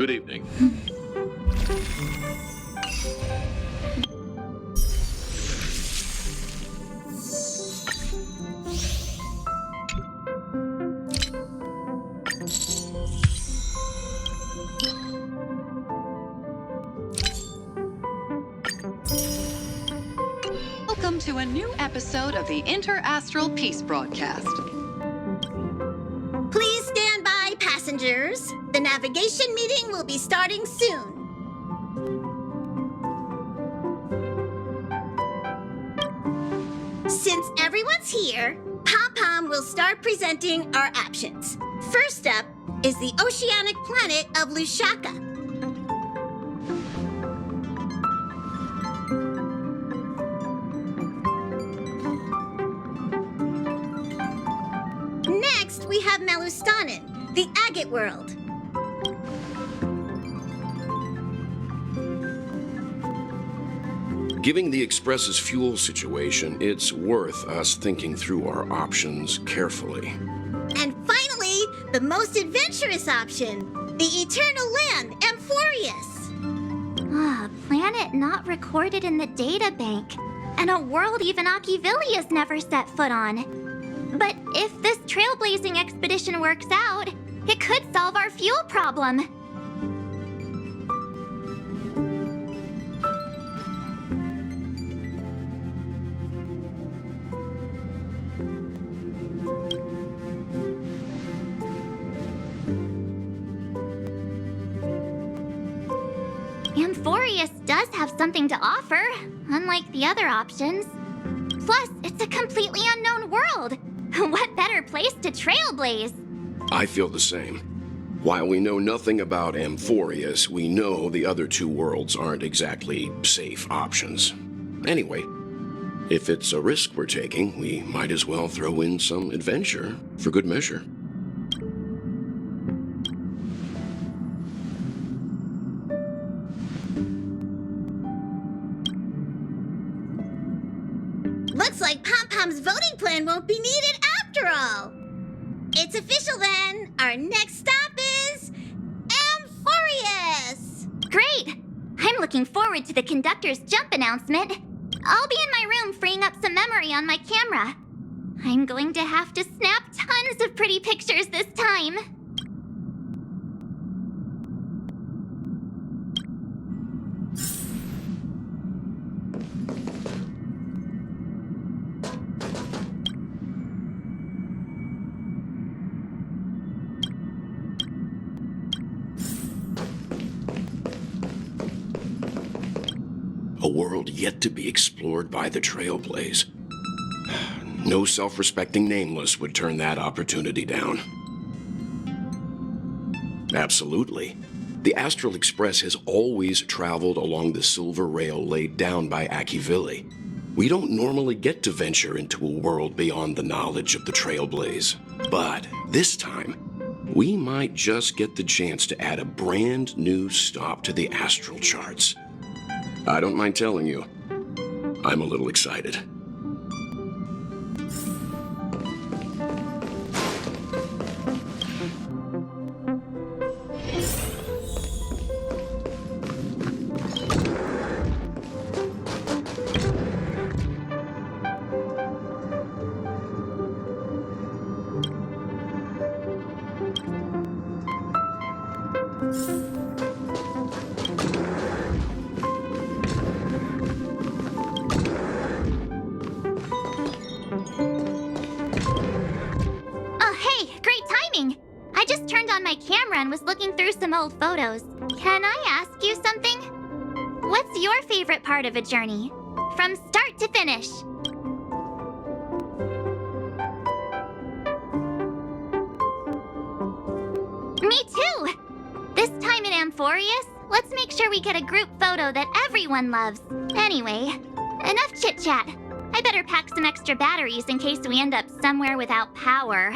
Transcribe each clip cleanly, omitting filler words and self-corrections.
Good evening. Welcome to a new episode of the Inter-Astral Peace Broadcast. Please stand by, passengers. The navigation meeting will be starting soon. Since everyone's here, Pom-Pom will start presenting our options. First up is the oceanic planet of Lushaka. Next, we have Malustanin, the agate world. Given the Express's fuel situation, it's worth us thinking through our options carefully. And finally, the most adventurous option, the eternal land, Amphoreus. A planet not recorded in the data bank, and a world even Achivilius never set foot on. But if this trailblazing expedition works out, it could solve our fuel problem. Amphoreus does have something to offer, unlike the other options. Plus, it's a completely unknown world. What better place to trailblaze? I feel the same. While we know nothing about Amphoreus, we know the other two worlds aren't exactly safe options. Anyway, if it's a risk we're taking, we might as well throw in some adventure for good measure. Looks like Pom-Pom's voting plan won't be needed after all. It's official then. Our next stop is Amphoreus. Great! I'm looking forward to the conductor's jump announcement. I'll be in my room freeing up some memory on my camera. I'm going to have to snap tons of pretty pictures this time. A world yet to be explored by the Trailblaze. No self-respecting nameless would turn that opportunity down. Absolutely. The Astral Express has always traveled along the silver rail laid down by Achivili. We don't normally get to venture into a world beyond the knowledge of the Trailblaze. But this time, we might just get the chance to add a brand new stop to the astral charts. I don't mind telling you, I'm a little excited. and was looking through some old photos. Can I ask you something? What's your favorite part of a journey? From start to finish. Me too! This time in Amphoreus, let's make sure we get a group photo that everyone loves. Anyway, enough chit-chat. I better pack some extra batteries in case we end up somewhere without power.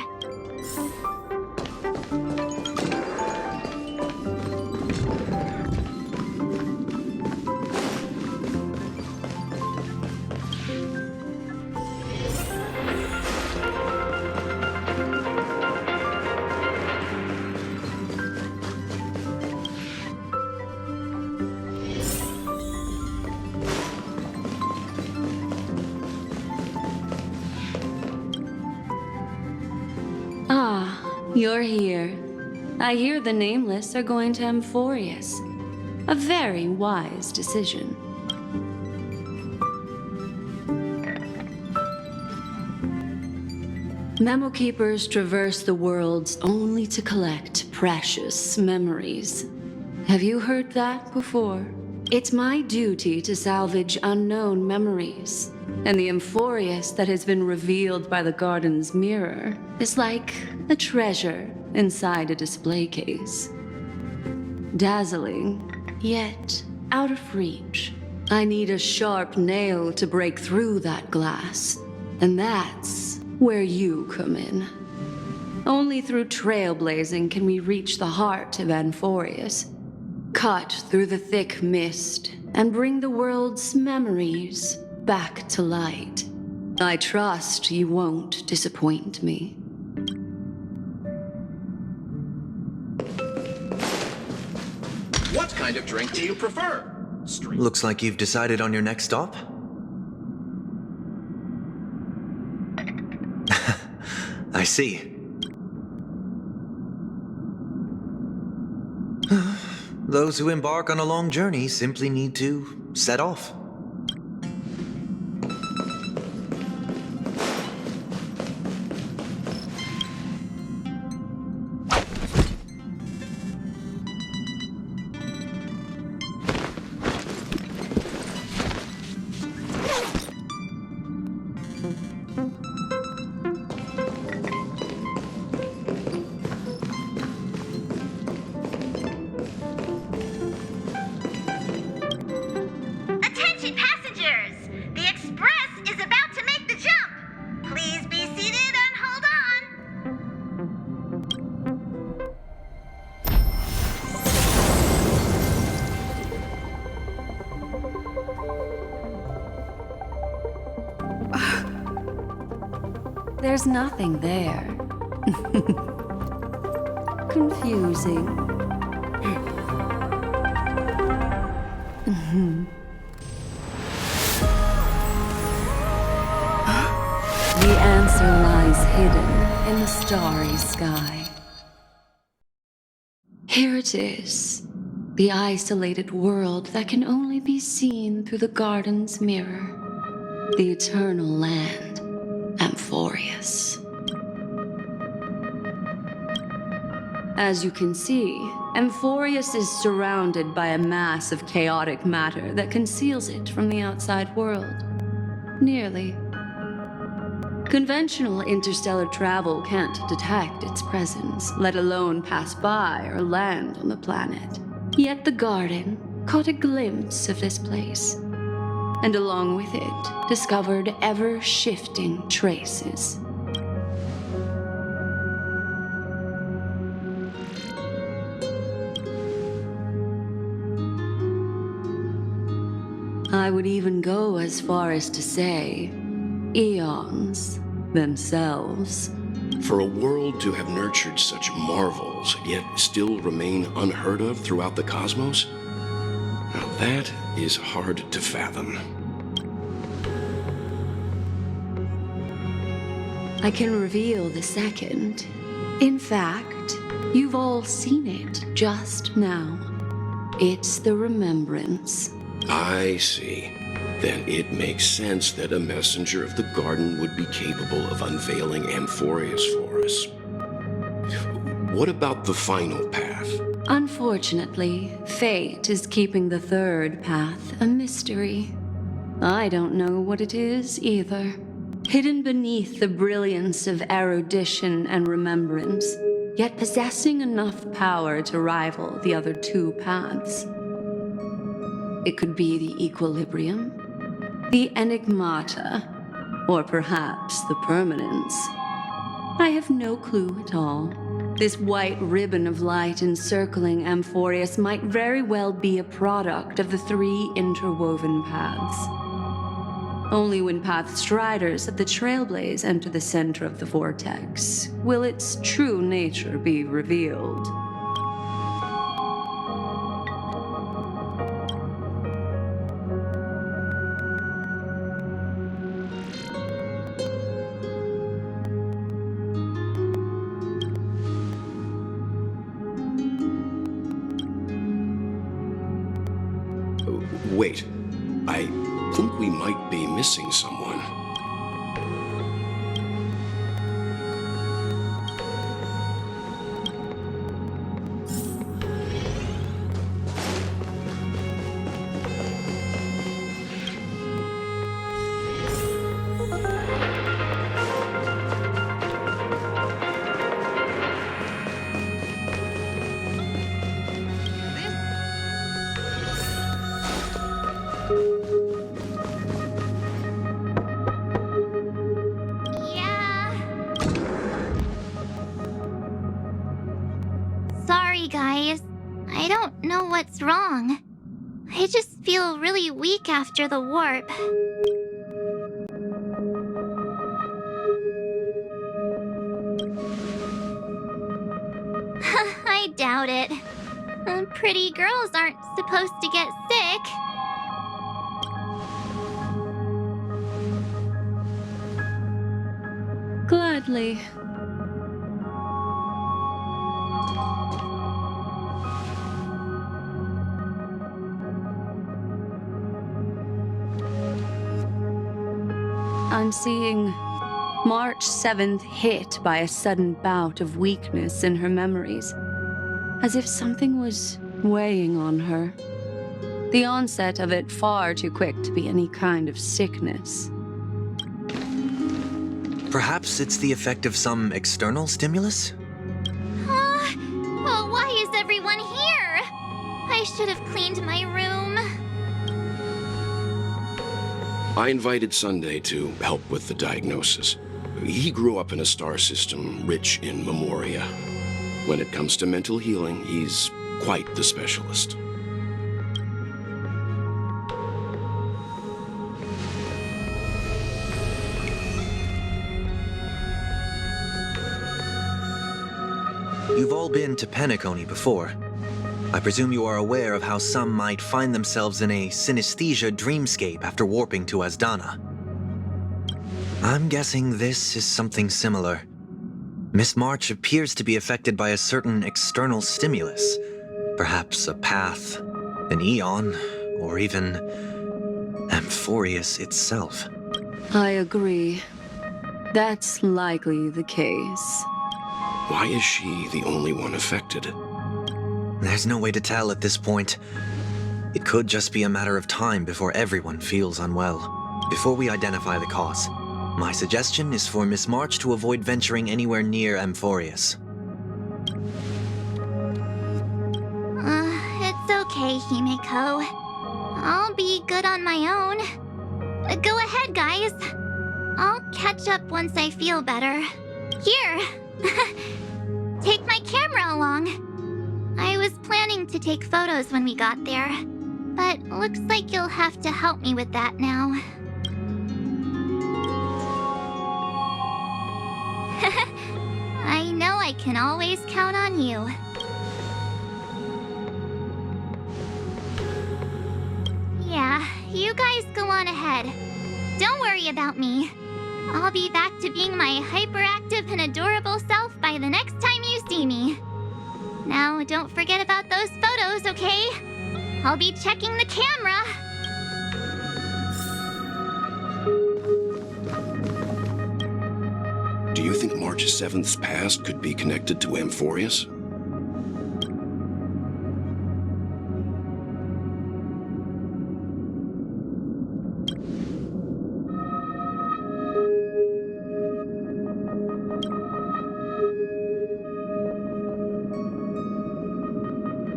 You're here. I hear the Nameless are going to Amphoreus. A very wise decision. Memo Keepers traverse the worlds only to collect precious memories. Have you heard that before? It's my duty to salvage unknown memories. And the Amphoreus that has been revealed by the garden's mirror is like a treasure inside a display case. Dazzling, yet out of reach. I need a sharp nail to break through that glass. And that's where you come in. Only through trailblazing can we reach the heart of Amphoreus, cut through the thick mist, and bring the world's memories back to light. I trust you won't disappoint me. What kind of drink do you prefer? Looks like you've decided on your next stop. I see. Those who embark on a long journey simply need to set off. Attention passengers! The express is about to make the jump! Please be seated and hold on! There's nothing there. Confusing. The answer lies hidden in the starry sky. Here it is, the isolated world that can only be seen through the garden's mirror, the eternal land, Amphoreus. As you can see, Amphoreus is surrounded by a mass of chaotic matter that conceals it from the outside world. Nearly. Conventional interstellar travel can't detect its presence, let alone pass by or land on the planet. Yet the garden caught a glimpse of this place, and along with it, discovered ever-shifting traces. I would even go as far as to say, eons themselves. For a world to have nurtured such marvels, yet still remain unheard of throughout the cosmos? Now that is hard to fathom. I can reveal the second. In fact, you've all seen it just now. It's the remembrance. I see. Then it makes sense that a messenger of the garden would be capable of unveiling Amphoreus for us. What about the final path? Unfortunately, fate is keeping the third path a mystery. I don't know what it is either. Hidden beneath the brilliance of erudition and remembrance, yet possessing enough power to rival the other two paths. It could be the equilibrium, the enigmata, or perhaps the permanence. I have no clue at all. This white ribbon of light encircling Amphoreus might very well be a product of the three interwoven paths. Only when path striders of the Trailblaze enter the center of the vortex will its true nature be revealed. Wait, I think we might be missing someone. Yeah. Sorry, guys. I don't know what's wrong. I just feel really weak after the warp. I doubt it. Pretty girls aren't supposed to get sick. Gladly. I'm seeing March 7th hit by a sudden bout of weakness in her memories, as if something was weighing on her. The onset of it far too quick to be any kind of sickness. Perhaps it's the effect of some external stimulus? Oh, why is everyone here? I should have cleaned my room. I invited Sunday to help with the diagnosis. He grew up in a star system rich in memoria. When it comes to mental healing, he's quite the specialist. You've all been to Penacony before. I presume you are aware of how some might find themselves in a synesthesia dreamscape after warping to Asdana. I'm guessing this is something similar. Miss March appears to be affected by a certain external stimulus. Perhaps a path, an eon, or even Amphoreus itself. I agree. That's likely the case. Why is she the only one affected? There's no way to tell at this point. It could just be a matter of time before everyone feels unwell. Before we identify the cause, my suggestion is for Miss March to avoid venturing anywhere near Amphoreus. It's okay, Himeko. I'll be good on my own. Go ahead, guys. I'll catch up once I feel better. Here! Take my camera along. I was planning to take photos when we got there, but looks like you'll have to help me with that now. I know I can always count on you. Yeah, you guys go on ahead. Don't worry about me. I'll be back to being my hyperactive and adorable self by the next time you see me. Now, don't forget about those photos, okay? I'll be checking the camera. Do you think March 7th's past could be connected to Amphoreus?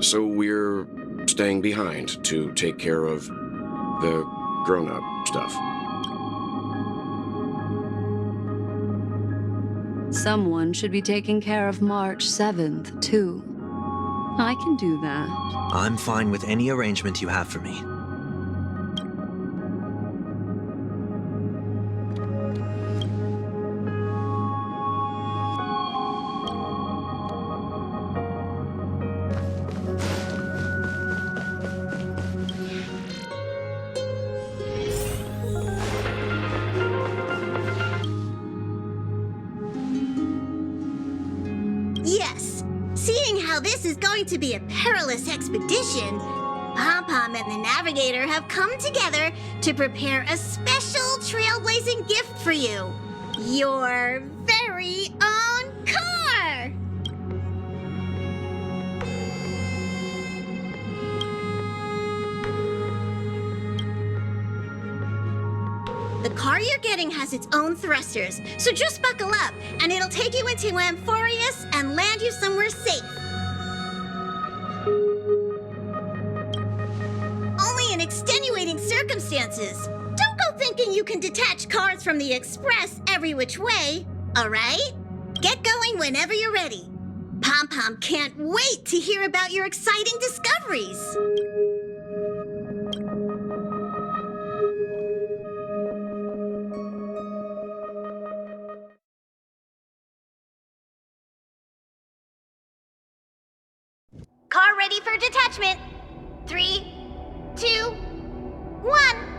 So we're staying behind to take care of the grown-up stuff. Someone should be taking care of March 7th, too. I can do that. I'm fine with any arrangement you have for me. Yes, seeing how this is going to be a perilous expedition, Pom-Pom Pam and the Navigator have come together to prepare a special trailblazing gift for you. Your very own car! The car you're getting has its own thrusters, so just buckle up, and it'll take you into Amphoreus and land you somewhere safe. Only in extenuating circumstances. Don't go thinking you can detach cars from the Express every which way, all right? Get going whenever you're ready. Pom Pom can't wait to hear about your exciting discoveries. Car ready for detachment. 3, 2, 1.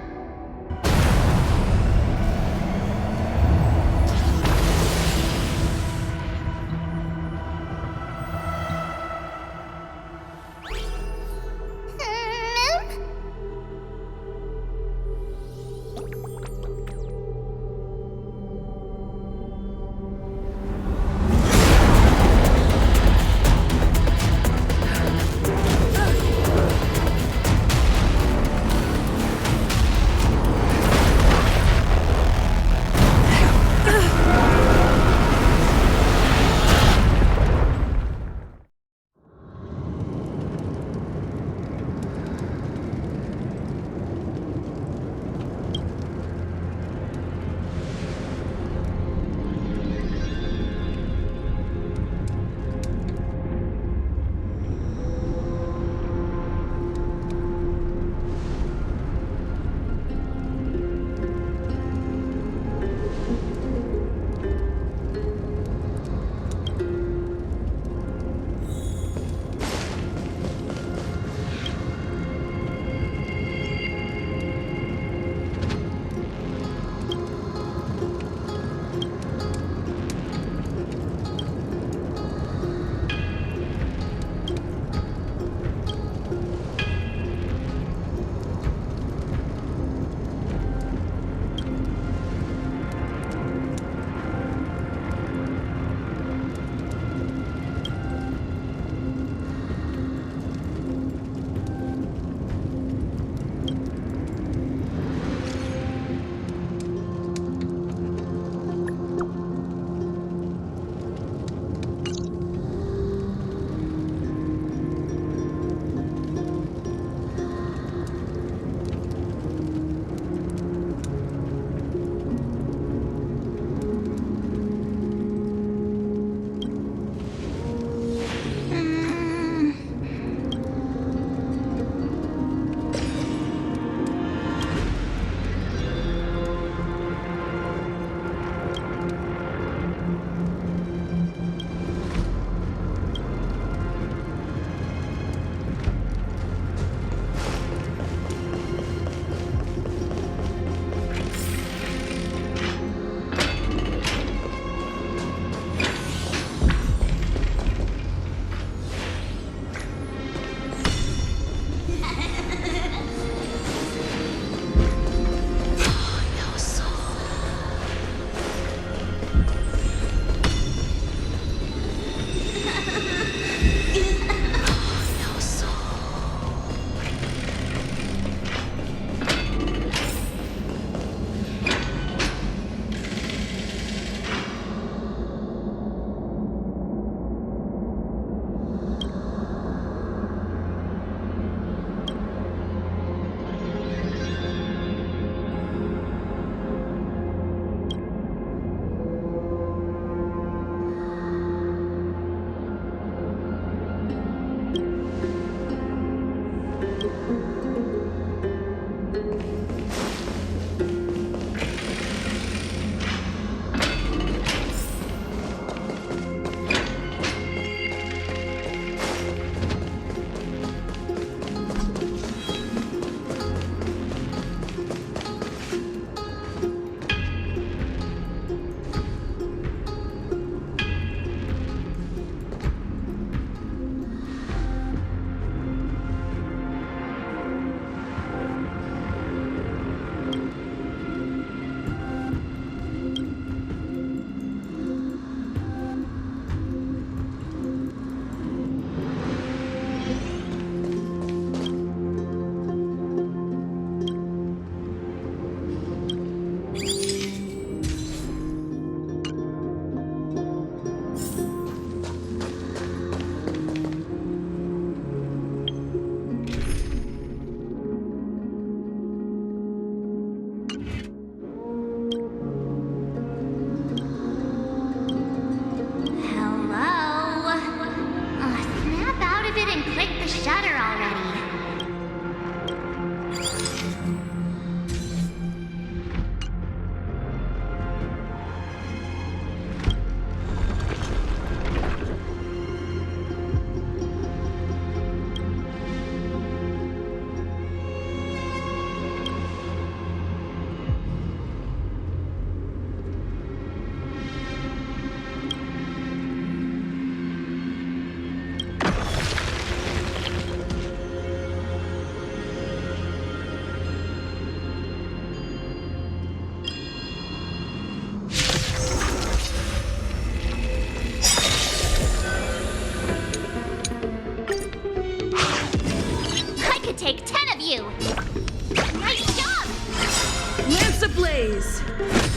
blaze.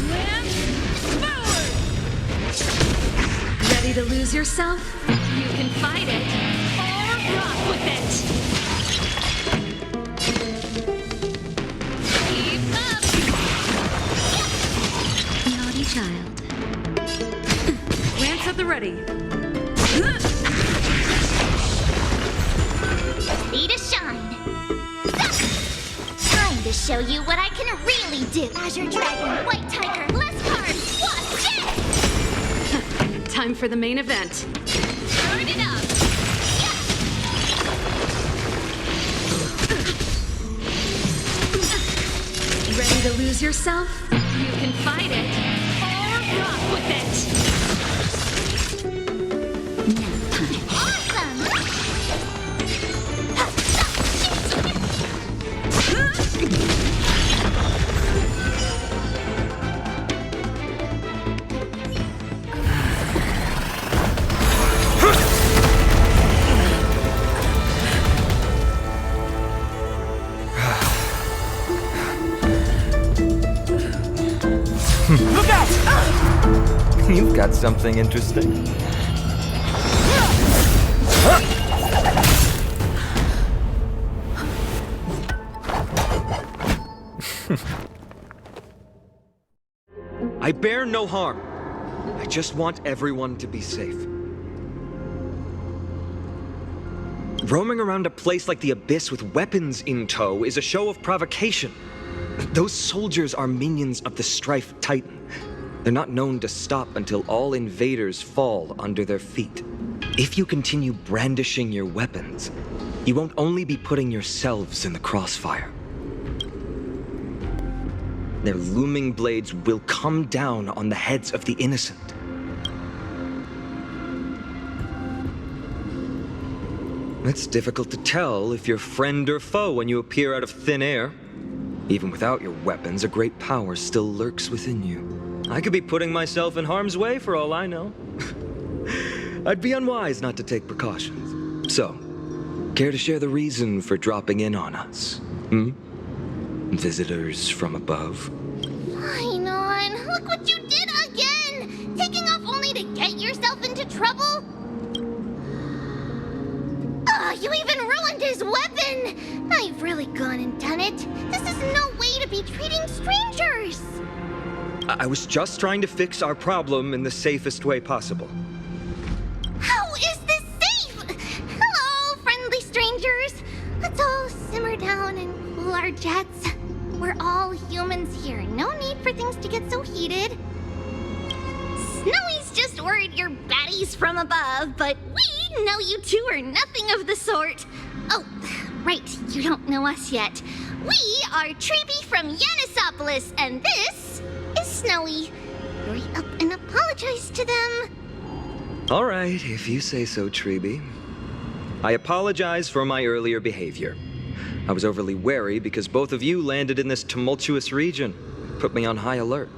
Lance forward! Ready to lose yourself? You can fight it, or rock with it! Keep up! Naughty child. Lance at the ready. Ready to shine. Time to show you what I can really do. Azure Dragon, White Tiger, less cards, watch it! Time for the main event. Turn it up. Ready to lose yourself? You can fight it, or rock with it! Awesome! Look out! You've got something interesting. I bear no harm. I just want everyone to be safe. Roaming around a place like the Abyss with weapons in tow is a show of provocation. Those soldiers are minions of the Strife Titan. They're not known to stop until all invaders fall under their feet. If you continue brandishing your weapons, you won't only be putting yourselves in the crossfire. Their looming blades will come down on the heads of the innocent. It's difficult to tell if you're friend or foe when you appear out of thin air. Even without your weapons, a great power still lurks within you. I could be putting myself in harm's way for all I know. I'd be unwise not to take precautions. So, care to share the reason for dropping in on us? Visitors from above? Fine on. Look what you did again! Taking off only to get yourself into trouble? Oh, you even ruined his weapon! Now you've really gone and done it. This is no way to be treating strangers! I was just trying to fix our problem in the safest way possible. How is this safe? Hello, friendly strangers. Let's all simmer down and cool our jets. We're all humans here. No need for things to get so heated. Snowy's just worried you're baddies from above, but we know you two are nothing of the sort. Oh, right, you don't know us yet. We are Treeby from Yanisopolis, and this is Snowy. Hurry up and apologize to them. All right, if you say so, Treeby. I apologize for my earlier behavior. I was overly wary because both of you landed in this tumultuous region. Put me on high alert.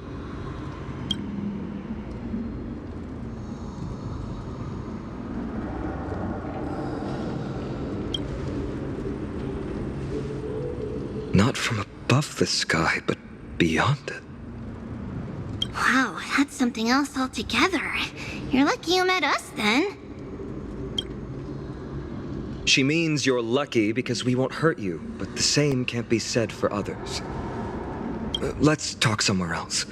Not from above the sky, but beyond it. Wow, that's something else altogether. You're lucky you met us then. She means you're lucky because we won't hurt you, but the same can't be said for others. Let's talk somewhere else.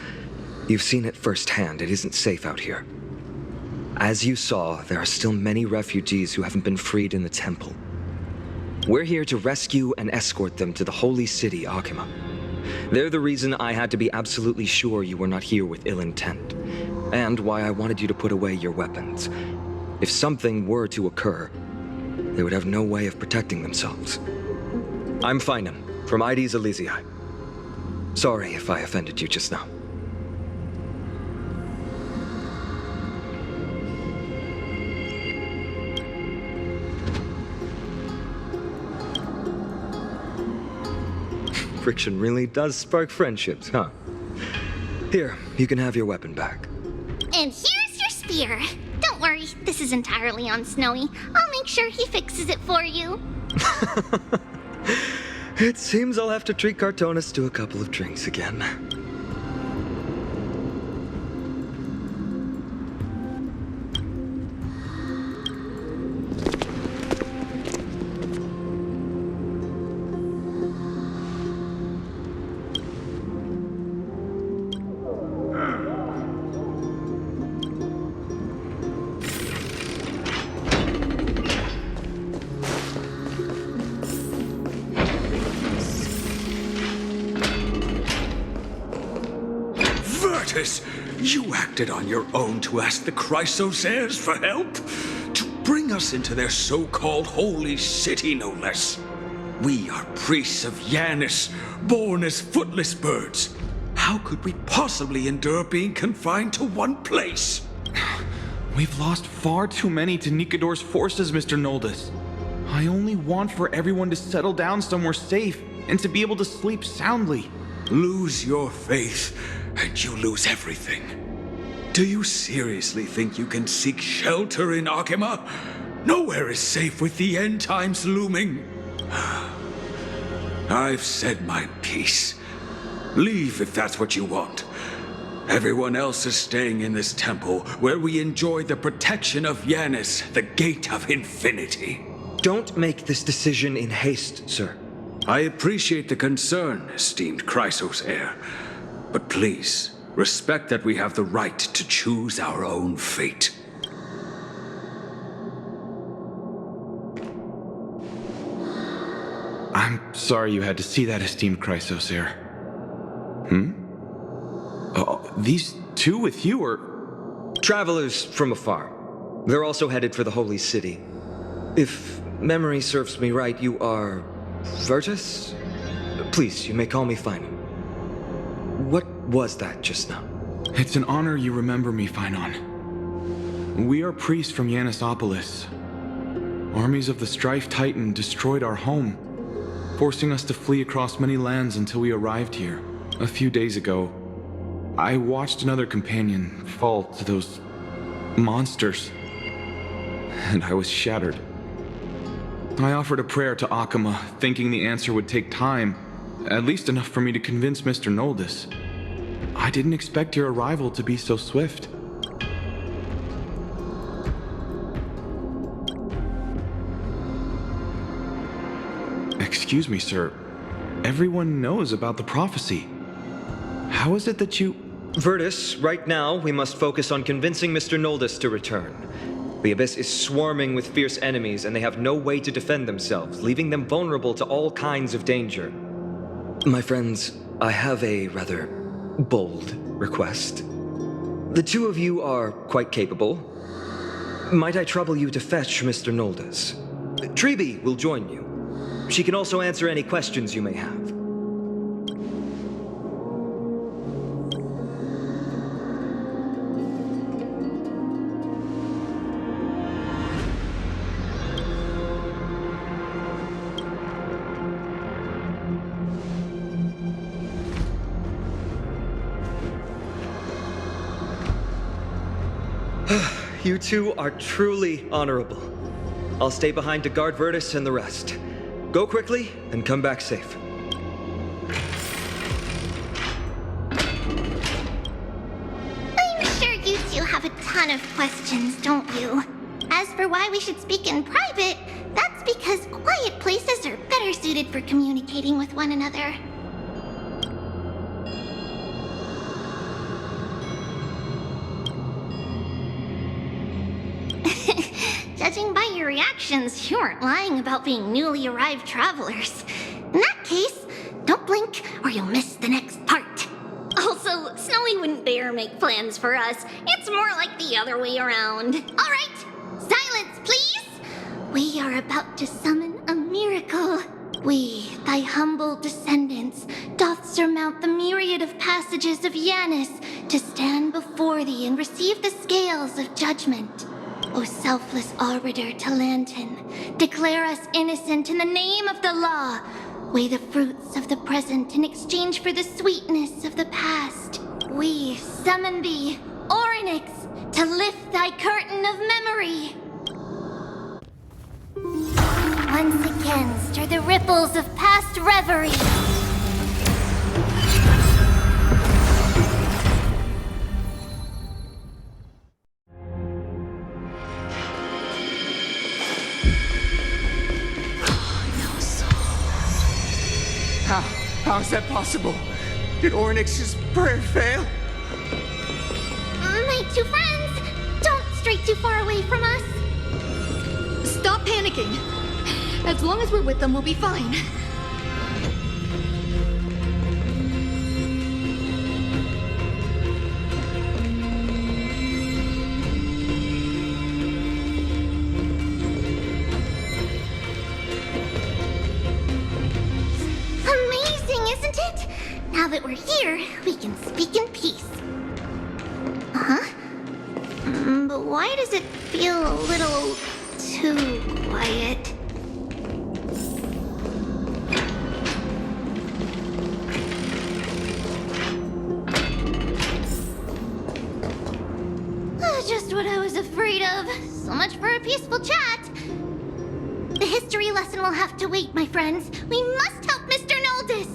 You've seen it firsthand. It isn't safe out here. As you saw, there are still many refugees who haven't been freed in the temple. We're here to rescue and escort them to the holy city, Akima. They're the reason I had to be absolutely sure you were not here with ill intent, and why I wanted you to put away your weapons. If something were to occur, they would have no way of protecting themselves. I'm Finan, from Ides Elysiae. Sorry if I offended you just now. Friction really does spark friendships, huh? Here, you can have your weapon back. And here's your spear. Don't worry, this is entirely on Snowy. I'll make sure he fixes it for you. It seems I'll have to treat Cartonis to a couple of drinks again. traitors! You acted on your own to ask the Chrysosaires for help? To bring us into their so-called holy city, no less. We are priests of Yanis, born as footless birds. How could we possibly endure being confined to one place? We've lost far too many to Nikador's forces, Mr. Noldus. I only want for everyone to settle down somewhere safe and to be able to sleep soundly. Lose your faith, and you lose everything. Do you seriously think you can seek shelter in Akima? Nowhere is safe with the end times looming. I've said my piece. Leave if that's what you want. Everyone else is staying in this temple, where we enjoy the protection of Yanis, the Gate of Infinity. Don't make this decision in haste, sir. I appreciate the concern, esteemed Chrysosaire. But please, respect that we have the right to choose our own fate. I'm sorry you had to see that, esteemed Chrysosaire. These two with you are... Travelers from afar. They're also headed for the Holy City. If memory serves me right, you are... Virtus? Please, you may call me Finon. What was that just now? It's an honor you remember me, Finon. We are priests from Yanisopolis. Armies of the Strife Titan destroyed our home, forcing us to flee across many lands until we arrived here. A few days ago, I watched another companion fall to those monsters, and I was shattered. I offered a prayer to Akima, thinking the answer would take time, at least enough for me to convince Mr. Noldus. I didn't expect your arrival to be so swift. Excuse me, sir. Everyone knows about the prophecy. How is it that you... Virtus, right now we must focus on convincing Mr. Noldus to return. The Abyss is swarming with fierce enemies, and they have no way to defend themselves, leaving them vulnerable to all kinds of danger. My friends, I have a rather bold request. The two of you are quite capable. Might I trouble you to fetch Mr. Noldus? Treeby will join you. She can also answer any questions you may have. You two are truly honorable. I'll stay behind to guard Virtus and the rest. Go quickly and come back safe. I'm sure you two have a ton of questions, don't you? As for why we should speak in private, that's because quiet places are better suited for communicating with one another. Judging by your reactions, you aren't lying about being newly arrived travelers. In that case, don't blink or you'll miss the next part. Also, Snowy wouldn't dare make plans for us. It's more like the other way around. All right, silence, please. We are about to summon a miracle. We, thy humble descendants, doth surmount the myriad of passages of Yanis to stand before thee and receive the scales of judgment. O selfless arbiter Talantin, declare us innocent in the name of the law. Weigh the fruits of the present in exchange for the sweetness of the past. We summon thee, Orynyx, to lift thy curtain of memory. Once again, stir the ripples of past reverie. How is that possible? Did Orynyx's prayer fail? My two friends, don't stray too far away from us. Stop panicking. As long as we're with them, we'll be fine. we're here, we can speak in peace. Huh? But why does it feel a little too quiet? Just what I was afraid of. So much for a peaceful chat. The history lesson will have to wait, my friends. We must help Mr. Noldis.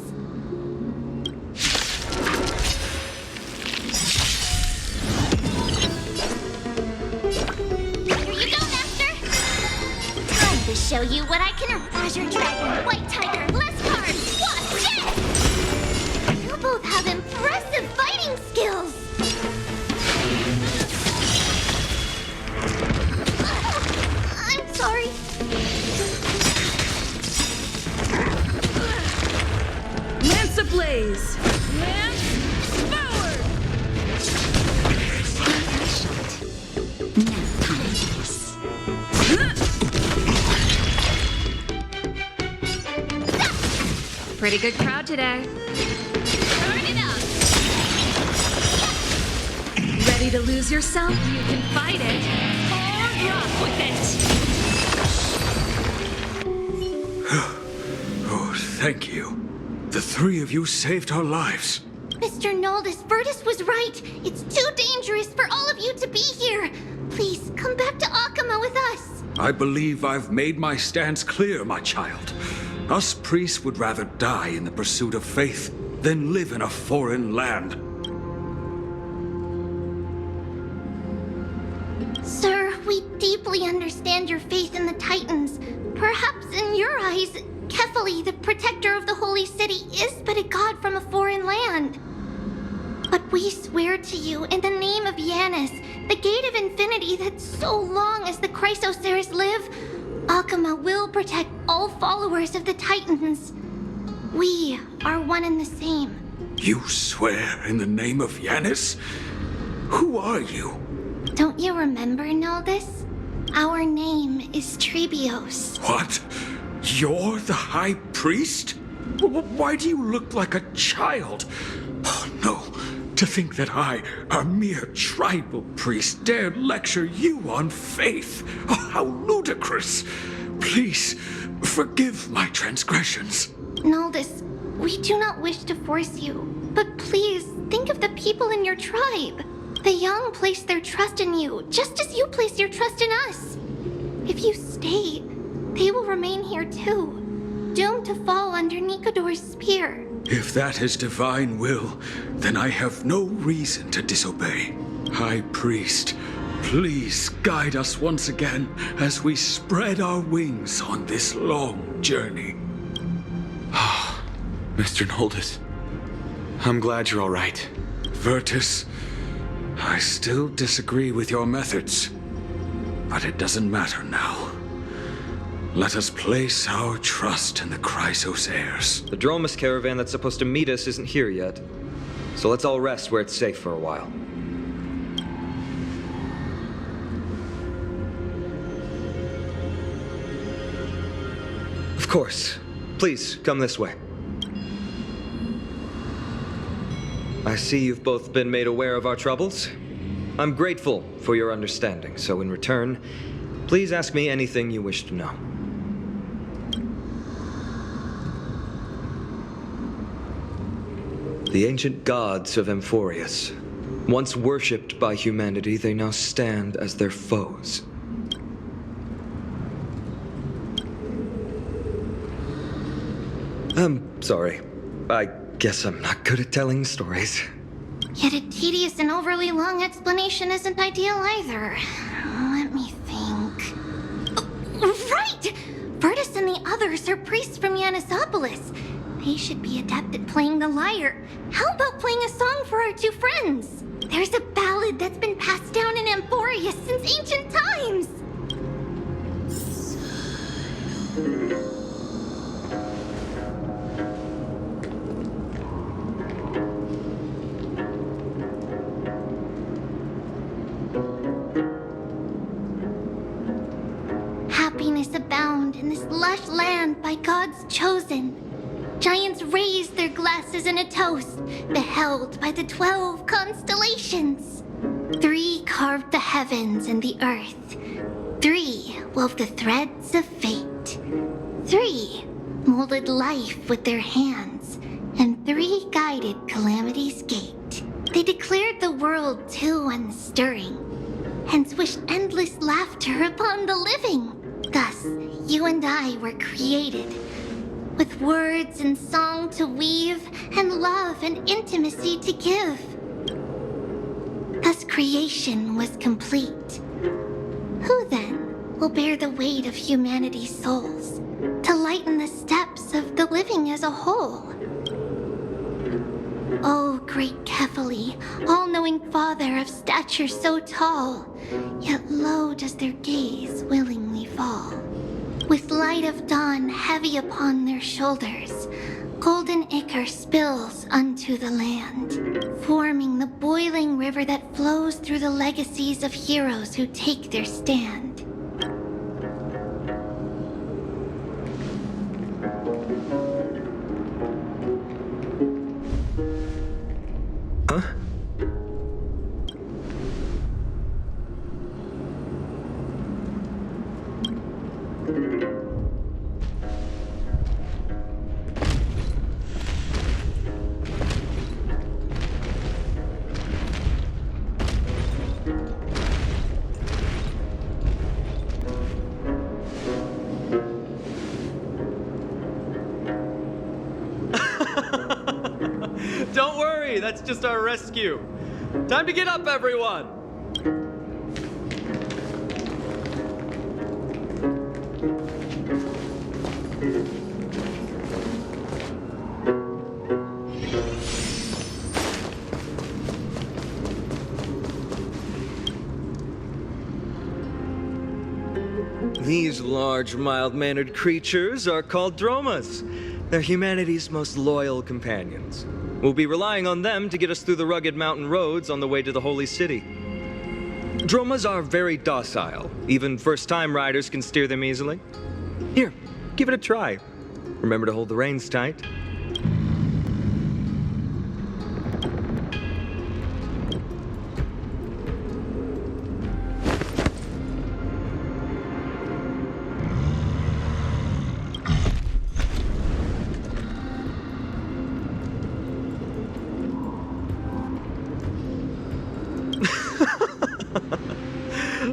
Here you go, Master. Time to show you what I can. Azure Dragon, White Tiger, less cards. Watch it! You both have impressive fighting skills. I'm sorry. Lance ablaze! Lance forward! Pretty good crowd today. Turn it up. Ready to lose yourself? You can fight it. Or rock with it. Oh, thank you. The three of you saved our lives. Mr. Noldis, Virtus was right. It's too dangerous for all of you to be here. Please, come back to Akama with us. I believe I've made my stance clear, my child. Us priests would rather die in the pursuit of faith than live in a foreign land. Sir, we deeply understand your faith in the Titans. Perhaps in your eyes, Kefali, the protector of the Holy City, is but a god from a foreign land. But we swear to you in the name of Yanis, the Gate of Infinity, that so long as the Chrysoceres live, Akama will protect all followers of the Titans. We are one and the same. You swear in the name of Yanis? Who are you? Don't you remember, Noldis? Our name is Trebios. What? You're the High Priest? Why do you look like a child? Oh, no. To think that I, a mere tribal priest, dared lecture you on faith. Oh, how ludicrous. Please, forgive my transgressions. Noldis, we do not wish to force you, but please think of the people in your tribe. The young place their trust in you, just as you place your trust in us. If you stay, they will remain here too, doomed to fall under Nikodor's spear. If that is divine will, then I have no reason to disobey. High Priest, please guide us once again as we spread our wings on this long journey. Ah, Mr. Noldis. I'm glad you're all right. Virtus, I still disagree with your methods, but it doesn't matter now. Let us place our trust in the Chrysoceres. The Dromus caravan that's supposed to meet us isn't here yet, so let's all rest where it's safe for a while. Of course. Please, come this way. I see you've both been made aware of our troubles. I'm grateful for your understanding, so in return, please ask me anything you wish to know. The ancient gods of Amphoreus. Once worshipped by humanity, they now stand as their foes. I'm sorry. I guess I'm not good at telling stories. Yet a tedious and overly long explanation isn't ideal either. Let me think. Oh, right! Virtus and the others are priests from Yanisopolis. They should be adept at playing the lyre. How about playing a song for our two friends? There's a ballad that's been passed down in Amphoreus since ancient times. Happiness abound in this lush land by God's chosen. Giants raised their glasses in a toast, beheld by the 12 constellations. 3 carved the heavens and the earth. 3 wove the threads of fate. 3 molded life with their hands. And 3 guided Calamity's gate. They declared the world too unstirring, hence wished endless laughter upon the living. Thus, you and I were created, with words and song to weave, and love and intimacy to give. Thus creation was complete. Who then will bear the weight of humanity's souls, to lighten the steps of the living as a whole? O great Kephali, all-knowing Father of stature so tall, yet low does their gaze willingly fall. With light of dawn heavy upon their shoulders, golden ichor spills unto the land, forming the boiling river that flows through the legacies of heroes who take their stand. Huh? Don't worry, that's just our rescue. Time to get up, everyone! These large, mild-mannered creatures are called Dromas. They're humanity's most loyal companions. We'll be relying on them to get us through the rugged mountain roads on the way to the Holy City. Dromas are very docile. Even first-time riders can steer them easily. Here, give it a try. Remember to hold the reins tight.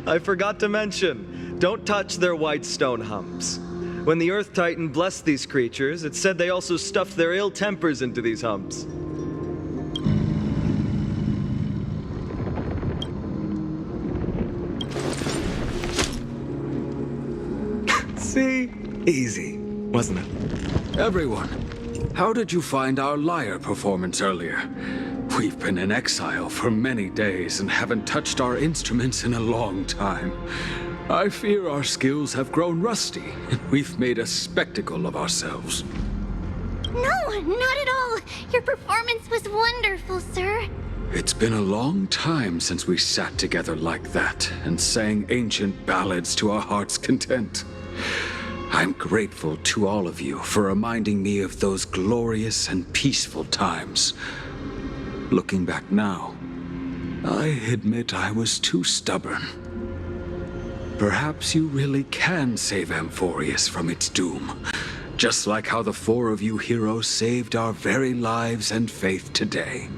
I forgot to mention, don't touch their white stone humps. When the Earth Titan blessed these creatures, it said they also stuffed their ill tempers into these humps. See? Easy, wasn't it? Everyone, how did you find our lyre performance earlier? We've been in exile for many days and haven't touched our instruments in a long time. I fear our skills have grown rusty, and we've made a spectacle of ourselves. No, not at all. Your performance was wonderful, sir. It's been a long time since we sat together like that and sang ancient ballads to our heart's content. I'm grateful to all of you for reminding me of those glorious and peaceful times. Looking back now, I admit I was too stubborn. Perhaps you really can save Amphoreus from its doom, just like how the 4 of you heroes saved our very lives and faith today.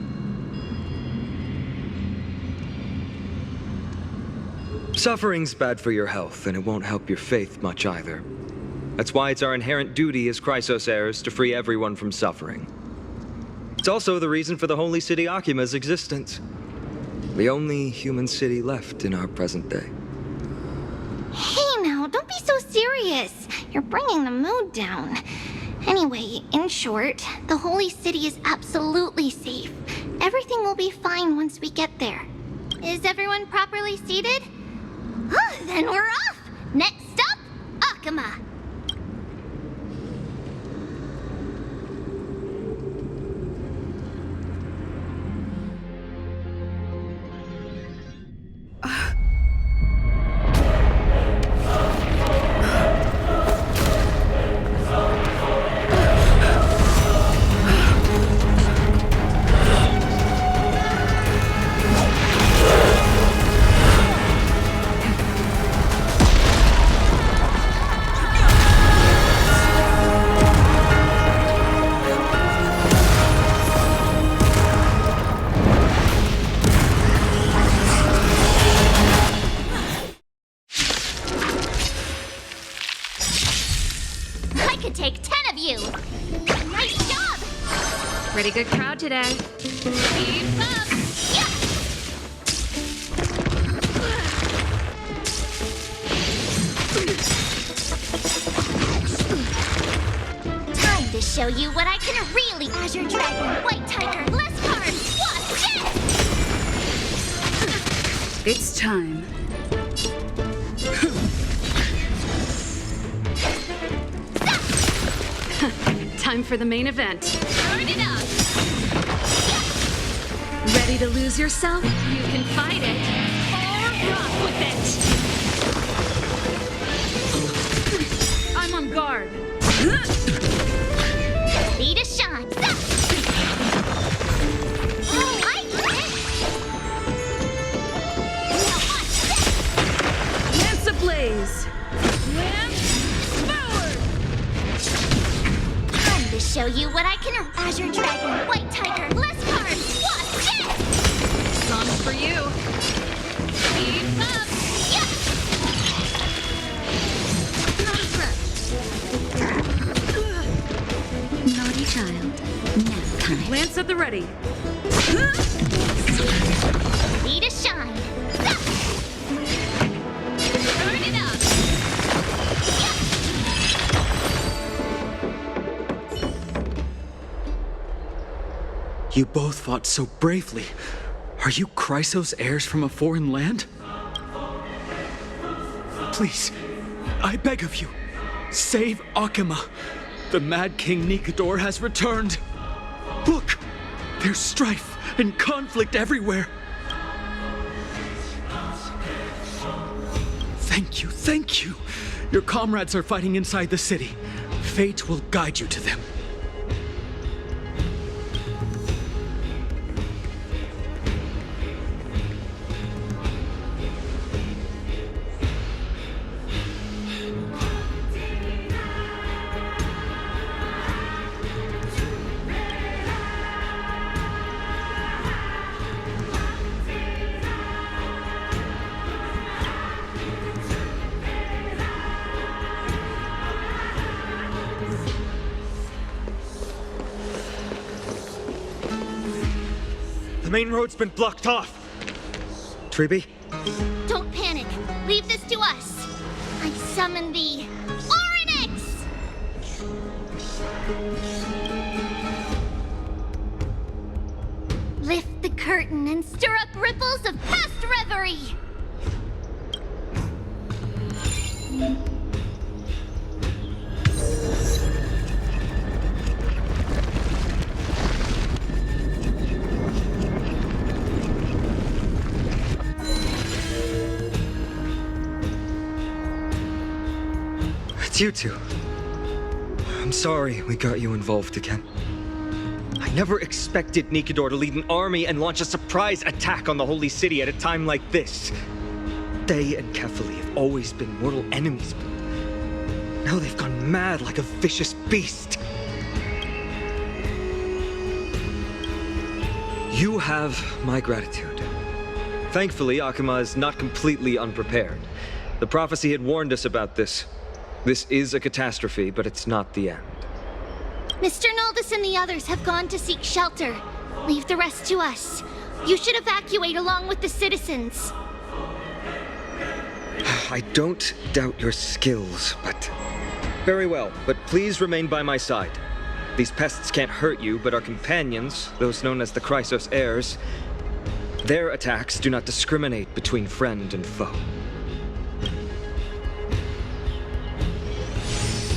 Suffering's bad for your health, and it won't help your faith much either. That's why it's our inherent duty as Chrysos heirs to free everyone from suffering. It's also the reason for the Holy City Akima's existence. The only human city left in our present day. Hey now, don't be so serious. You're bringing the mood down. Anyway, in short, the Holy City is absolutely safe. Everything will be fine once we get there. Is everyone properly seated? Oh, then we're off! Next stop, Akima! Roger that. Keep up! Time to show you what I can really. Azure Dragon, White Tiger, less cards, watch it! It's time. Time for the main event. Turn it up! Ready to lose yourself? You can fight it, or rock with it. I'm on guard. Ready to shine! Oh, I get it! Now watch this! Lance ablaze! Lance forward! Time to show you what I can. Azure Dragon, White Tiger, less cards, watch it! Song's for you. Keep up! Yeah! Naughty child. Nap time. Lance at the ready. Ready to shine! Turn it up! You both fought so bravely. Are you Chrysos heirs from a foreign land? Please, I beg of you, save Akima. The Mad King Nikedor has returned. Look, there's strife and conflict everywhere. Thank you, thank you. Your comrades are fighting inside the city. Fate will guide you to them. The main road's been blocked off. Treeby? Don't panic. Leave this to us. I summon the Oryx! Lift the curtain and stir up ripples of past reverie. It's you two. I'm sorry we got you involved again. I never expected Nikedor to lead an army and launch a surprise attack on the Holy City at a time like this. They and Kefali have always been mortal enemies, but now they've gone mad like a vicious beast. You have my gratitude. Thankfully, Akima is not completely unprepared. The prophecy had warned us about this. This is a catastrophe, but it's not the end. Mr. Noldus and the others have gone to seek shelter. Leave the rest to us. You should evacuate along with the citizens. I don't doubt your skills, but... Very well, but please remain by my side. These pests can't hurt you, but our companions, those known as the Chrysos heirs, their attacks do not discriminate between friend and foe.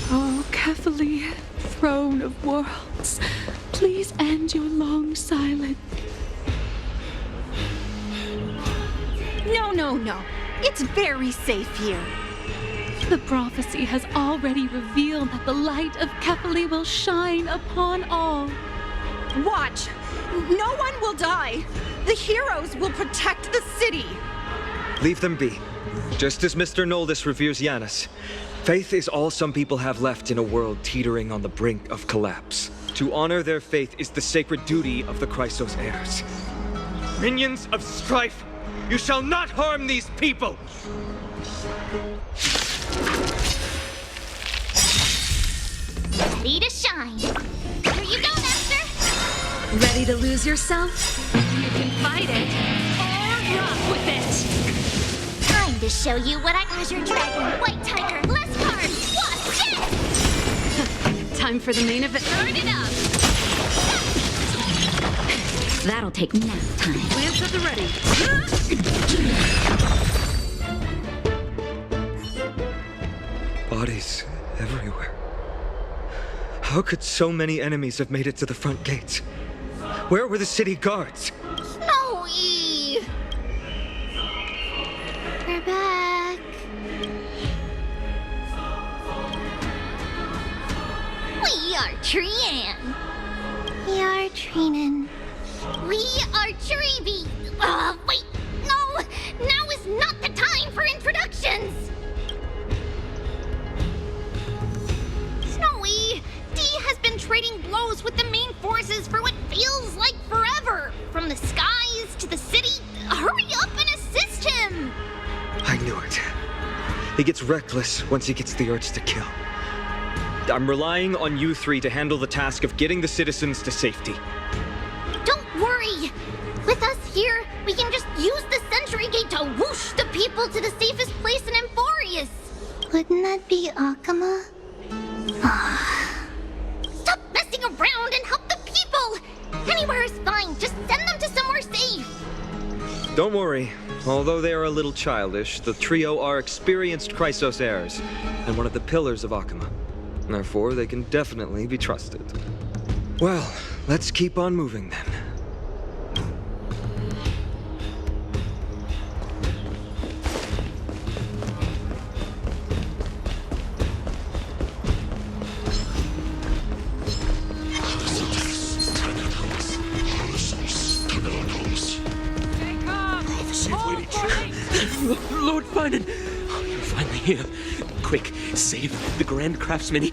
Oh, Kefali, throne of worlds, please end your long silence. No. It's very safe here. The prophecy has already revealed that the light of Kefali will shine upon all. Watch! No one will die! The heroes will protect the city! Leave them be. Just as Mr. Noldus reveres Yanis, faith is all some people have left in a world teetering on the brink of collapse. To honor their faith is the sacred duty of the Chrysos heirs. Minions of strife, you shall not harm these people! Ready to shine. Here you go, Master! Ready to lose yourself? You can fight it or rock with it. Time to show you what I Azure Dragon, White Tiger, less cards, what? Yes! Time for the main event. Turn it up! That'll take nap time. Lance at the ready. Bodies everywhere. How could so many enemies have made it to the front gates? Where were the city guards? Snowy! We're back. We are Trian. We are Trinan. We are Treevy. Wait, no! Now is not the time for introductions! Snowy, D has been trading blows with the main forces for what feels like forever. From the skies to the city. Hurry up and assist him! I knew it. He gets reckless once he gets the urge to kill. I'm relying on you three to handle the task of getting the citizens to safety. Don't worry! With us here, we can just use the Sentry Gate to whoosh the people to the safest place in Amphoreus! Wouldn't that be Akama? Stop messing around and help the people! Anywhere is fine, just send them to somewhere safe! Don't worry. Although they are a little childish, the trio are experienced Chrysos heirs, and one of the pillars of Akama. Therefore, they can definitely be trusted. Well, let's keep on moving then. Lord Finan! Oh, you're finally here. Quick, save the Grand Craftsman.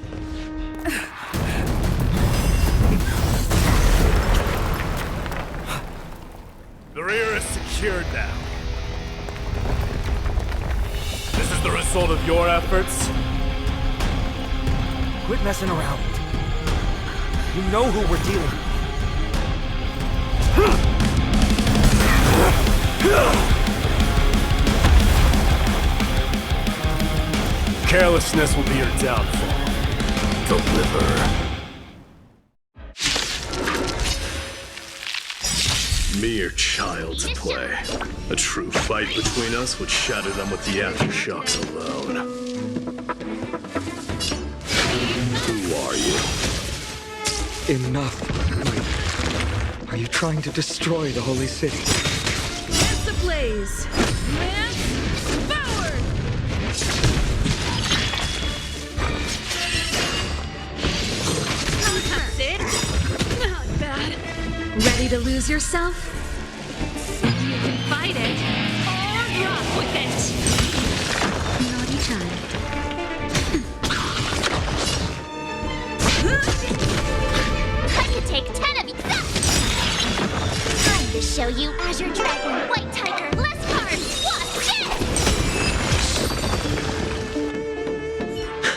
The rear is secured now. This is the result of your efforts? Quit messing around. You know who we're dealing with. Carelessness will be your downfall. Deliver. Mere child's play. A true fight between us would shatter them with the aftershocks alone. Who are you? Enough. Wait. Are you trying to destroy the Holy City? Lance ablaze. Lance forward! That's it. Not bad. Ready to lose yourself? You can fight it or rock with it. Naughty child. I could take 10 of each. Time to show you Azure Dragon, White Tiger, less cards, what?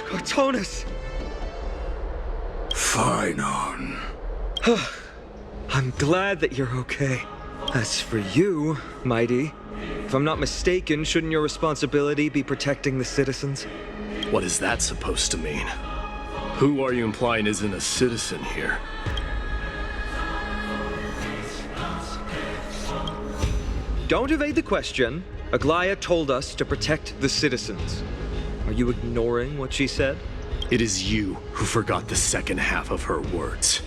Cartonus! Finon. I'm glad that you're okay. As for you, Mighty, if I'm not mistaken, shouldn't your responsibility be protecting the citizens? What is that supposed to mean? Who are you implying isn't a citizen here? Don't evade the question. Aglaia told us to protect the citizens. Are you ignoring what she said? It is you who forgot the second half of her words.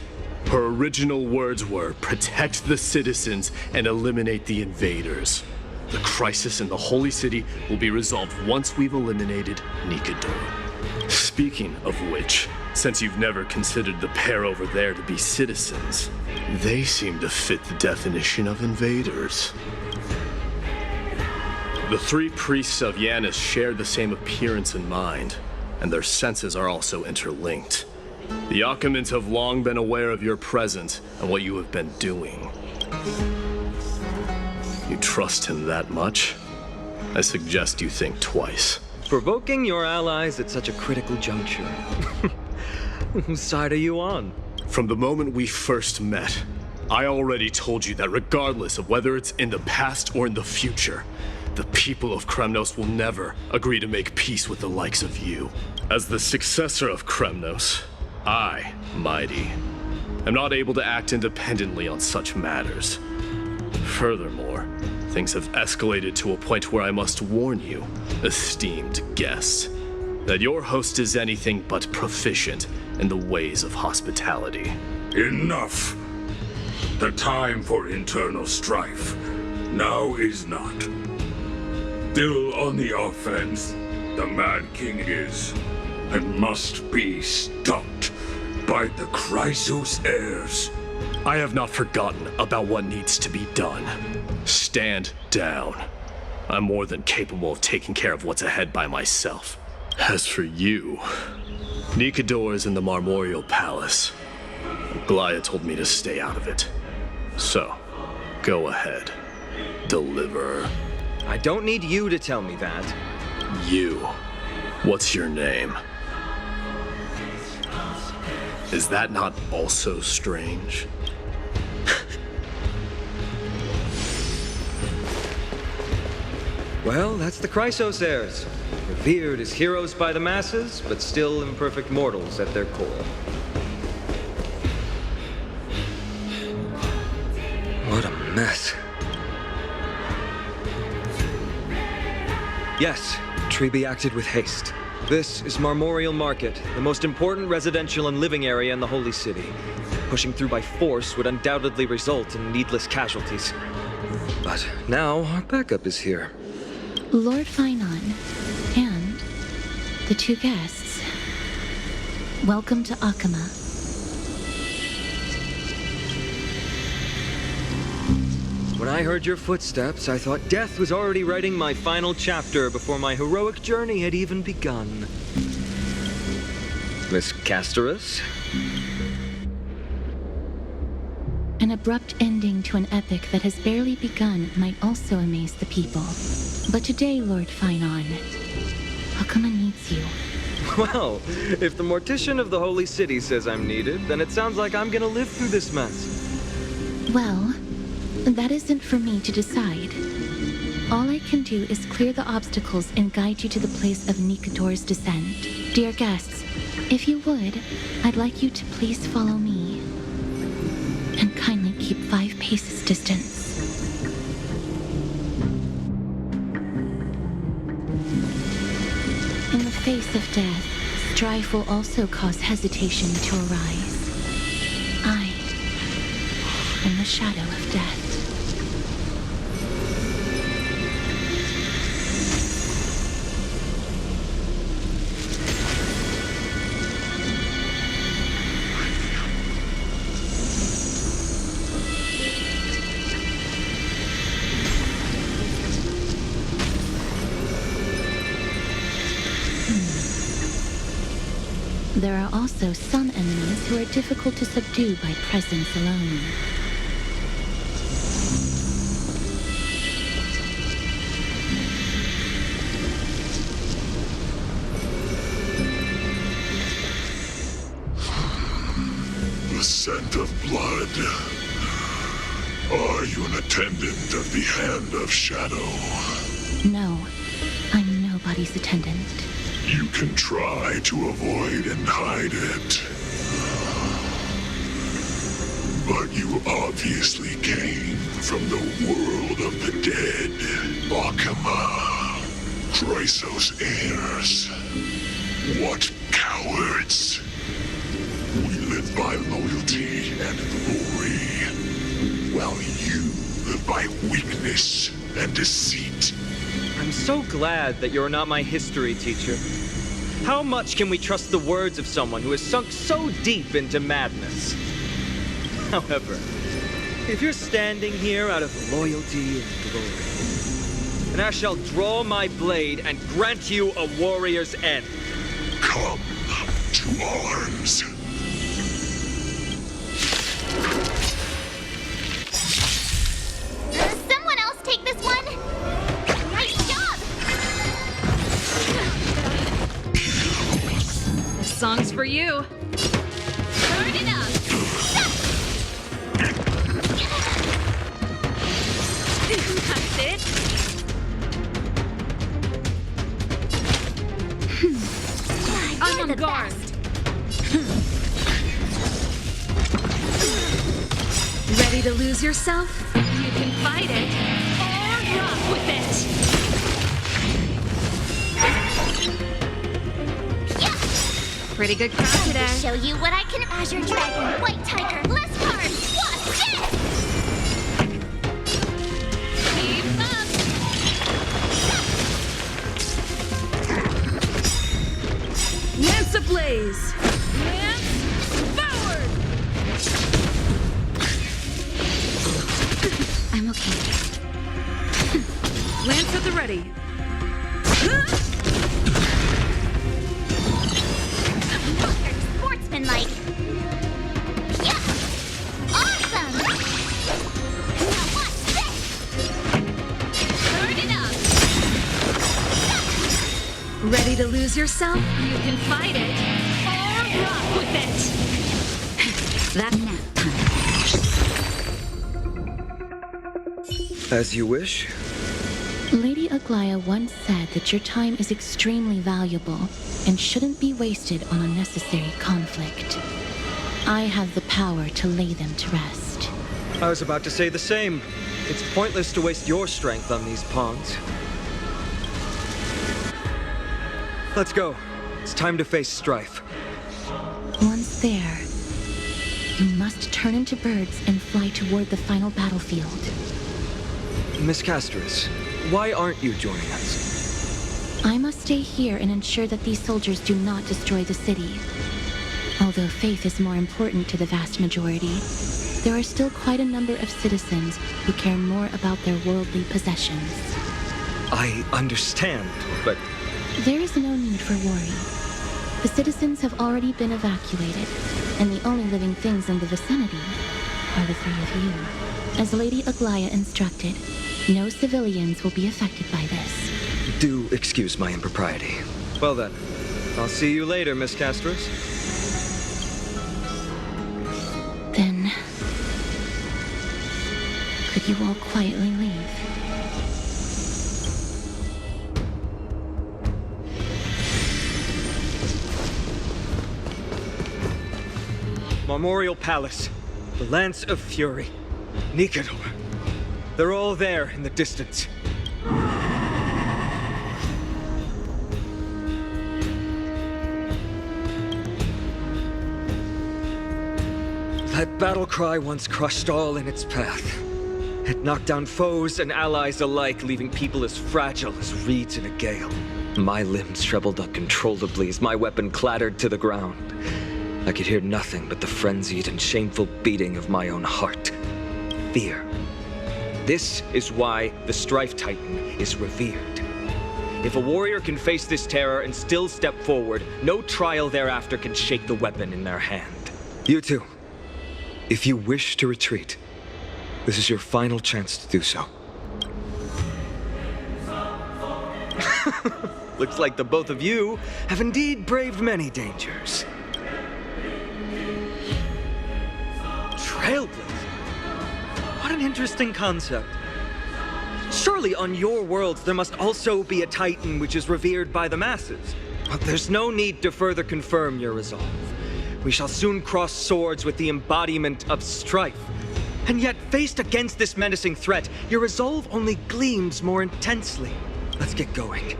Her original words were, protect the citizens and eliminate the invaders. The crisis in the Holy City will be resolved once we've eliminated Nikador. Speaking of which, since you've never considered the pair over there to be citizens, they seem to fit the definition of invaders. The three priests of Yanis share the same appearance and mind, and their senses are also interlinked. The Akamans have long been aware of your presence and what you have been doing. You trust him that much? I suggest you think twice. Provoking your allies at such a critical juncture. Whose side are you on? From the moment we first met, I already told you that regardless of whether it's in the past or in the future, the people of Kremnos will never agree to make peace with the likes of you. As the successor of Kremnos, I, Mighty, am not able to act independently on such matters. Furthermore, things have escalated to a point where I must warn you, esteemed guest, that your host is anything but proficient in the ways of hospitality. Enough! The time for internal strife now is not. Still on the offense, the Mad King is, and must be stopped by the Chrysos heirs. I have not forgotten about what needs to be done. Stand down. I'm more than capable of taking care of what's ahead by myself. As for you, Nikador is in the Marmorial Palace. Glaya told me to stay out of it. So, go ahead. Deliver. I don't need you to tell me that. You. What's your name? Is that not also strange? Well, that's the Chrysos heirs. Revered as heroes by the masses, but still imperfect mortals at their core. What a mess. Yes, Treby acted with haste. This is Marmorial Market, the most important residential and living area in the Holy City. Pushing through by force would undoubtedly result in needless casualties. But now our backup is here. Lord Finon and the two guests. Welcome to Akama. When I heard your footsteps, I thought death was already writing my final chapter before my heroic journey had even begun. Miss Castorus? An abrupt ending to an epic that has barely begun might also amaze the people. But today, Lord Finon, Akama needs you. Well, if the Mortician of the Holy City says I'm needed, then it sounds like I'm gonna live through this mess. Well, that isn't for me to decide. All I can do is clear the obstacles and guide you to the place of Nikador's descent. Dear guests, if you would, I'd like you to please follow me. And kindly keep 5 paces distance. In the face of death, strife will also cause hesitation to arise. I am the shadow of death. There are also some enemies who are difficult to subdue by presence alone. The scent of blood. Are you an attendant of the Hand of Shadow? No, I'm nobody's attendant. You can try to avoid and hide it. But you obviously came from the world of the dead. Akama. Chrysos heirs. What cowards. We live by loyalty and glory, while you live by weakness and deceit. I'm so glad that you're not my history teacher. How much can we trust the words of someone who has sunk so deep into madness? However, if you're standing here out of loyalty and glory, then I shall draw my blade and grant you a warrior's end. Come to arms. Someone else take this one? Nice job! This song's for you. Turn it up! That's it. I'm on guard. Ready to lose yourself? You can fight it or rock with it. Pretty good crowd today. Show you what I can. Azure Dragon, White Tiger, less cards. Watch this. Keep up. Lance ablaze. Lance forward. I'm okay. Lance at the ready. Sportsmanlike. Yeah. Awesome. Now watch this. Turn it up. Ready to lose yourself? You can fight it or rock with it. That nap time. As you wish. Lady Aglaya once said that your time is extremely valuable and shouldn't be wasted on unnecessary conflict. I have the power to lay them to rest. I was about to say the same. It's pointless to waste your strength on these pawns. Let's go. It's time to face strife. Once there, you must turn into birds and fly toward the final battlefield. Miss Castris, why aren't you joining us? I must stay here and ensure that these soldiers do not destroy the city. Although faith is more important to the vast majority, there are still quite a number of citizens who care more about their worldly possessions. I understand, but... There is no need for worry. The citizens have already been evacuated, and the only living things in the vicinity are the three of you. As Lady Aglaya instructed, no civilians will be affected by this. Do excuse my impropriety. Well then, I'll see you later, Miss Castris. Then, could you all quietly leave? Memorial Palace, the Lance of Fury, Nicanor. They're all there in the distance. That battle cry once crushed all in its path. It knocked down foes and allies alike, leaving people as fragile as reeds in a gale. My limbs trembled uncontrollably as my weapon clattered to the ground. I could hear nothing but the frenzied and shameful beating of my own heart. Fear. This is why the Strife Titan is revered. If a warrior can face this terror and still step forward, no trial thereafter can shake the weapon in their hand. You two, if you wish to retreat, this is your final chance to do so. Looks like the both of you have indeed braved many dangers. Trailblazer. What an interesting concept. Surely on your worlds there must also be a Titan which is revered by the masses. But there's no need to further confirm your resolve. We shall soon cross swords with the embodiment of strife. And yet, faced against this menacing threat, your resolve only gleams more intensely. Let's get going.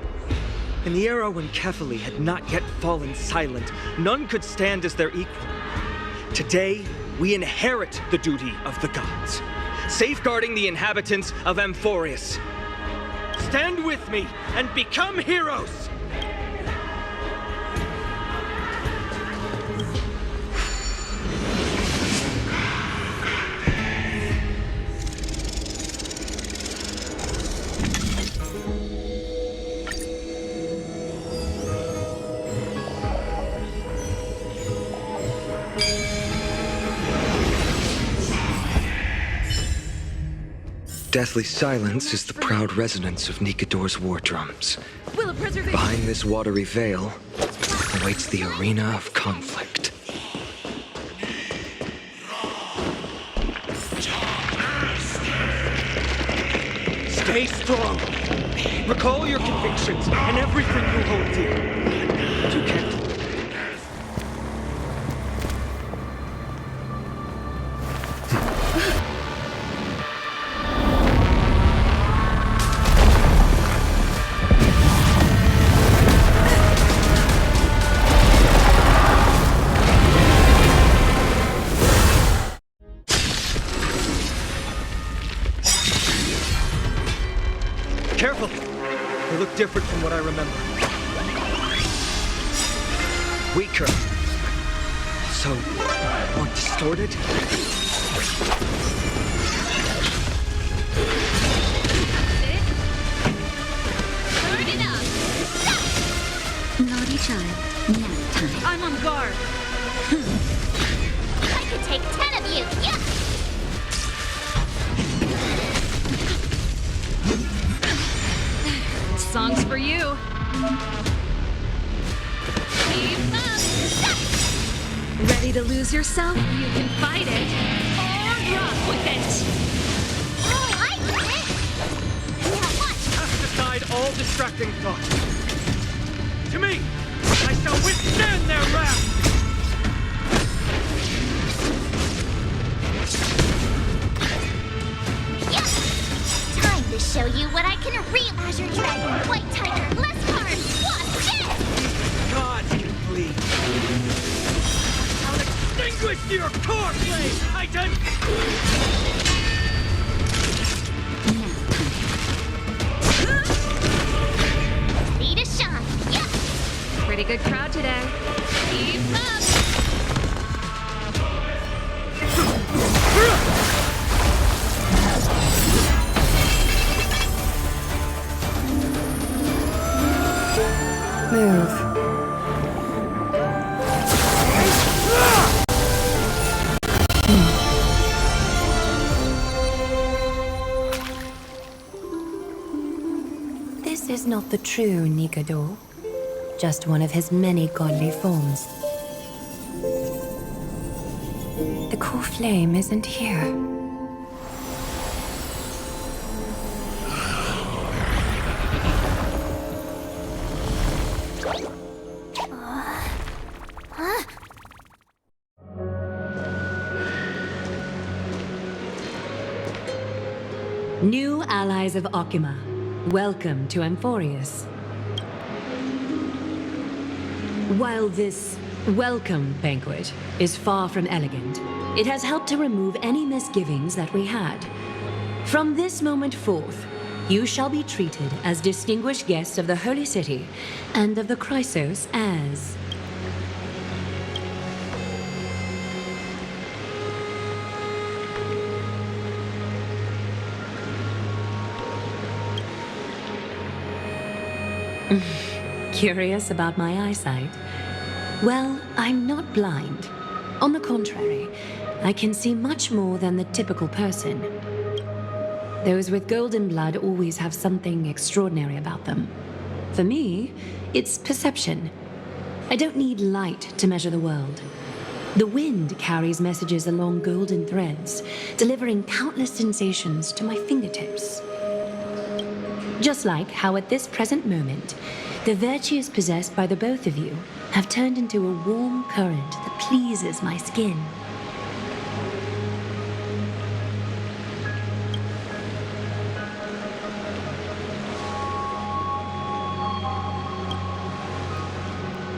In the era when Kefali had not yet fallen silent, none could stand as their equal. Today, we inherit the duty of the gods, safeguarding the inhabitants of Amphoreus. Stand with me and become heroes! Deathly silence is the proud resonance of Nikador's war drums. Behind this watery veil awaits the arena of conflict. Stay strong. Recall your convictions and everything you hold dear. You can't. Careful! They look different from what I remember. Weaker. So, more distorted? Naughty child, nap time. I'm on guard. I could take 10 of you. Yeah. Song's for you. Keep up. Ready to lose yourself? You can fight it. Or rock with it. Oh, I get it. Now watch. Cast aside all distracting thoughts. To me, I shall withstand their wrath! Time to show you what I can reap. Azure Dragon, White Tiger, less cards. Watch this! God can bleed. I'll extinguish your core flame, Titan! Ready to shine. Yeah. Pretty good crowd today. Keep up. Move. This is not the true Nikador, just one of his many godly forms. The core flame isn't here. New allies of Okima, welcome to Amphoreus. While this welcome banquet is far from elegant, it has helped to remove any misgivings that we had. From this moment forth, you shall be treated as distinguished guests of the Holy City and of the Chrysos as... Curious about my eyesight? Well, I'm not blind. On the contrary, I can see much more than the typical person. Those with golden blood always have something extraordinary about them. For me, it's perception. I don't need light to measure the world. The wind carries messages along golden threads, delivering countless sensations to my fingertips. Just like how at this present moment, the virtues possessed by the both of you have turned into a warm current that pleases my skin.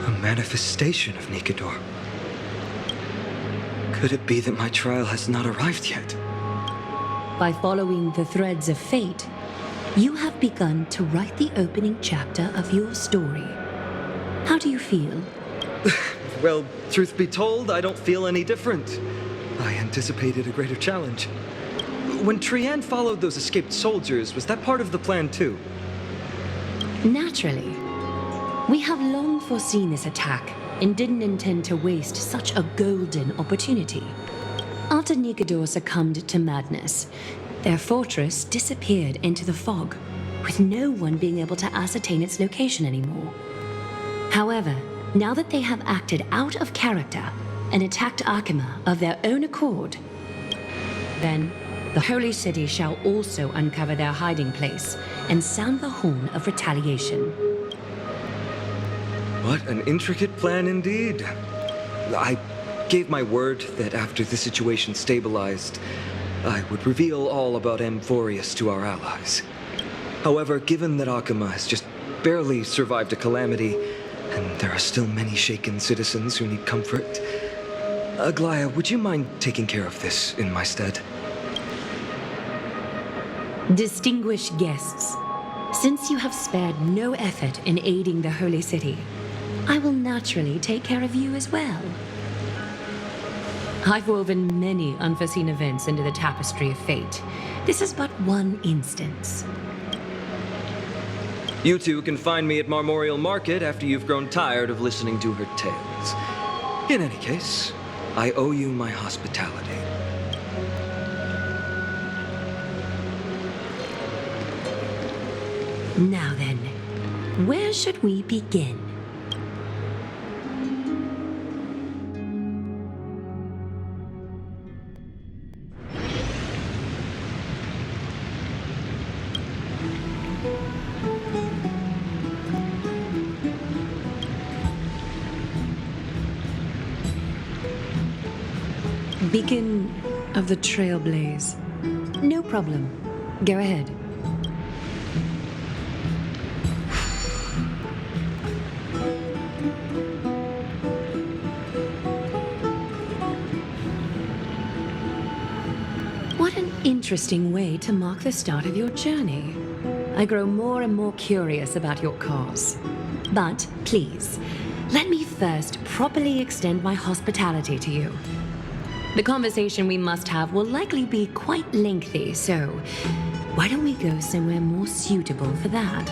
A manifestation of Nikador. Could it be that my trial has not arrived yet? By following the threads of fate, you have begun to write the opening chapter of your story. How do you feel? Well, truth be told, I don't feel any different. I anticipated a greater challenge. When Trianne followed those escaped soldiers, was that part of the plan too? Naturally. We have long foreseen this attack and didn't intend to waste such a golden opportunity. After Nikador succumbed to madness, their fortress disappeared into the fog, with no one being able to ascertain its location anymore. However, now that they have acted out of character and attacked Akima of their own accord, then The Holy City shall also uncover their hiding place and sound the horn of retaliation. What an intricate plan indeed. I gave my word that after the situation stabilized, I would reveal all about Amphoreus to our allies. However, given that Akuma has just barely survived a calamity, and there are still many shaken citizens who need comfort, Aglaya, would you mind taking care of this in my stead? Distinguished guests, since you have spared no effort in aiding the Holy City, I will naturally take care of you as well. I've woven many unforeseen events into the tapestry of fate. This is but one instance. You two can find me at Marmorial Market after you've grown tired of listening to her tales. In any case, I owe you my hospitality. Now then, where should we begin? Beacon of the Trailblaze. No problem. Go ahead. What an interesting way to mark the start of your journey. I grow more and more curious about your cause. But please, let me first properly extend my hospitality to you. The conversation we must have will likely be quite lengthy, so why don't we go somewhere more suitable for that?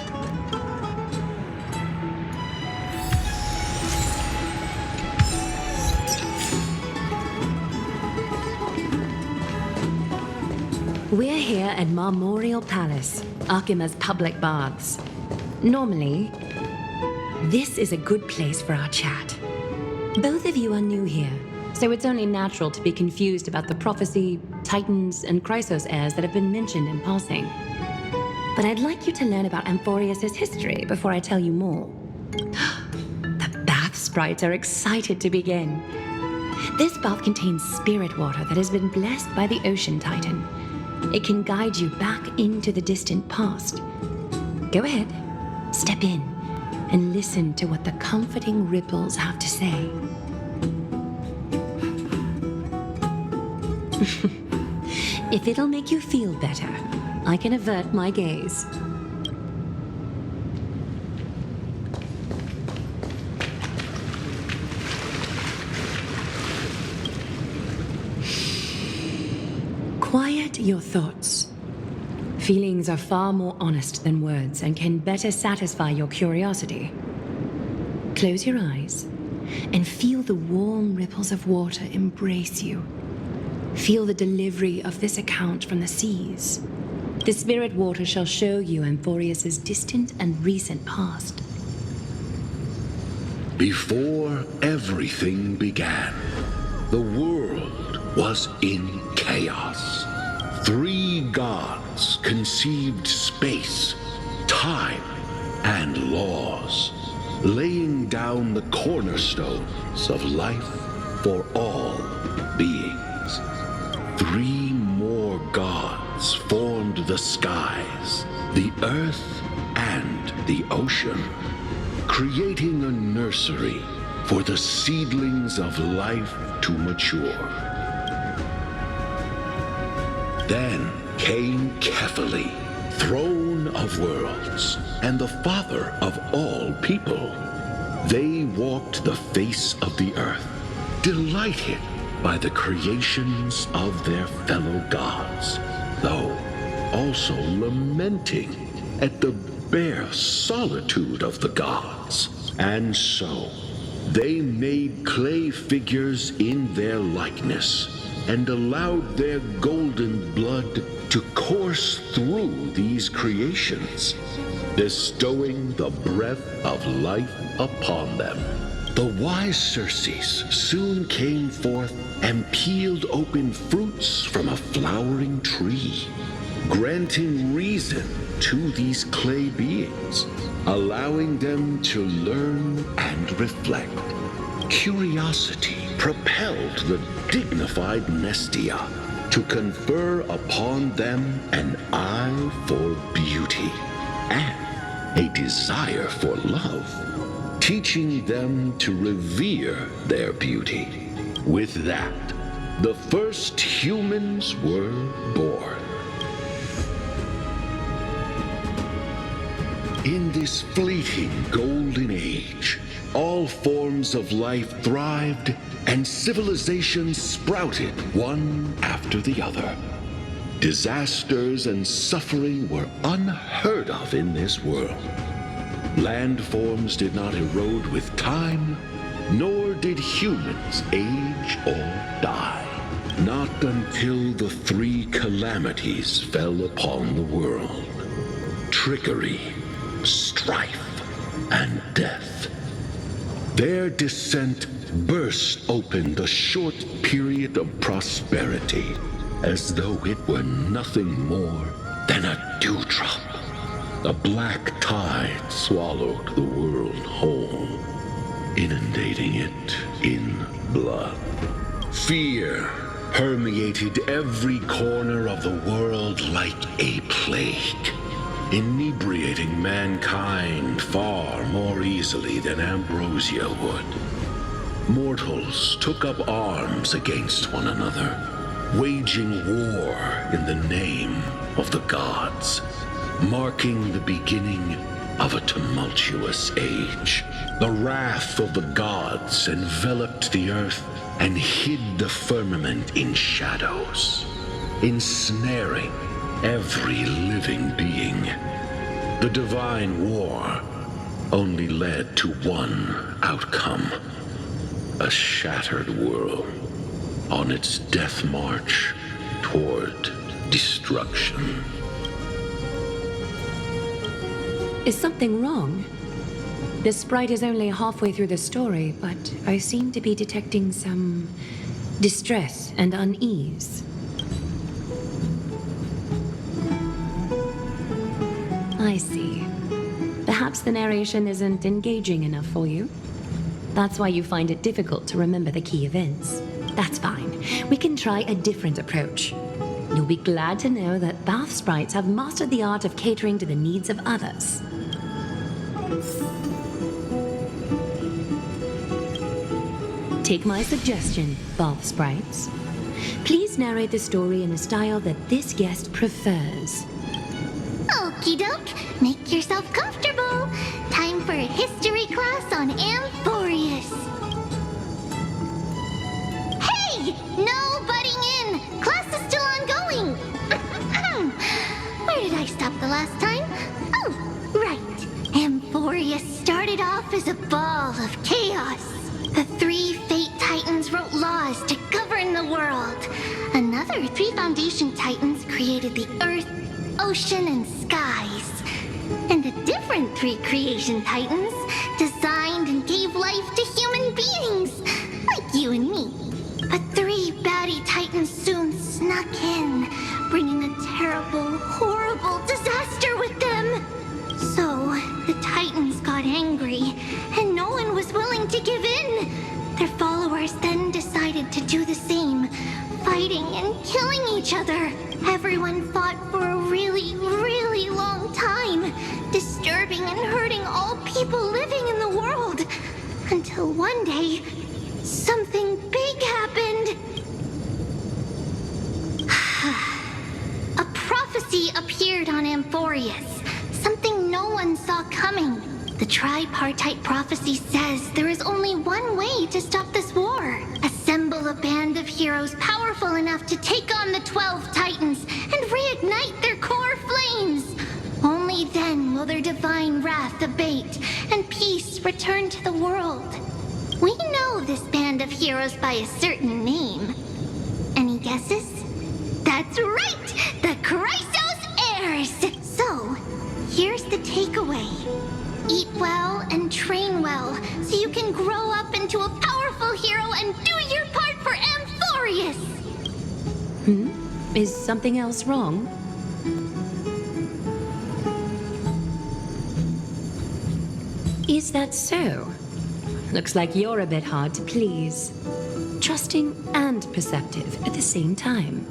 We're here at Marmorial Palace, Akima's public baths. Normally, this is a good place for our chat. Both of you are new here, so it's only natural to be confused about the prophecy, titans, and Chrysos heirs that have been mentioned in passing. But I'd like you to learn about Amphoreus' history before I tell you more. The bath sprites are excited to begin. This bath contains spirit water that has been blessed by the ocean titan. It can guide you back into the distant past. Go ahead, step in, and listen to what the comforting ripples have to say. If it'll make you feel better, I can avert my gaze. Quiet your thoughts. Feelings are far more honest than words and can better satisfy your curiosity. Close your eyes and feel the warm ripples of water embrace you. Feel the delivery of this account from the seas. The spirit water shall show you Amphoreus' distant and recent past. Before everything began, the world was in chaos. 3 gods conceived space, time, and laws, laying down the cornerstones of life for all beings. 3 more gods formed the skies, the earth, and the ocean, creating a nursery for the seedlings of life to mature. Then came Kephali, throne of worlds, and the father of all people. They walked the face of the earth, delighted by the creations of their fellow gods, though also lamenting at the bare solitude of the gods. And so they made clay figures in their likeness and allowed their golden blood to course through these creations, bestowing the breath of life upon them. the wise Circes soon came forth and peeled open fruits from a flowering tree, granting reason to these clay beings, allowing them to learn and reflect. Curiosity propelled the dignified Nestia to confer upon them an eye for beauty and a desire for love, teaching them to revere their beauty. With that, the first humans were born. In this fleeting golden age, all forms of life thrived and civilizations sprouted one after the other. Disasters and suffering were unheard of in this world. Landforms did not erode with time, nor did humans age or die. Not until the three calamities fell upon the world: trickery, strife, and death. Their descent burst open the short period of prosperity, as though it were nothing more than a dewdrop. A black tide swallowed the world whole, inundating it in blood. Fear permeated every corner of the world like a plague, inebriating mankind far more easily than ambrosia would. Mortals took up arms against one another, waging war in the name of the gods, marking the beginning of a tumultuous age. The wrath of the gods enveloped the earth and hid the firmament in shadows, ensnaring every living being. The divine war only led to one outcome: a shattered world on its death march toward destruction. Is something wrong? The sprite is only halfway through the story, but I seem to be detecting some distress and unease. I see. Perhaps the narration isn't engaging enough for you. That's why you find it difficult to remember the key events. That's fine. We can try a different approach. You'll be glad to know that bath sprites have mastered the art of catering to the needs of others. Take my suggestion, bath sprites. Please narrate the story in a style that this guest prefers. Okie doke, make yourself comfortable. Time for a history class on Amphoreus. Hey! No butting in! Class is still ongoing! Where did I stop the last time? Oh, right. Amphoreus started off as a ball of chaos. The three Fate Titans wrote laws to govern the world. Another three Foundation Titans created the Earth, ocean, and skies. And the different three Creation Titans designed and gave life to human beings, like you and me. But three baddie Titans soon snuck in, bringing a terrible, horrible disaster with them. So, the Titans got angry, and no one was willing to give in. Their followers then decided to do the same, fighting and killing each other. Everyone fought for a really, really long time, disturbing and hurting all people living in the world. Until one day, something big happened. A prophecy appeared on Amphoreus, something no one saw coming. The tripartite prophecy says there is only one way to stop this war. Assemble a band of heroes powerful enough to take on the 12 Titans and reignite their core flames. Only then will their divine wrath abate and peace return to the world. We know this band of heroes by a certain name. Any guesses? That's right! The Chrysos Heirs! So, here's the takeaway. Eat well and train well, so so you can grow up into a powerful hero and do your part for Amphoreus. Is something else wrong? Is that so? Looks like you're a bit hard to please. Trusting and perceptive at the same time.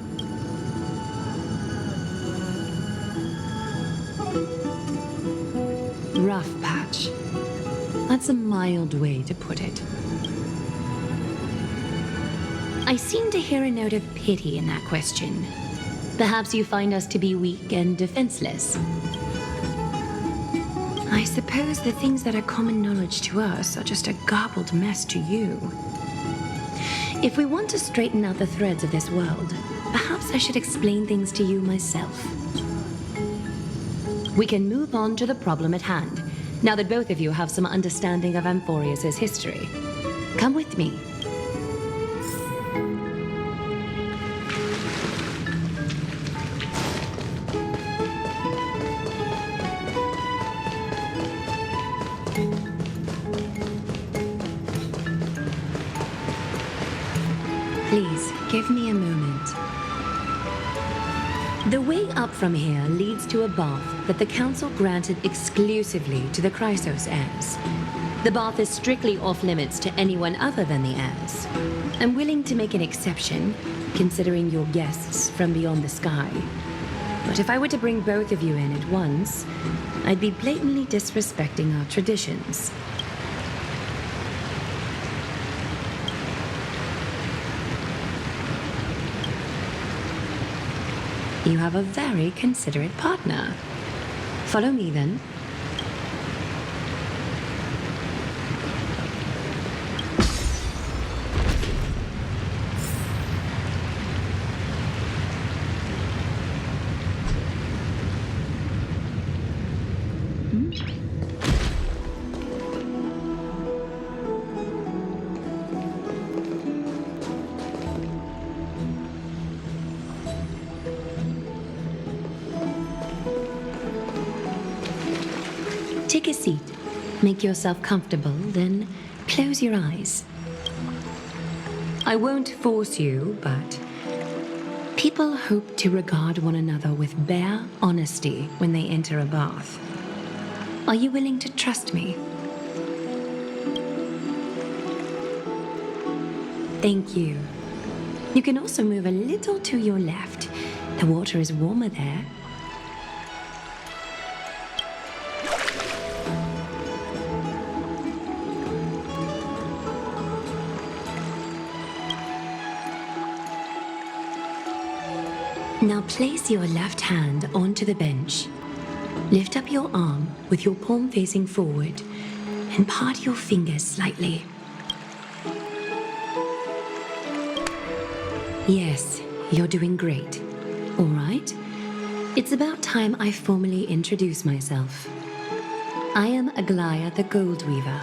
Rough patch. That's a mild way to put it. I seem to hear a note of pity in that question. Perhaps you find us to be weak and defenseless. I suppose the things that are common knowledge to us are just a garbled mess to you. If we want to straighten out the threads of this world, perhaps I should explain things to you myself. We can move on to the problem at hand, now that both of you have some understanding of Amphoreus' history. Come with me. Please, give me a moment. The way up from here leads to a bath that the Council granted exclusively to the Chrysos heirs. The bath is strictly off-limits to anyone other than the heirs. I'm willing to make an exception, considering you're guests from beyond the sky. But if I were to bring both of you in at once, I'd be blatantly disrespecting our traditions. You have a very considerate partner. Follow me, then. Take a seat. Make yourself comfortable, then close your eyes. I won't force you, but people hope to regard one another with bare honesty when they enter a bath. Are you willing to trust me? Thank you. You can also move a little to your left. The water is warmer there. Now place your left hand onto the bench. Lift up your arm with your palm facing forward and part your fingers slightly. Yes, you're doing great. All right. It's about time I formally introduce myself. I am Aglaya the Gold Weaver,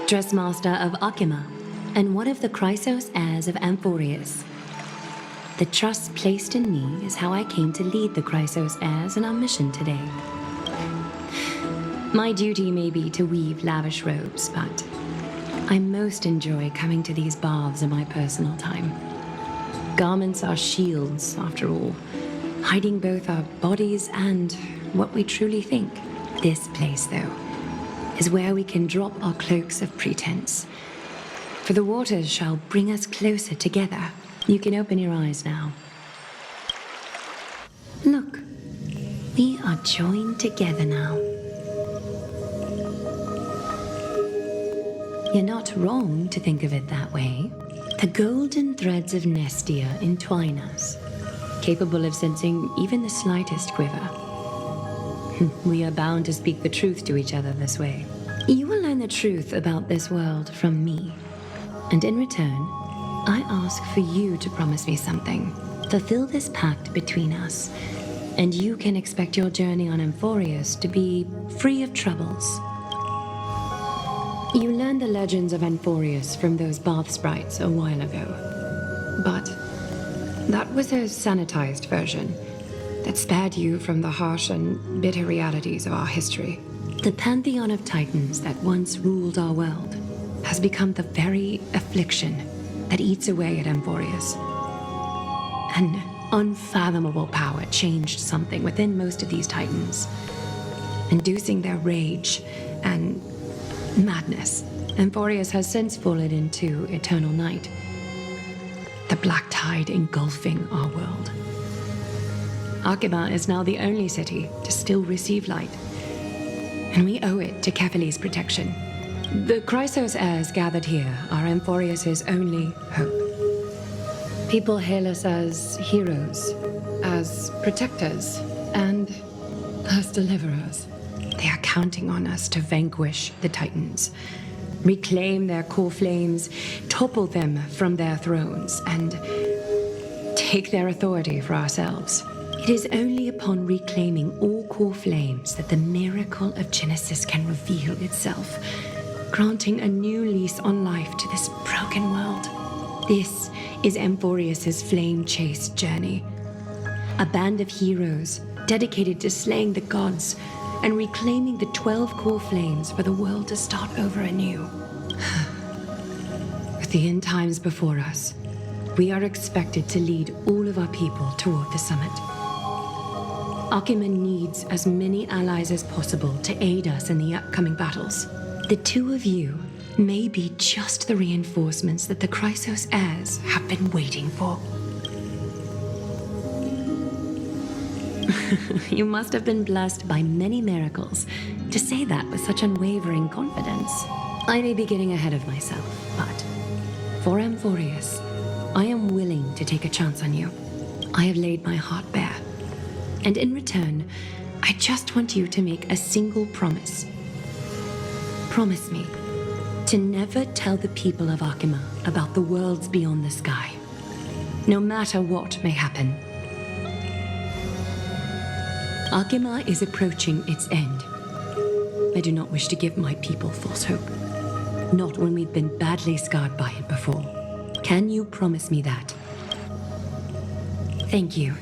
Dressmaster of Akima, and one of the Chrysos heirs of Amphoreus. The trust placed in me is how I came to lead the Chrysos heirs in our mission today. My duty may be to weave lavish robes, but I most enjoy coming to these baths in my personal time. Garments are shields, after all, hiding both our bodies and what we truly think. This place, though, is where we can drop our cloaks of pretense. For the waters shall bring us closer together. You can open your eyes now. Look, we are joined together now. You're not wrong to think of it that way. The golden threads of Nestia entwine us, capable of sensing even the slightest quiver. We are bound to speak the truth to each other this way. You will learn the truth about this world from me, and in return, I ask for you to promise me something. Fulfill this pact between us, and you can expect your journey on Amphoreus to be free of troubles. You learned the legends of Amphoreus from those bath sprites a while ago. But that was a sanitized version that spared you from the harsh and bitter realities of our history. The pantheon of titans that once ruled our world has become the very affliction that eats away at Amphoreus. An unfathomable power changed something within most of these titans, inducing their rage and madness. Amphoreus has since fallen into eternal night, the black tide engulfing our world. Arkhima is now the only city to still receive light, and we owe it to Kefali's protection. The Chrysos heirs gathered here are Amphoreus' only hope. People hail us as heroes, as protectors, and as deliverers. They are counting on us to vanquish the Titans, reclaim their core flames, topple them from their thrones, and take their authority for ourselves. It is only upon reclaiming all core flames that the miracle of Genesis can reveal itself, granting a new lease on life to this broken world. This is Amphoreus' flame-chased journey. A band of heroes dedicated to slaying the gods and reclaiming the 12 core flames for the world to start over anew. With the end times before us, we are expected to lead all of our people toward the summit. Arkhima needs as many allies as possible to aid us in the upcoming battles. The two of you may be just the reinforcements that the Chrysos heirs have been waiting for. You must have been blessed by many miracles to say that with such unwavering confidence. I may be getting ahead of myself, but for Amphoreus, I am willing to take a chance on you. I have laid my heart bare, and in return, I just want you to make a single promise. Promise me to never tell the people of Arkhima about the worlds beyond the sky, no matter what may happen. Arkhima is approaching its end. I do not wish to give my people false hope, not when we've been badly scarred by it before. Can you promise me that? Thank you.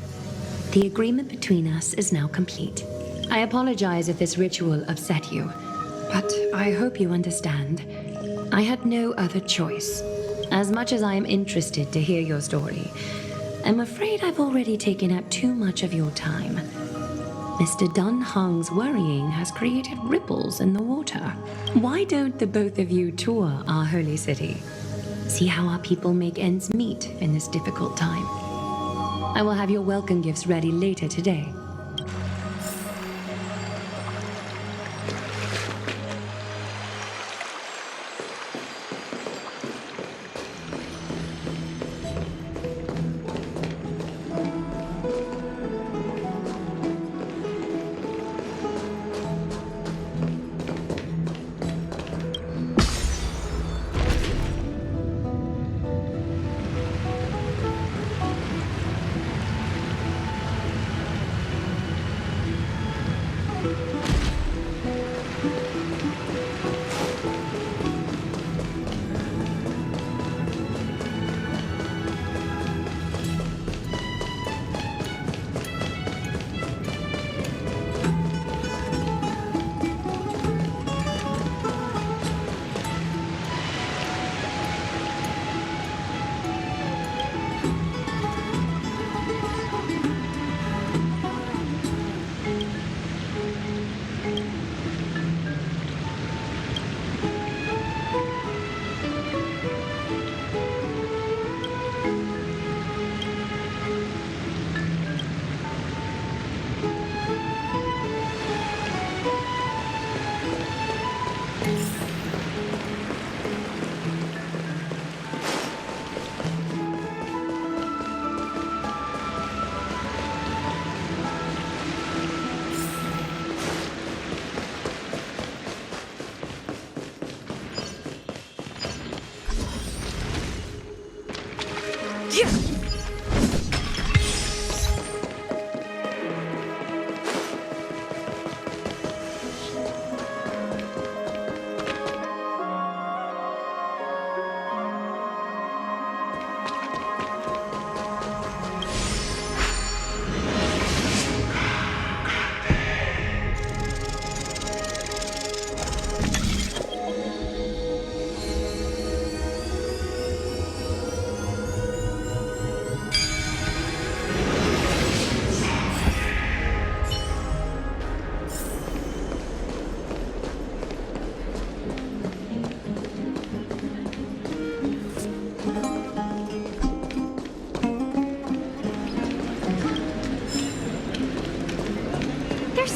The agreement between us is now complete. I apologize if this ritual upset you, but I hope you understand. I had no other choice. As much as I am interested to hear your story, I'm afraid I've already taken up too much of your time. Mr. Dun Hong's worrying has created ripples in the water. Why don't the both of you tour our holy city? See how our people make ends meet in this difficult time. I will have your welcome gifts ready later today.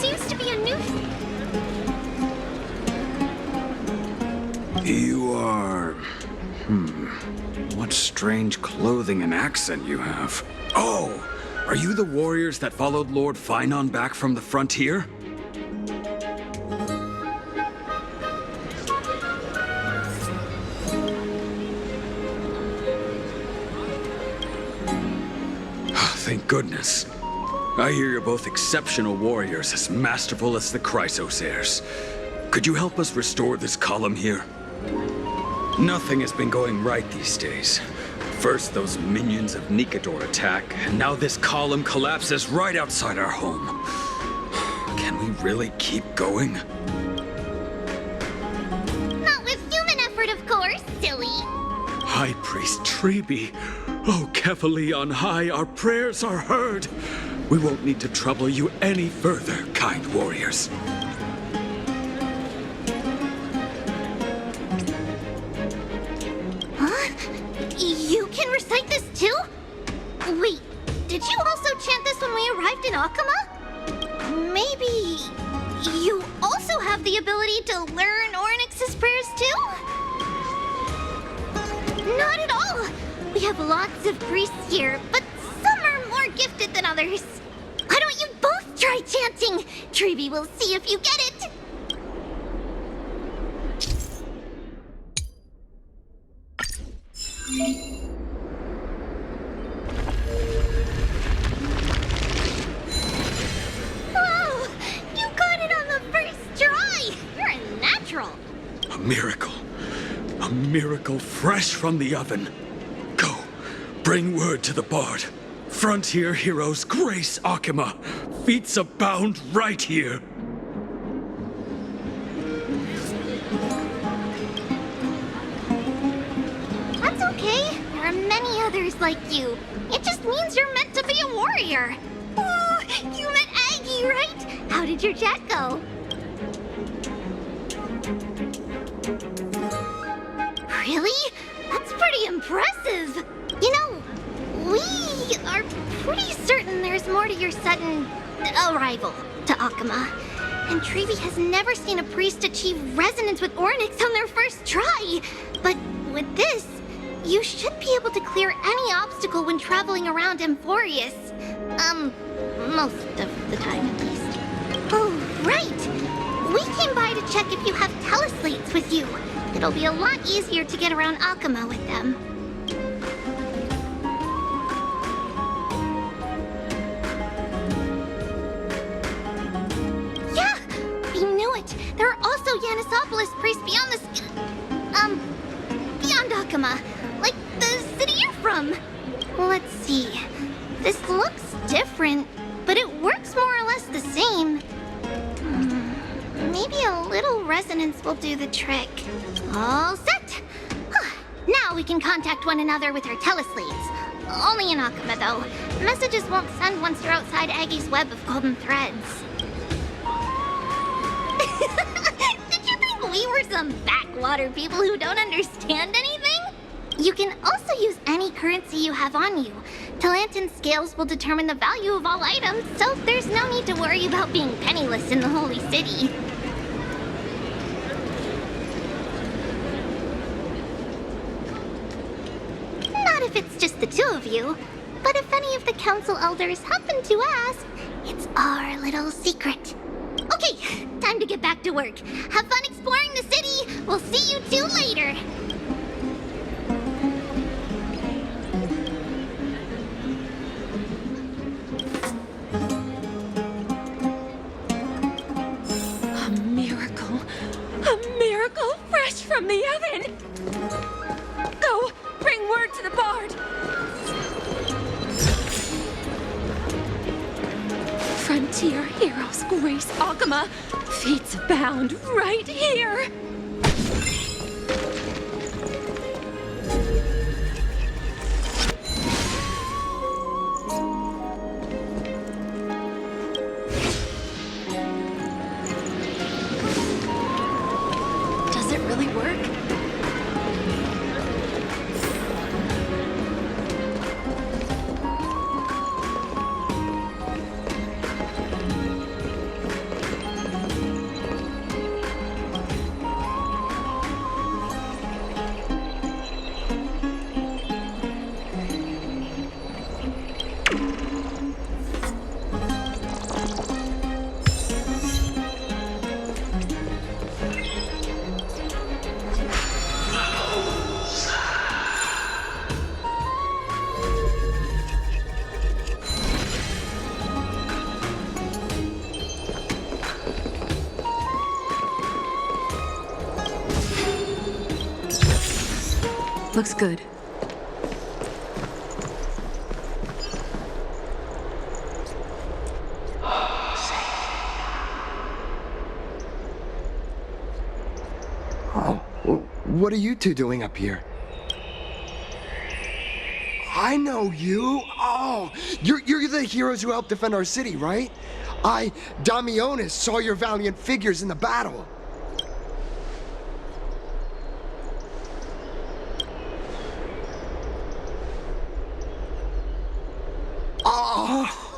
seems to be a new... You are... What strange clothing and accent you have. Oh! Are you the warriors that followed Lord Finon back from the frontier? Thank goodness. I hear you're both exceptional warriors, as masterful as the Chrysos heirs. Could you help us restore this column here? Nothing has been going right these days. First, those minions of Nikador attack, and now this column collapses right outside our home. Can we really keep going? Not with human effort, of course, silly. High Priest Treeby, oh, Kefali on high, our prayers are heard. We won't need to trouble you any further, kind warriors. Huh? You can recite this too? Wait, did you also chant this when we arrived in Akama? Maybe you also have the ability to learn Ornyx's prayers too? Not at all! We have lots of priests here, but some are more gifted than others. Why don't you both try chanting? Treeby will see if you get it. Whoa! You got it on the first try! You're a natural. A miracle. A miracle fresh from the oven. Go, bring word to the bard. Frontier heroes grace Akama. Feats abound right here. That's okay. There are many others like you. It just means you're meant to be a warrior. Oh, you met Aggie, right? How did your chat go? Really? That's pretty impressive. You know, we are pretty certain there's more to your sudden arrival to Akama. And Treeby has never seen a priest achieve resonance with Ornyx on their first try. But with this, you should be able to clear any obstacle when traveling around Amphoreus. Most of the time at least. Oh, right! We came by to check if you have teleslates with you. It'll be a lot easier to get around Akama with them. Yeah! We knew it! There are also Yanisopolis priests beyond this... beyond Akama. Like the city you're from. Let's see. This looks different, but it works more or less the same. Maybe a little resonance will do the trick. All set! Now we can contact one another with our teleslates. Only in Akama, though. Messages won't send once you're outside Aggie's web of golden threads. Did you think we were some backwater people who don't understand anything? You can also use any currency you have on you. Talantan scales will determine the value of all items, so there's no need to worry about being penniless in the Holy City. Not if it's just the two of you, but if any of the council elders happen to ask, it's our little secret. Okay, time to get back to work. Have fun exploring the city. We'll see you two later. A miracle fresh from the oven! Go, bring word to the bard! Frontier heroes grace Akama. Feats abound right here! Does it really work? Looks good. Oh, what are you two doing up here? I know you. Oh, you're the heroes who helped defend our city, right? Damionis, saw your valiant figures in the battle.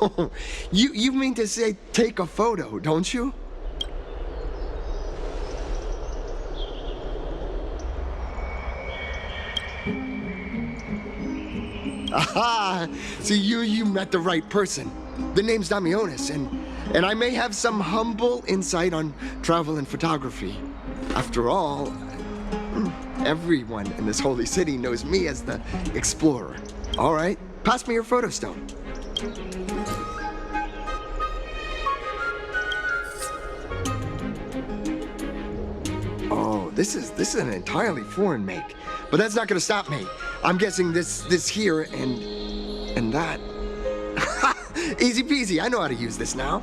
Oh, you mean to say take a photo, don't you? Aha! So you met the right person. The name's Damionis, and I may have some humble insight on travel and photography. After all, everyone in this holy city knows me as the explorer. All right, pass me your photo stone. Oh, this is an entirely foreign make, but that's not gonna stop me. I'm guessing this here and that. Easy peasy, I know how to use this now.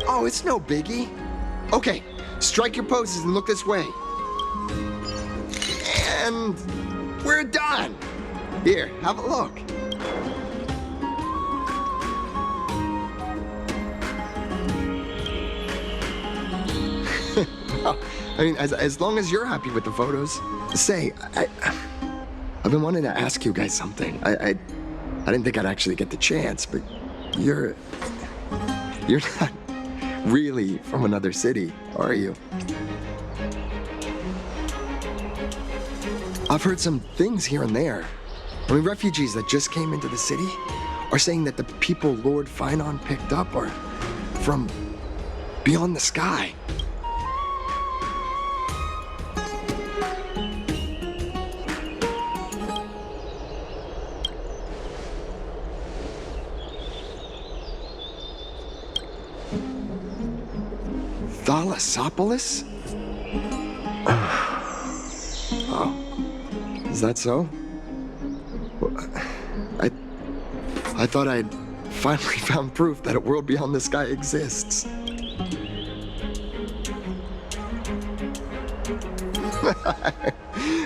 Oh, it's no biggie. Okay, strike your poses and look this way. And we're done. Here, have a look. I mean, as long as you're happy with the photos. Say, I've been wanting to ask you guys something. I didn't think I'd actually get the chance, but you're not really from another city, are you? I've heard some things here and there. I mean, refugees that just came into the city are saying that the people Lord Finon picked up are from beyond the sky. Thalassopolis? Oh, is that so? I thought I'd finally found proof that a world beyond the sky exists.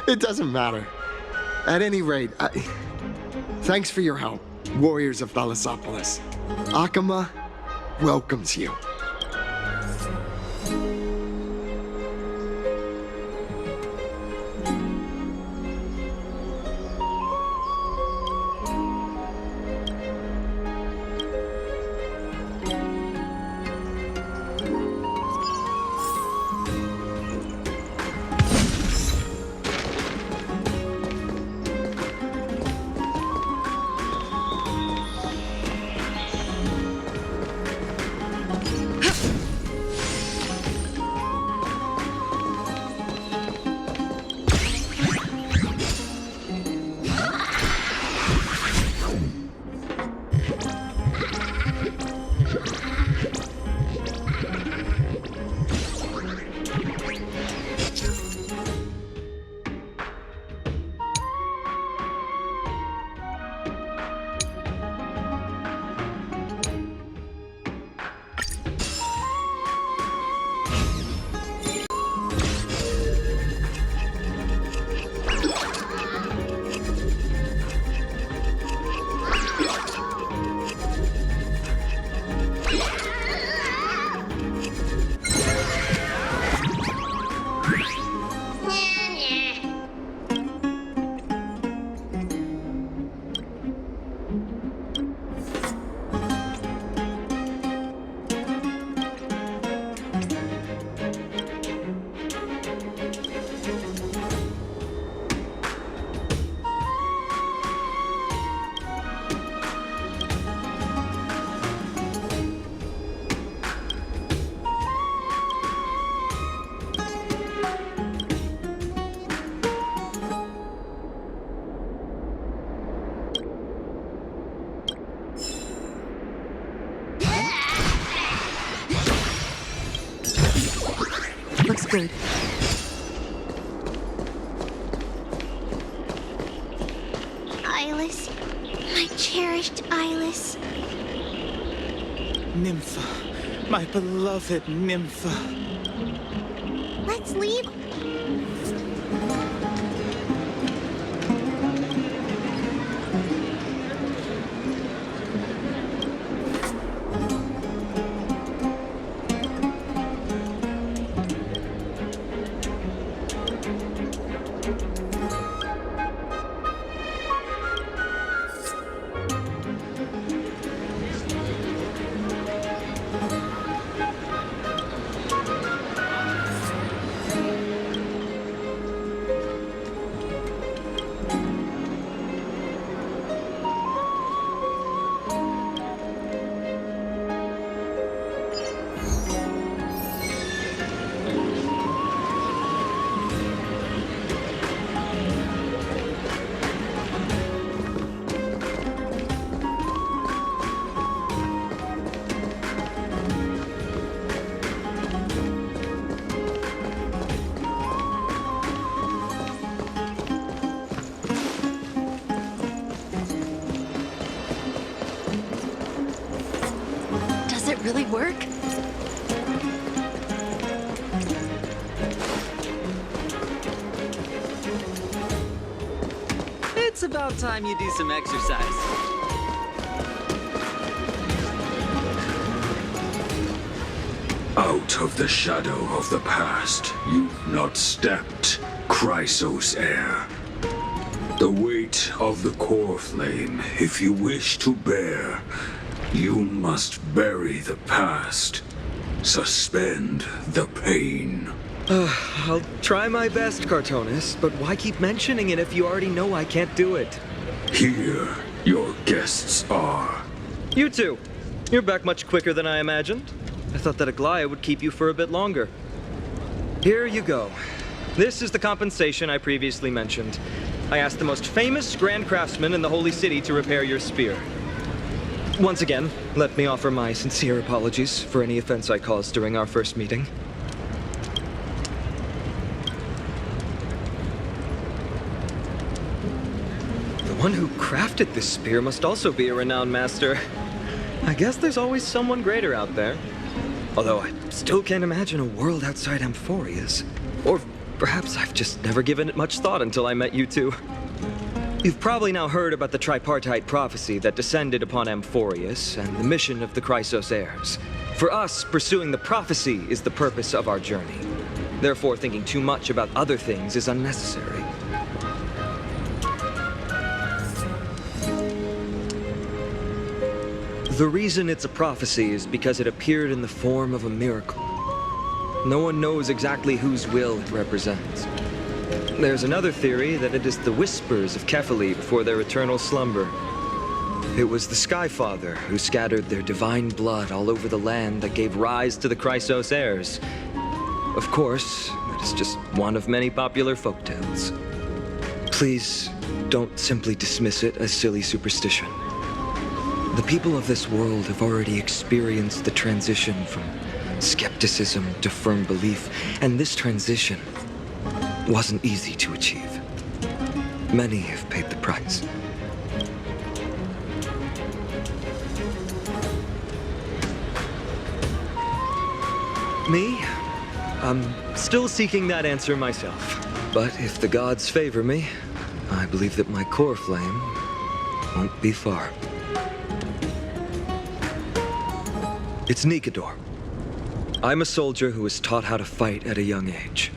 It doesn't matter. At any rate, thanks for your help, warriors of Thalassopolis. Akama welcomes you. Good. Eyeless. My cherished Eyeless. Nympha. My beloved Nympha. Let's leave. Does it really work? It's about time you do some exercise. Out of the shadow of the past, you've not stepped, Chrysos heir. The weight of the core flame, if you wish to bear, you must bury the past. Suspend the pain. I'll try my best, Cartonis, but why keep mentioning it if you already know I can't do it? Here, your guests are. You two. You're back much quicker than I imagined. I thought that Aglaya would keep you for a bit longer. Here you go. This is the compensation I previously mentioned. I asked the most famous Grand Craftsman in the Holy City to repair your spear. Once again, let me offer my sincere apologies for any offense I caused during our first meeting. The one who crafted this spear must also be a renowned master. I guess there's always someone greater out there. Although I still can't imagine a world outside Amphoreus. Or perhaps I've just never given it much thought until I met you two. You've probably now heard about the tripartite prophecy that descended upon Amphoreus and the mission of the Chrysos heirs. For us, pursuing the prophecy is the purpose of our journey. Therefore, thinking too much about other things is unnecessary. The reason it's a prophecy is because it appeared in the form of a miracle. No one knows exactly whose will it represents. There's another theory that it is the whispers of Kefali before their eternal slumber. It was the Skyfather who scattered their divine blood all over the land that gave rise to the Chrysos heirs. Of course, that is just one of many popular folktales. Please, don't simply dismiss it as silly superstition. The people of this world have already experienced the transition from skepticism to firm belief, and this transition wasn't easy to achieve. Many have paid the price. Me? I'm still seeking that answer myself. But if the gods favor me, I believe that my core flame won't be far. It's Nikador. I'm a soldier who was taught how to fight at a young age.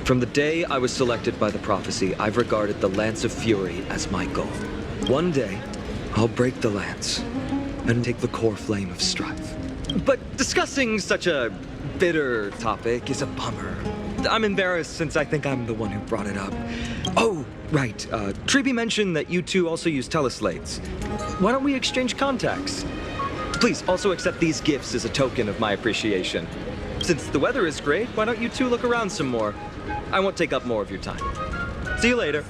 From the day I was selected by the prophecy, I've regarded the Lance of Fury as my goal. One day, I'll break the lance and take the core flame of strife. But discussing such a bitter topic is a bummer. I'm embarrassed since I think I'm the one who brought it up. Oh, right. Triby mentioned that you two also use teleslates. Why don't we exchange contacts? Please also accept these gifts as a token of my appreciation. Since the weather is great, why don't you two look around some more? I won't take up more of your time. See you later.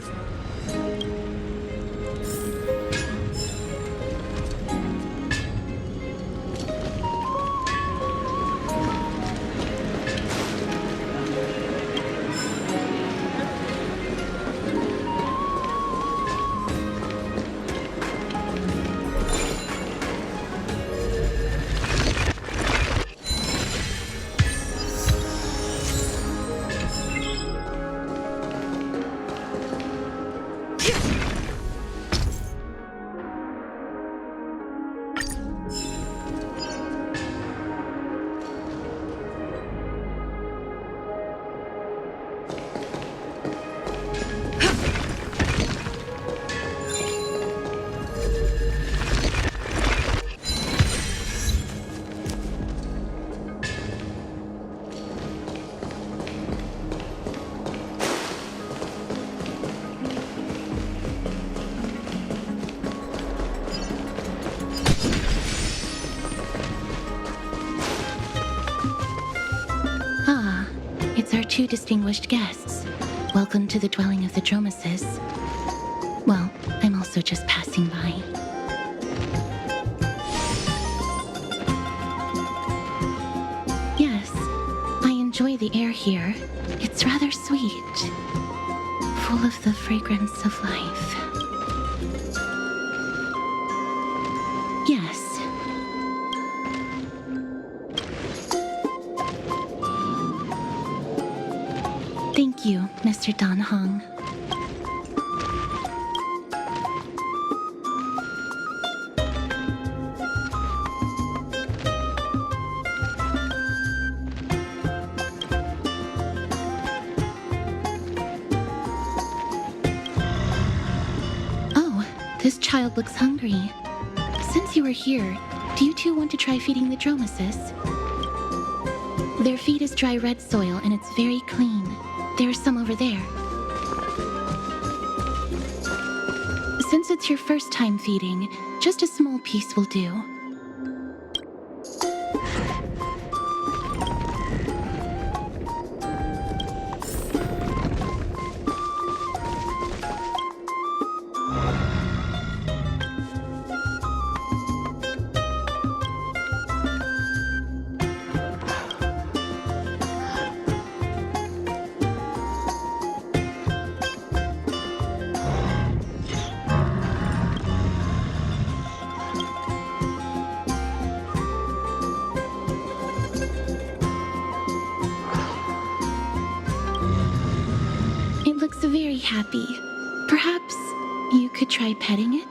These are two distinguished guests. Welcome to the dwelling of the Dromeses. Well, I'm also just passing by. Yes, I enjoy the air here. It's rather sweet, full of the fragrance of life. Yes. Thank you, Mr. Dan Hong. Oh, this child looks hungry. Since you are here, do you two want to try feeding the Dromeses? Their feed is dry red soil and it's very clean. There's some over there. Since it's your first time feeding, just a small piece will do. It looks very happy. Perhaps you could try petting it?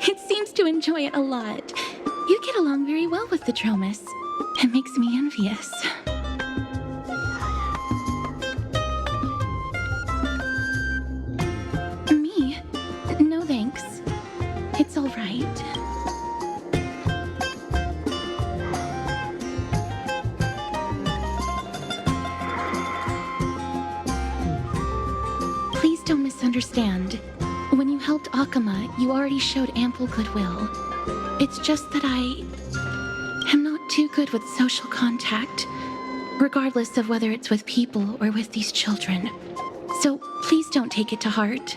It seems to enjoy it a lot. You get along very well with the Dromes. It makes me envious. Me? No thanks. It's all right. Please don't misunderstand. When you helped Akama, you already showed ample goodwill. It's just that I am not too good with social contact, regardless of whether it's with people or with these children. So please don't take it to heart.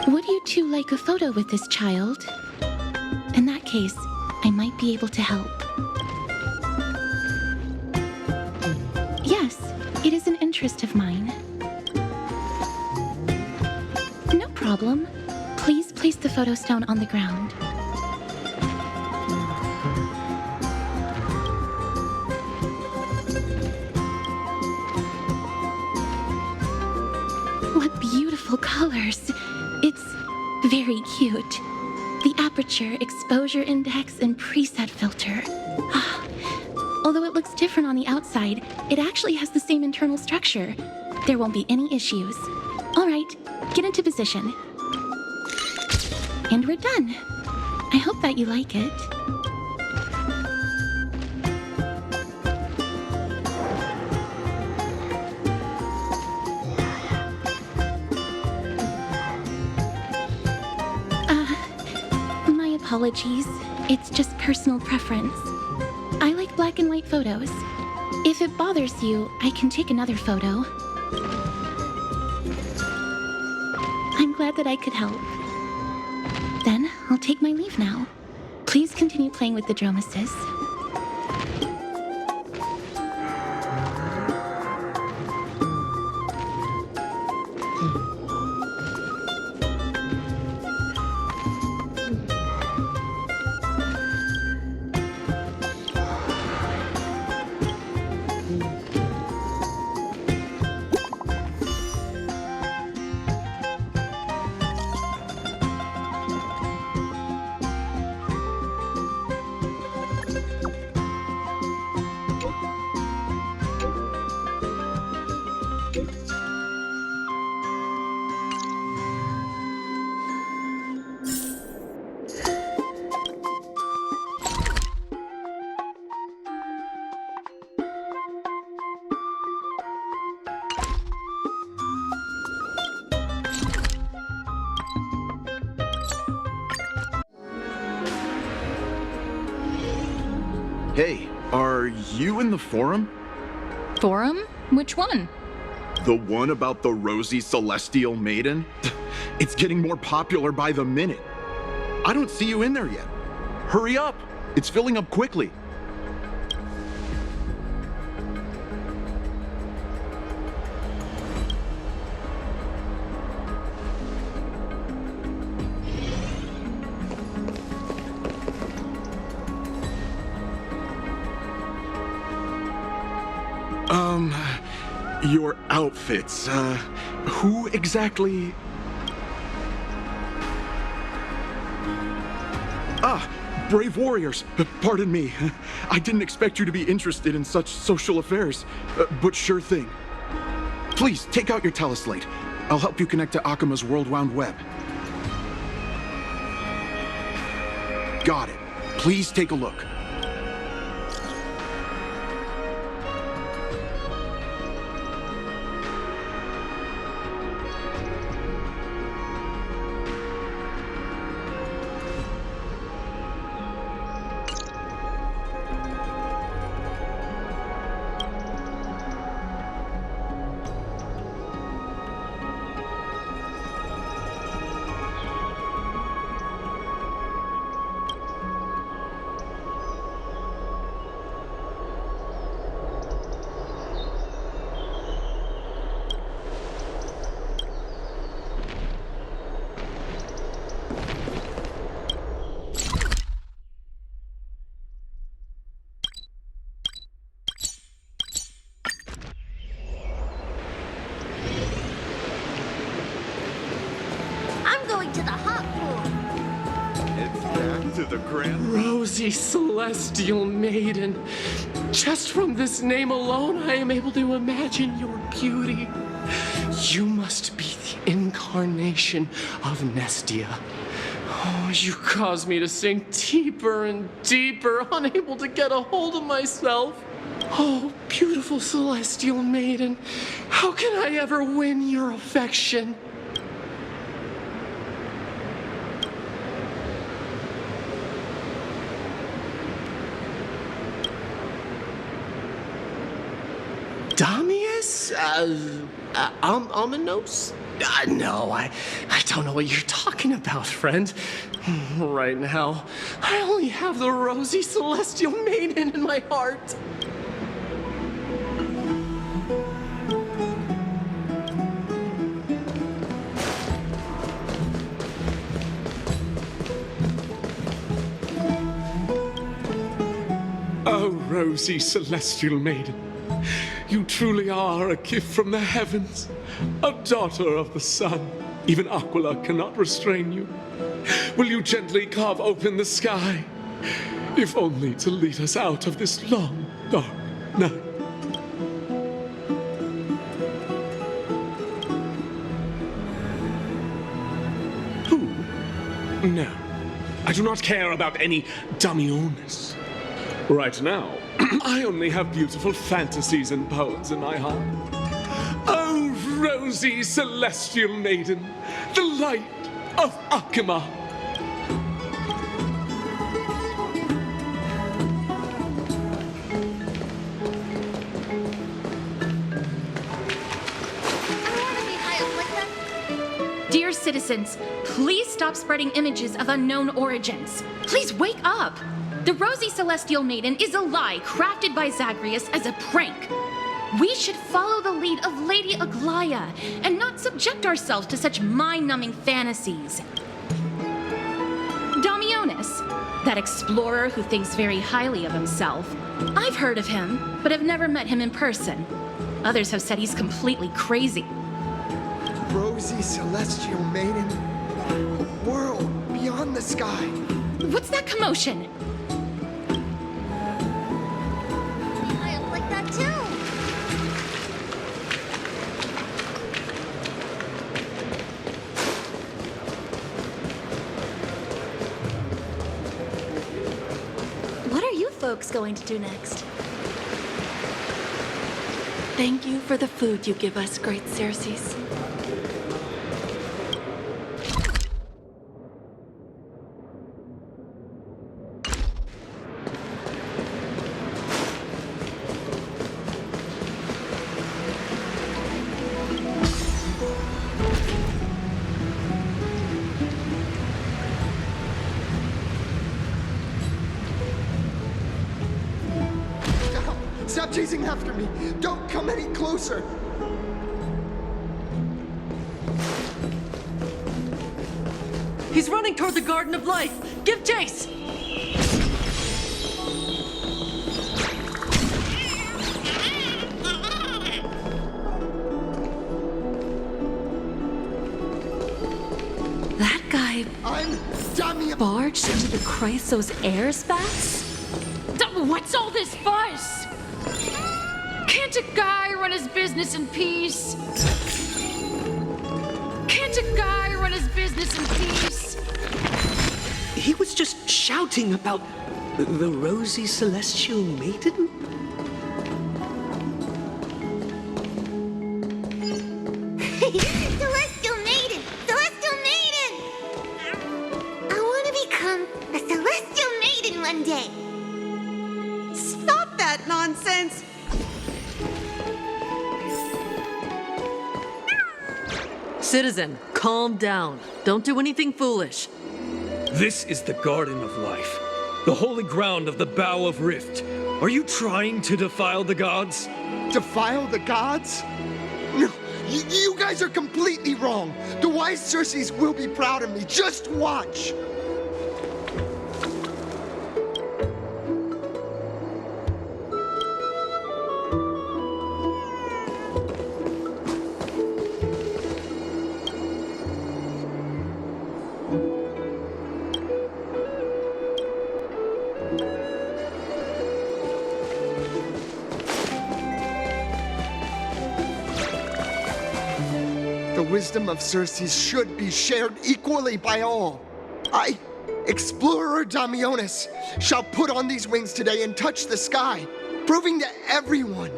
Would you two like a photo with this child? In that case, I might be able to help. Yes, it is an interest of mine. No problem. Please place the photo stone on the ground. What beautiful colors. It's very cute. The aperture, exposure index, and preset filter. Although it looks different on the outside, it actually has the same internal structure. There won't be any issues. All right, get into position. And we're done. I hope that you like it. My apologies. It's just personal preference. I like black and white photos. If it bothers you, I can take another photo. I'm glad that I could help. Then I'll take my leave now. Please continue playing with the Dromeses. Hey, are you in the forum? Forum? Which one? The one about the rosy celestial maiden? It's getting more popular by the minute. I don't see you in there yet. Hurry up! It's filling up quickly. Your outfits, who exactly? Ah, brave warriors. Pardon me. I didn't expect you to be interested in such social affairs, but sure thing. Please, take out your teleslate. I'll help you connect to Akima's World Wound Web. Got it. Please take a look. Rosy Celestial Maiden. Just from this name alone, I am able to imagine your beauty. You must be the incarnation of Nestia. Oh, you cause me to sink deeper and deeper, unable to get a hold of myself. Oh, beautiful Celestial Maiden, how can I ever win your affection? Damius? Ominos? No, I don't know what you're talking about, friend. Right now, I only have the rosy celestial maiden in my heart. Oh, rosy celestial maiden. You truly are a gift from the heavens, a daughter of the sun. Even Aquila cannot restrain you. Will you gently carve open the sky, if only to lead us out of this long, dark night? Who? No, I do not care about any Damionis. Right now, I only have beautiful fantasies and poems in my heart. Oh, rosy celestial maiden, the light of Akima. Dear citizens, please stop spreading images of unknown origins. Please wake up. The Rosy Celestial Maiden is a lie crafted by Zagreus as a prank. We should follow the lead of Lady Aglaya and not subject ourselves to such mind-numbing fantasies. Damionis, that explorer who thinks very highly of himself. I've heard of him, but have never met him in person. Others have said he's completely crazy. Rosy Celestial Maiden, a world beyond the sky. What's that commotion? What are you folks going to do next? Thank you for the food you give us, great Circes. Stop chasing after me! Don't come any closer! He's running toward the Garden of Life! Give chase! That guy I'm Damian. barged into the Chrysos air spats? What's all this fuss? Can't a guy run his business in peace? Can't a guy run his business in peace? He was just shouting about the rosy celestial maiden? Celestial Maiden! Celestial Maiden! I want to become a Celestial Maiden one day. Stop that nonsense! Citizen, calm down. Don't do anything foolish. This is the Garden of Life, the holy ground of the Bow of Rift. Are you trying to defile the gods? Defile the gods? No, you guys are completely wrong. The wise Circes will be proud of me. Just watch. The wisdom of Circes should be shared equally by all. I, explorer Damionis, shall put on these wings today and touch the sky, proving to everyone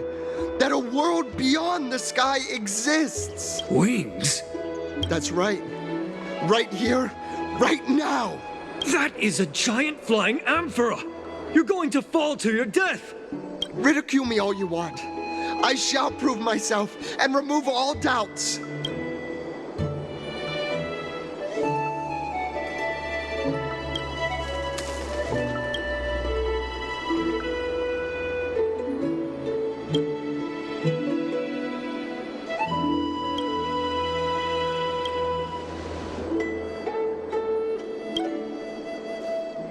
that a world beyond the sky exists. Wings? That's right. Right here, right now. That is a giant flying amphora! You're going to fall to your death! Ridicule me all you want. I shall prove myself and remove all doubts.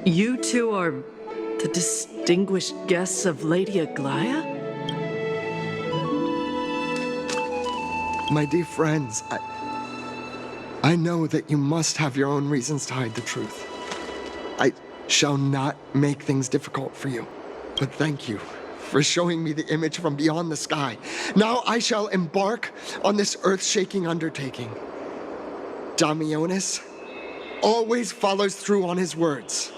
You two are the distinguished guests of Lady Aglaya? My dear friends, I know that you must have your own reasons to hide the truth. I shall not make things difficult for you, but thank you for showing me the image from beyond the sky. Now I shall embark on this earth-shaking undertaking. Damionis always follows through on his words.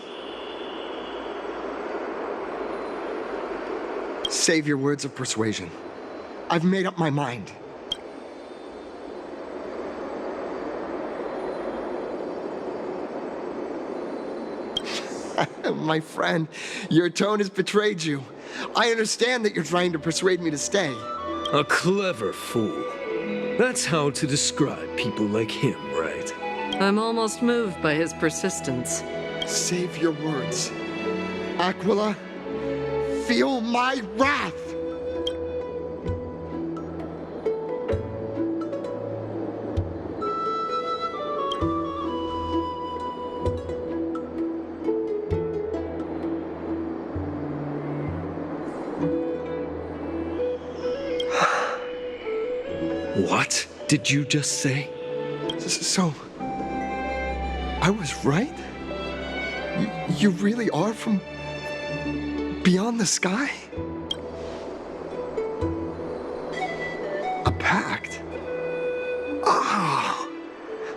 Save your words of persuasion. I've made up my mind. My friend, your tone has betrayed you. I understand that you're trying to persuade me to stay. A clever fool. That's how to describe people like him, right? I'm almost moved by his persistence. Save your words. Aquila, feel my wrath! What did you just say? So, I was right? You really are from beyond the sky? A pact? Ah!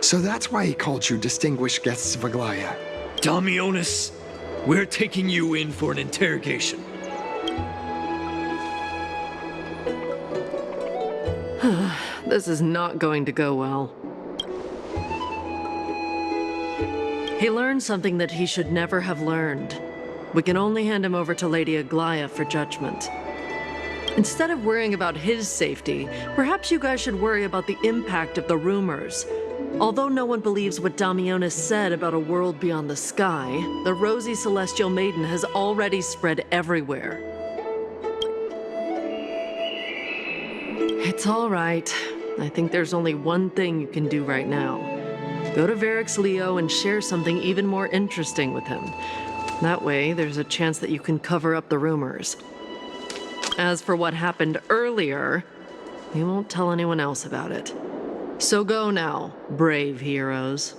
So that's why he called you distinguished guests of Aglaya. Damionis, we're taking you in for an interrogation. This is not going to go well. He learned something that he should never have learned. We can only hand him over to Lady Aglaya for judgment. Instead of worrying about his safety, perhaps you guys should worry about the impact of the rumors. Although no one believes what Damionis said about a world beyond the sky, the rosy celestial maiden has already spread everywhere. It's all right. I think there's only one thing you can do right now. Go to Varix Leo and share something even more interesting with him. That way, there's a chance that you can cover up the rumors. As for what happened earlier, we won't tell anyone else about it. So go now, brave heroes.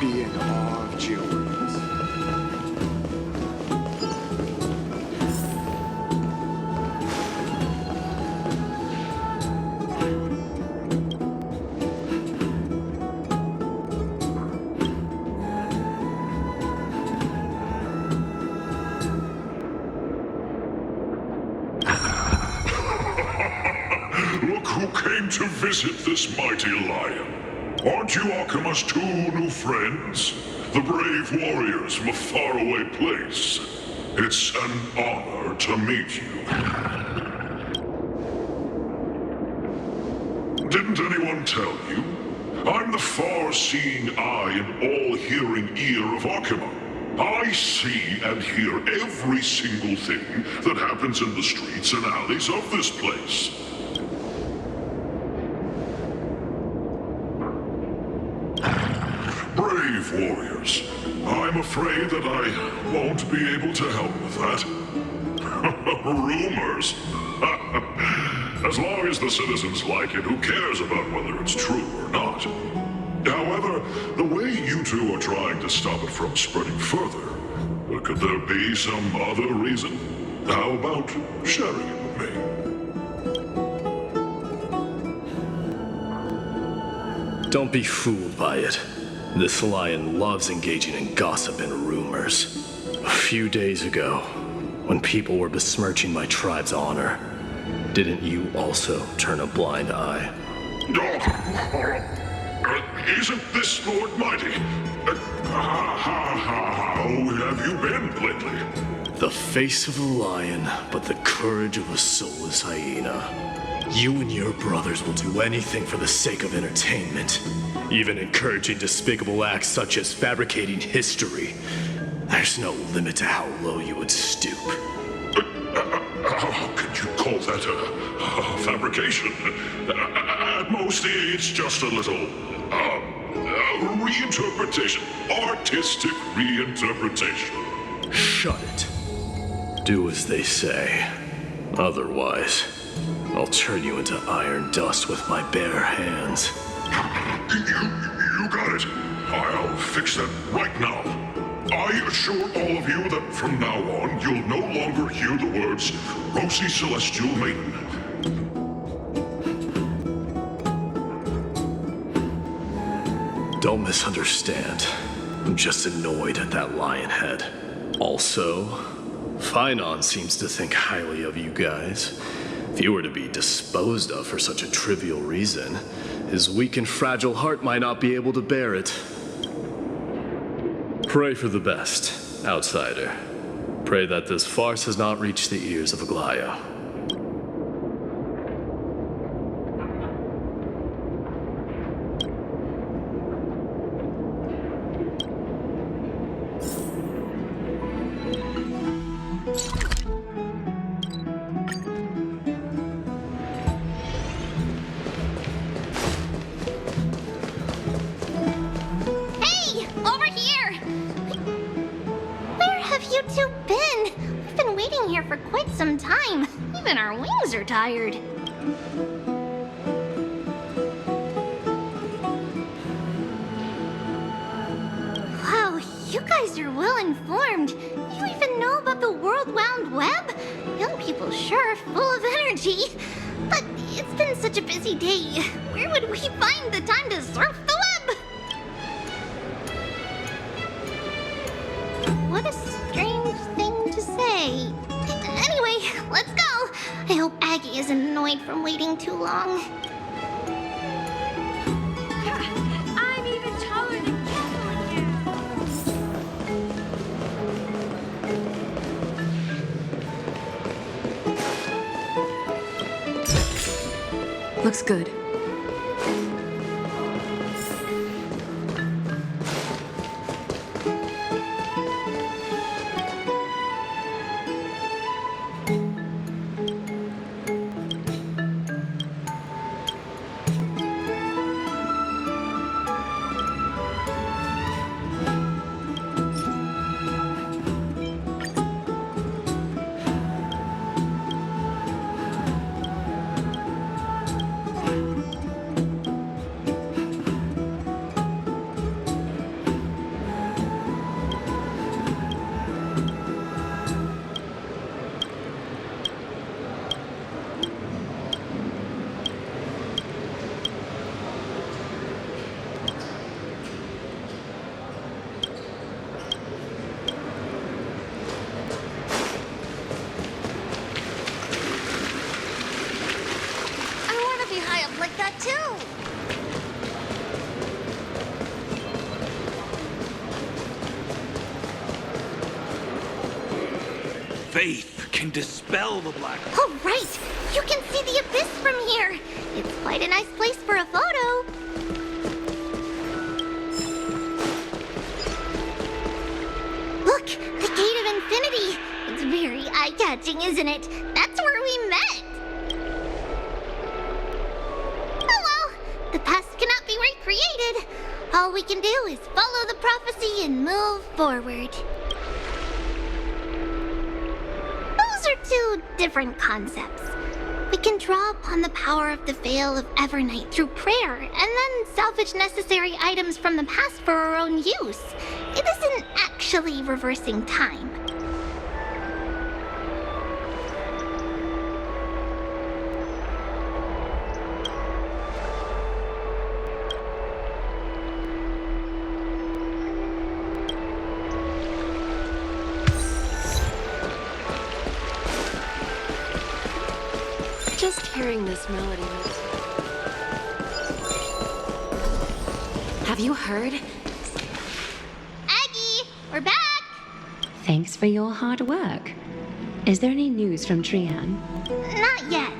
Be in awe of Geowords. Look who came to visit this mighty lion. Aren't you Akima's two new friends? The brave warriors from a faraway place. It's an honor to meet you. Didn't anyone tell you? I'm the far-seeing eye and all-hearing ear of Akima. I see and hear every single thing that happens in the streets and alleys of this place. Brave warriors, I'm afraid that I won't be able to help with that. Rumors? As long as the citizens like it, who cares about whether it's true or not? However, the way you two are trying to stop it from spreading further, could there be some other reason? How about sharing it with me? Don't be fooled by it. This lion loves engaging in gossip and rumors. A few days ago, when people were besmirching my tribe's honor, didn't you also turn a blind eye? Isn't this Lord Mighty? How have you been lately? The face of a lion, but the courage of a soulless hyena. You and your brothers will do anything for the sake of entertainment, even encouraging despicable acts such as fabricating history. There's no limit to how low you would stoop. How could you call that a fabrication? At most, it's just a little reinterpretation. Artistic reinterpretation. Shut it. Do as they say. Otherwise, I'll turn you into iron dust with my bare hands. You got it. I'll fix that right now. I assure all of you that from now on, you'll no longer hear the words Rosy Celestial Maiden. Don't misunderstand. I'm just annoyed at that lion head. Also, Phainon seems to think highly of you guys. If you were to be disposed of for such a trivial reason, his weak and fragile heart might not be able to bear it. Pray for the best, outsider. Pray that this farce has not reached the ears of Aglaia. Hey! Over here! Where have you two been? We've been waiting here for quite some time. Even our wings are tired. Wow, you guys are well informed. You even know about the World Wound Web? Young people sure are full of energy. But it's been such a busy day. Where would we find the time to surf the web? What a strange thing to say. Anyway, let's go. I hope Aggie isn't annoyed from waiting too long. I'm even taller than Looks good. Like that too. Faith can dispel the black. Oh, right. You can see the abyss from here. It's quite a nice place for a photo. Look, the Gate of Infinity. It's very eye-catching, isn't it? That's where we met. The past cannot be recreated. All we can do is follow the prophecy and move forward. Those are two different concepts. We can draw upon the power of the Veil of Evernight through prayer, and then salvage necessary items from the past for our own use. It isn't actually reversing time. Just hearing this melody makes... Have you heard? Aggie, we're back! Thanks for your hard work. Is there any news from Trian? Not yet,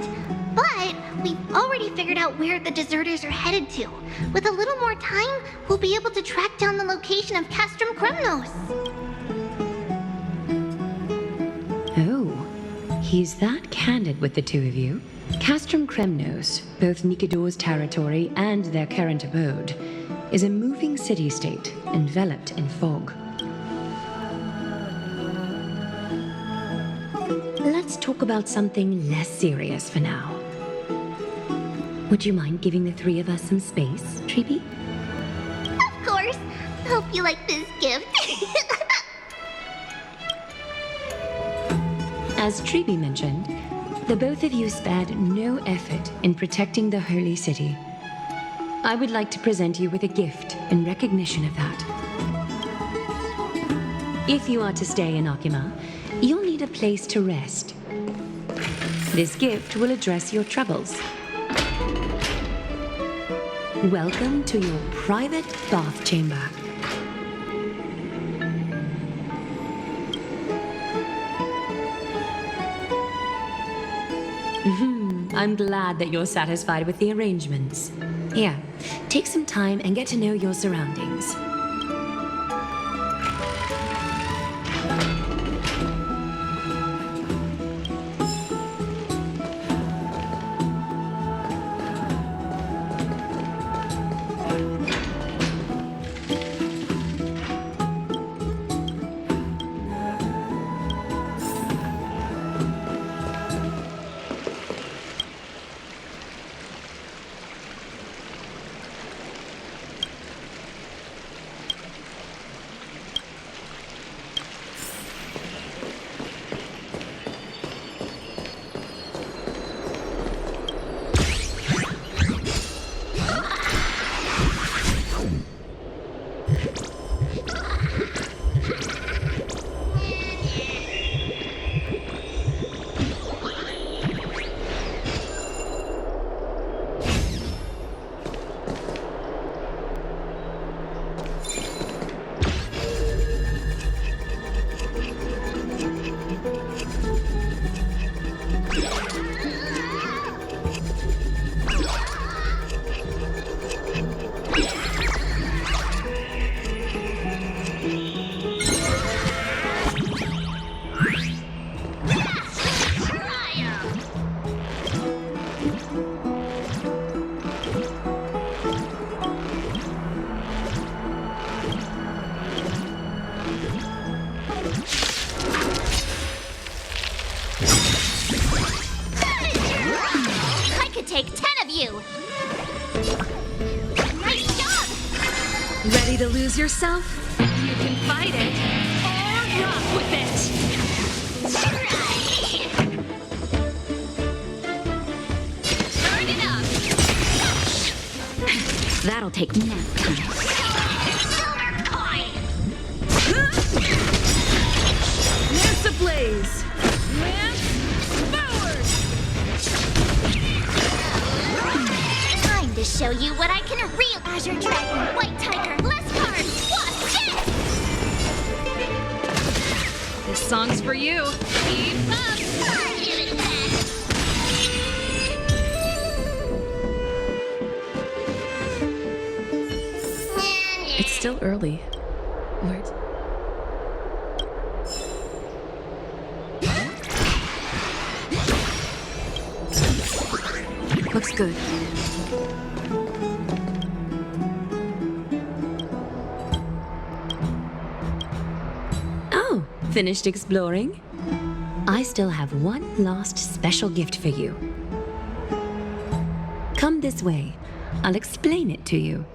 but we've already figured out where the deserters are headed to. With a little more time, we'll be able to track down the location of Castrum Kremnos. Oh, he's that candid with the two of you. Castrum Kremnos, both Nikidor's territory and their current abode, is a moving city-state enveloped in fog. Let's talk about something less serious for now. Would you mind giving the three of us some space, Treeby? Of course. Hope you like this gift. As Treeby mentioned, the both of you spared no effort in protecting the holy city. I would like to present you with a gift in recognition of that. If you are to stay in Akima, you'll need a place to rest. This gift will address your troubles. Welcome to your private bath chamber. I'm glad that you're satisfied with the arrangements. Here, take some time and get to know your surroundings. Take 10 of you! Nice job! Ready to lose yourself? You can fight it, or rock with it! Turn it up! That'll take nap time. Silver coin! Lance ablaze! Lance forward! Time to show you what I can real Azure Dragon, White Tiger, Bless Card, Watch it! This song's for you. Keep up! Give it back! It's still early. Where's... Looks good. Oh, finished exploring? I still have one last special gift for you. Come this way. I'll explain it to you.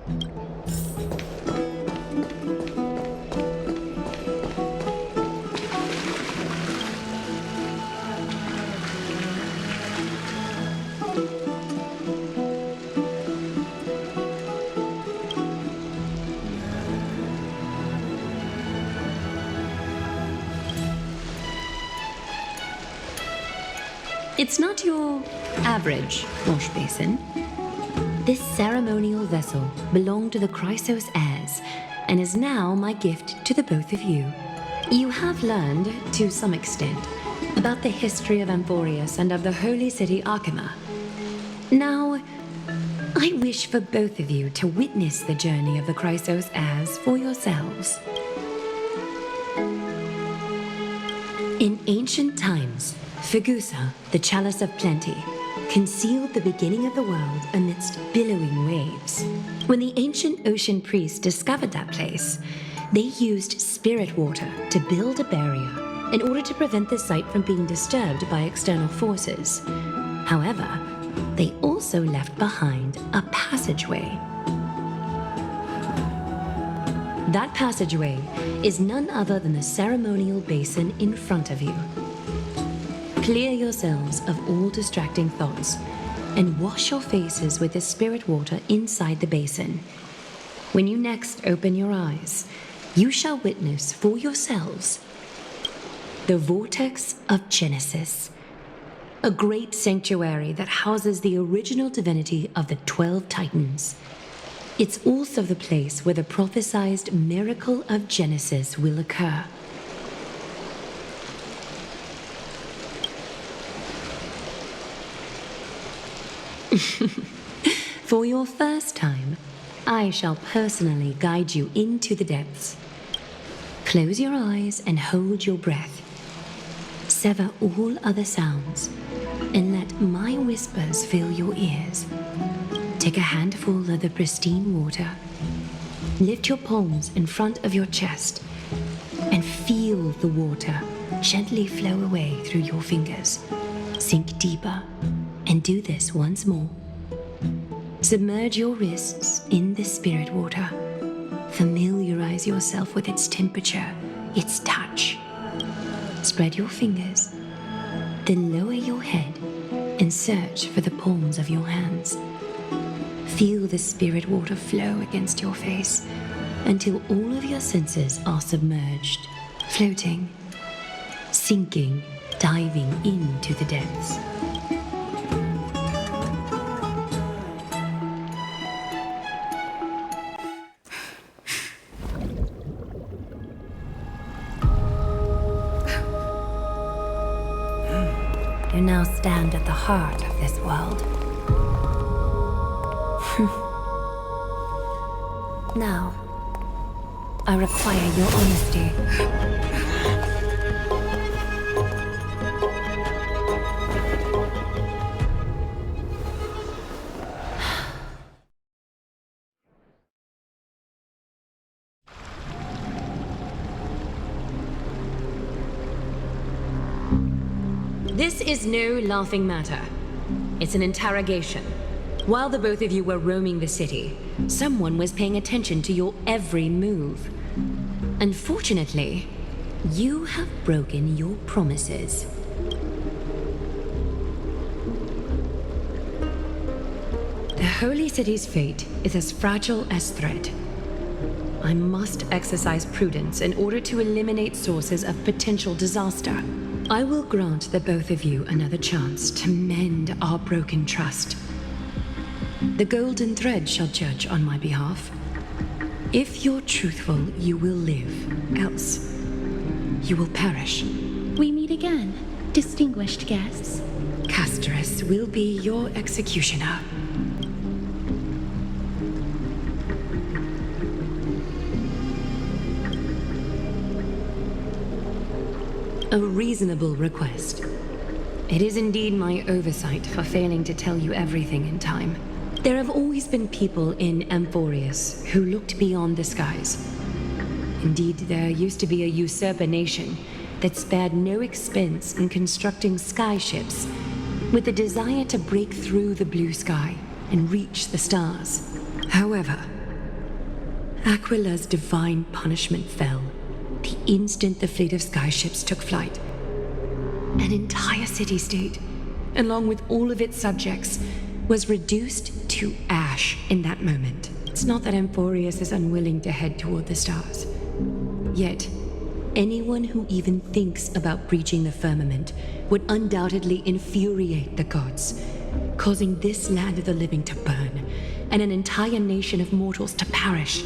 It's not your average wash basin. This ceremonial vessel belonged to the Chrysos heirs and is now my gift to the both of you. You have learned, to some extent, about the history of Amphoreus and of the holy city Akima. Now, I wish for both of you to witness the journey of the Chrysos heirs for yourselves. In ancient times, Fegusa, the Chalice of Plenty, concealed the beginning of the world amidst billowing waves. When the ancient ocean priests discovered that place, they used spirit water to build a barrier in order to prevent the site from being disturbed by external forces. However, they also left behind a passageway. That passageway is none other than the ceremonial basin in front of you. Clear yourselves of all distracting thoughts and wash your faces with the spirit water inside the basin. When you next open your eyes, you shall witness for yourselves the Vortex of Genesis, a great sanctuary that houses the original divinity of the 12 Titans. It's also the place where the prophesied miracle of Genesis will occur. For your first time, I shall personally guide you into the depths. Close your eyes and hold your breath. Sever all other sounds and let my whispers fill your ears. Take a handful of the pristine water. Lift your palms in front of your chest and feel the water gently flow away through your fingers. Sink deeper and do this once more. Submerge your wrists in the spirit water. Familiarize yourself with its temperature, its touch. Spread your fingers, then lower your head and search for the palms of your hands. Feel the spirit water flow against your face until all of your senses are submerged, floating, sinking, diving into the depths. You now stand at the heart of this world. Now, I require your honesty. This is no laughing matter. It's an interrogation. While the both of you were roaming the city, someone was paying attention to your every move. Unfortunately, you have broken your promises. The Holy City's fate is as fragile as thread. I must exercise prudence in order to eliminate sources of potential disaster. I will grant the both of you another chance to mend our broken trust. The golden thread shall judge on my behalf. If you're truthful, you will live. Else, you will perish. We meet again, distinguished guests. Castress will be your executioner. A reasonable request. It is indeed my oversight for failing to tell you everything in time. There have always been people in Amphoreus who looked beyond the skies. Indeed, there used to be a usurper nation that spared no expense in constructing skyships with the desire to break through the blue sky and reach the stars. However, Aquila's divine punishment fell the instant the fleet of skyships took flight. An entire city-state, along with all of its subjects, was reduced to ash in that moment. It's not that Amphoreus is unwilling to head toward the stars. Yet, anyone who even thinks about breaching the firmament would undoubtedly infuriate the gods, causing this land of the living to burn, and an entire nation of mortals to perish.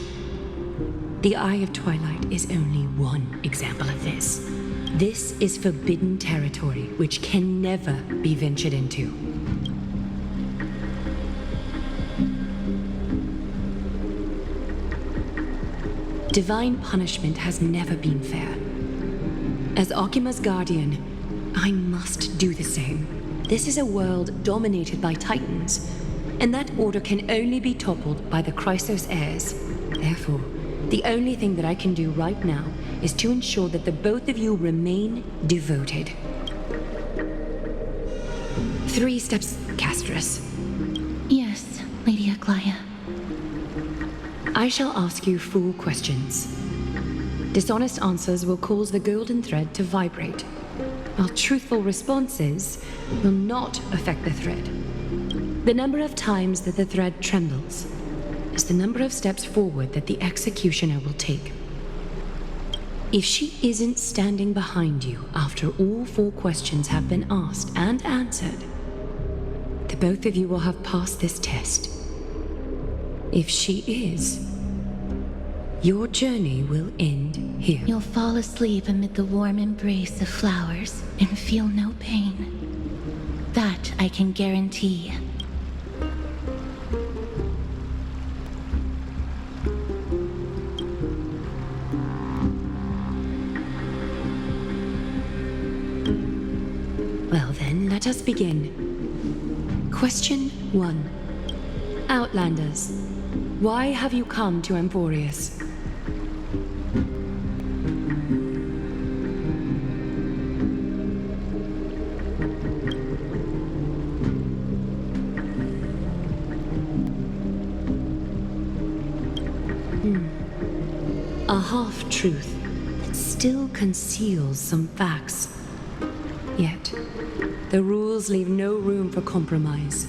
The Eye of Twilight is only one example of this. This is forbidden territory which can never be ventured into. Divine punishment has never been fair. As Okima's guardian, I must do the same. This is a world dominated by Titans, and that order can only be toppled by the Chrysos heirs. Therefore, the only thing that I can do right now is to ensure that the both of you remain devoted. 3 steps, Castress. Yes, Lady Aglaia. I shall ask you 4 questions. Dishonest answers will cause the golden thread to vibrate, while truthful responses will not affect the thread. The number of times that the thread trembles is the number of steps forward that the executioner will take. If she isn't standing behind you after all 4 questions have been asked and answered, the both of you will have passed this test. If she is, your journey will end here. You'll fall asleep amid the warm embrace of flowers and feel no pain. That I can guarantee. Well then, let us begin. Question 1. Outlanders, why have you come to Amphoreus? A half-truth that still conceals some facts. Yet, the rules leave no room for compromise.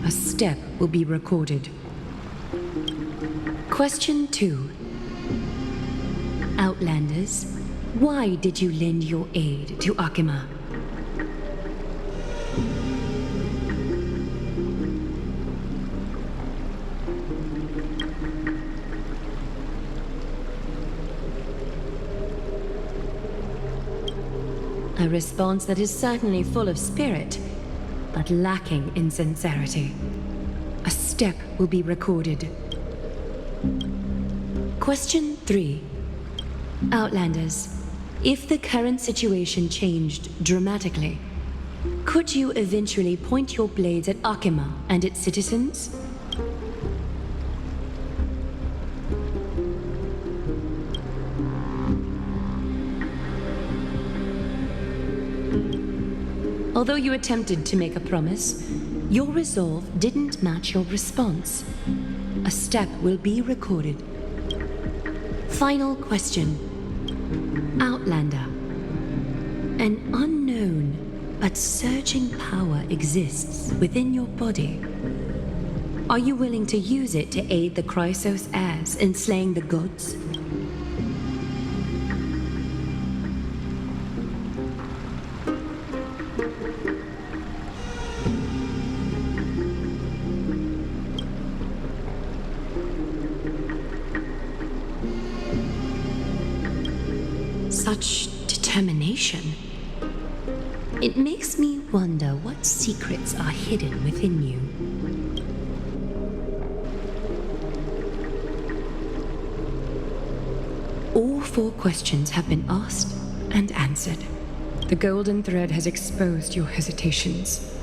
A step will be recorded. Question 2. Outlanders, why did you lend your aid to Akima? A response that is certainly full of spirit, but lacking in sincerity. A step will be recorded. Question 3. Outlanders, if the current situation changed dramatically, could you eventually point your blades at Akima and its citizens? Although you attempted to make a promise, your resolve didn't match your response. A step will be recorded. Final question. Outlander. An unknown but surging power exists within your body. Are you willing to use it to aid the Chrysos heirs in slaying the gods? Such determination. It makes me wonder what secrets are hidden within you. All 4 questions have been asked and answered. The golden thread has exposed your hesitations.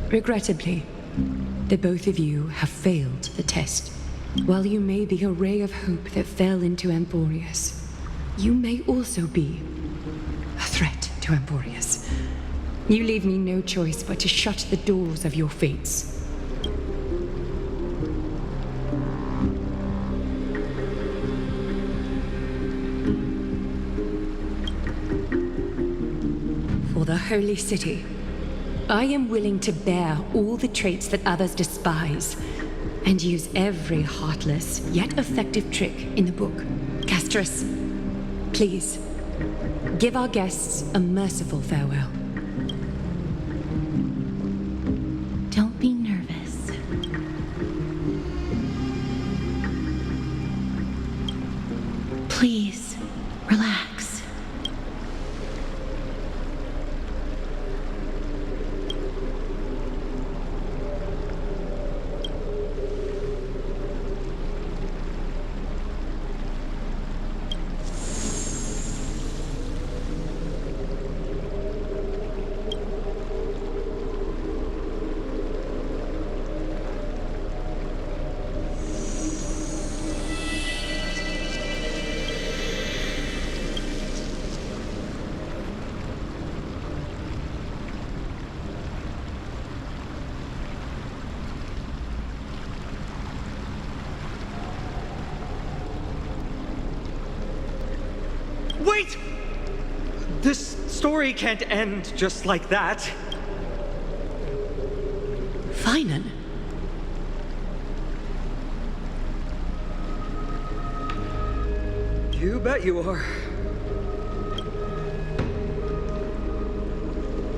Regrettably, the both of you have failed the test. While you may be a ray of hope that fell into Amphoreus, you may also be a threat to Amphoreus. You leave me no choice but to shut the doors of your fates. For the Holy City, I am willing to bear all the traits that others despise, and use every heartless yet effective trick in the book. Castris, please, give our guests a merciful farewell. Don't be nervous. Please, relax. Wait! This story can't end just like that. Finan. You bet you are.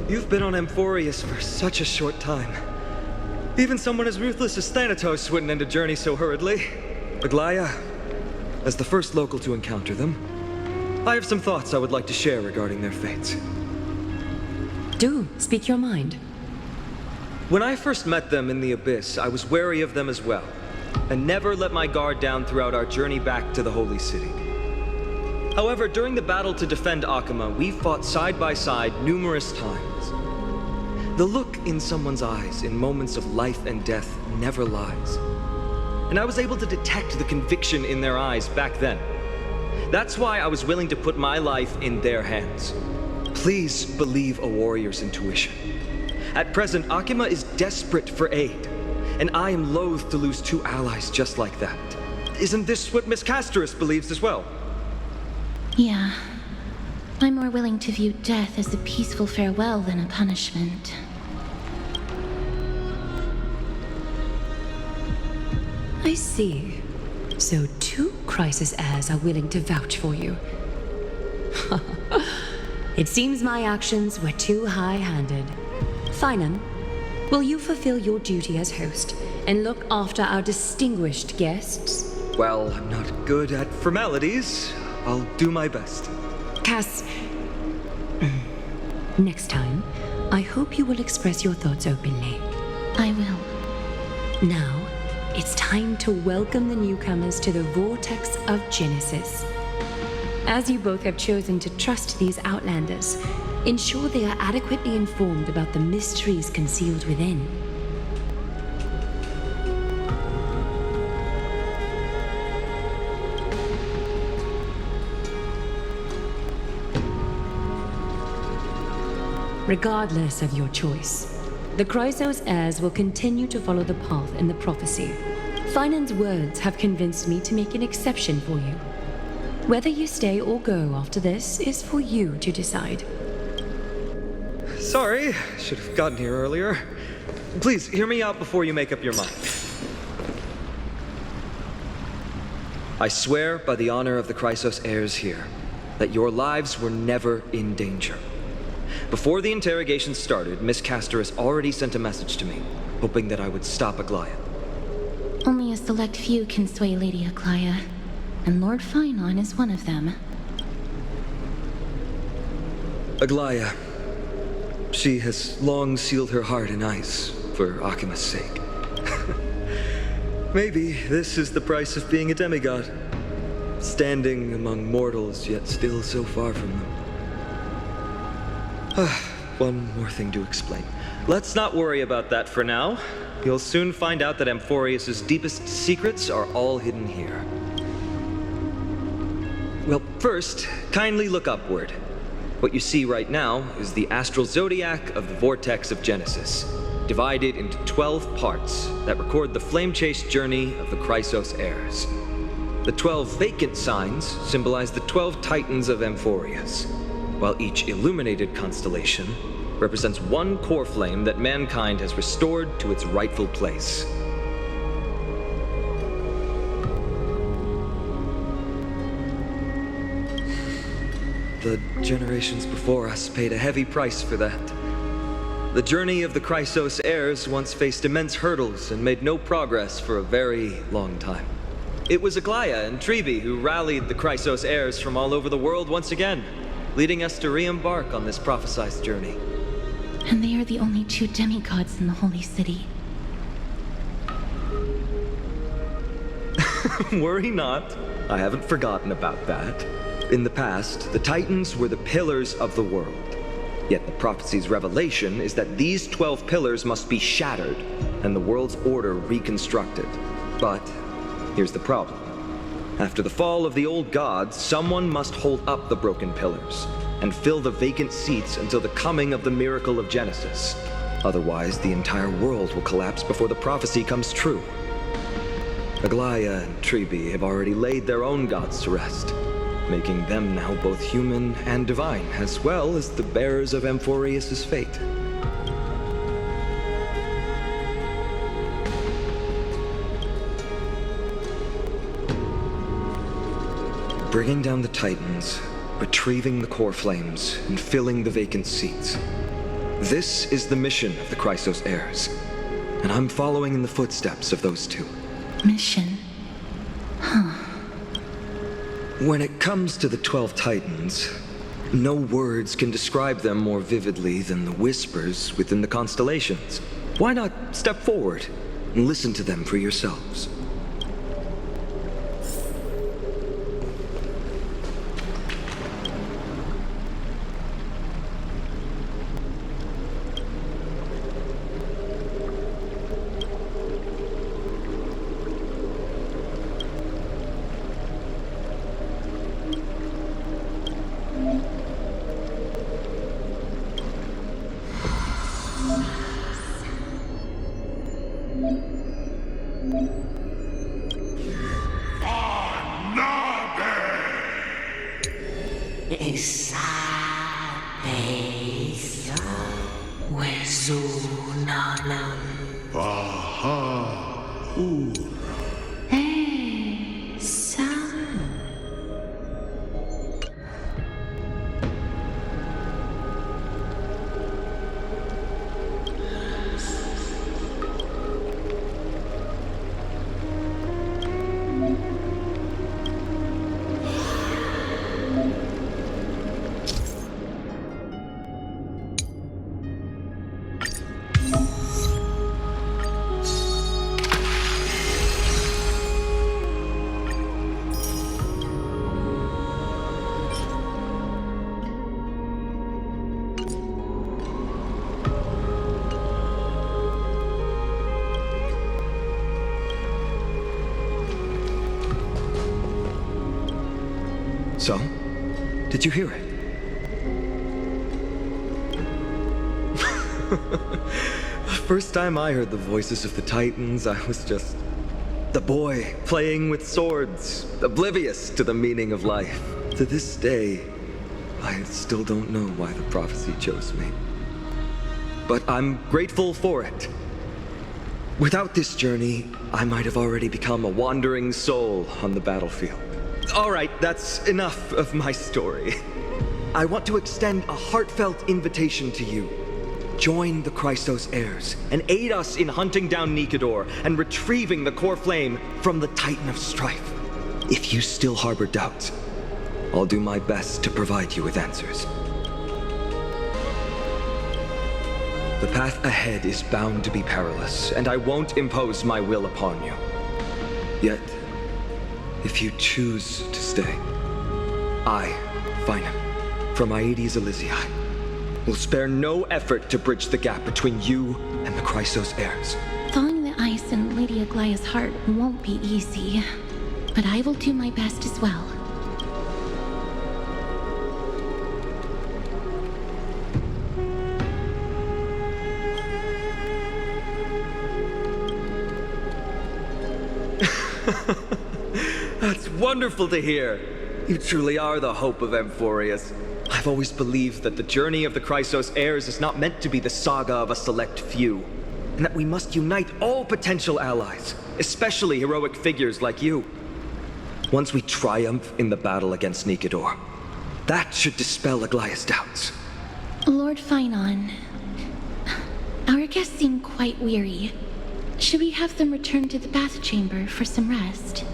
You've been on Amphoreus for such a short time. Even someone as ruthless as Thanatos wouldn't end a journey so hurriedly. Aglaya, as the first local to encounter them, I have some thoughts I would like to share regarding their fates. Do speak your mind. When I first met them in the Abyss, I was wary of them as well, and never let my guard down throughout our journey back to the Holy City. However, during the battle to defend Akama, we fought side by side numerous times. The look in someone's eyes in moments of life and death never lies. And I was able to detect the conviction in their eyes back then. That's why I was willing to put my life in their hands. Please believe a warrior's intuition. At present, Akama is desperate for aid, and I am loath to lose two allies just like that. Isn't this what Miss Casterus believes as well? Yeah. I'm more willing to view death as a peaceful farewell than a punishment. I see. So 2 crisis heirs are willing to vouch for you. It seems my actions were too high-handed. Finan, will you fulfill your duty as host and look after our distinguished guests? Well, I'm not good at formalities. I'll do my best. Cass, next time, I hope you will express your thoughts openly. I will. Now, it's time to welcome the newcomers to the Vortex of Genesis. As you both have chosen to trust these Outlanders, ensure they are adequately informed about the mysteries concealed within. Regardless of your choice, the Chrysos heirs will continue to follow the path in the prophecy. Finan's words have convinced me to make an exception for you. Whether you stay or go after this is for you to decide. Sorry, should have gotten here earlier. Please, hear me out before you make up your mind. I swear by the honor of the Chrysos heirs here, that your lives were never in danger. Before the interrogation started, Miss Casterus already sent a message to me, hoping that I would stop Aglaya. Only a select few can sway Lady Aglaya, and Lord Finon is one of them. Aglaya, she has long sealed her heart in ice for Akima's sake. Maybe this is the price of being a demigod, standing among mortals yet still so far from them. One more thing to explain. Let's not worry about that for now. You'll soon find out that Amphoreus' deepest secrets are all hidden here. Well, first, kindly look upward. What you see right now is the astral zodiac of the Vortex of Genesis, divided into 12 parts that record the flame-chased journey of the Chrysos heirs. The 12 vacant signs symbolize the 12 titans of Amphoreus, while each illuminated constellation represents one core flame that mankind has restored to its rightful place. The generations before us paid a heavy price for that. The journey of the Chrysos heirs once faced immense hurdles and made no progress for a very long time. It was Aglaya and Tribi who rallied the Chrysos heirs from all over the world once again, leading us to re-embark on this prophesized journey. And they are the only 2 demigods in the Holy City. Worry not. I haven't forgotten about that. In the past, the Titans were the pillars of the world. Yet the prophecy's revelation is that these 12 pillars must be shattered and the world's order reconstructed. But here's the problem. After the fall of the old gods, someone must hold up the broken pillars and fill the vacant seats until the coming of the miracle of Genesis. Otherwise, the entire world will collapse before the prophecy comes true. Aglaya and Tribi have already laid their own gods to rest, making them now both human and divine, as well as the bearers of Amphoreus' fate. Bringing down the Titans, retrieving the core flames, and filling the vacant seats. This is the mission of the Chrysos heirs, and I'm following in the footsteps of those two. Mission? Huh. When it comes to the 12 Titans, no words can describe them more vividly than the whispers within the constellations. Why not step forward and listen to them for yourselves? So, did you hear it? The first time I heard the voices of the Titans, I was just the boy playing with swords, oblivious to the meaning of life. To this day, I still don't know why the prophecy chose me. But I'm grateful for it. Without this journey, I might have already become a wandering soul on the battlefield. All right, that's enough of my story. I want to extend a heartfelt invitation to you. Join the Chrysos heirs and aid us in hunting down Nikedor and retrieving the core flame from the Titan of Strife. If you still harbor doubts, I'll do my best to provide you with answers. The path ahead is bound to be perilous, and I won't impose my will upon you. Yet, if you choose to stay, I, Finam, from Aedes Elysiae, will spare no effort to bridge the gap between you and the Chrysos heirs. Thawing the ice in Lady Aglaya's heart won't be easy, but I will do my best as well. That's wonderful to hear. You truly are the hope of Amphoreus. I've always believed that the journey of the Chrysos heirs is not meant to be the saga of a select few, and that we must unite all potential allies, especially heroic figures like you. Once we triumph in the battle against Nikedor, that should dispel Aglaya's doubts. Lord Finon, our guests seem quite weary. Should we have them return to the bath chamber for some rest?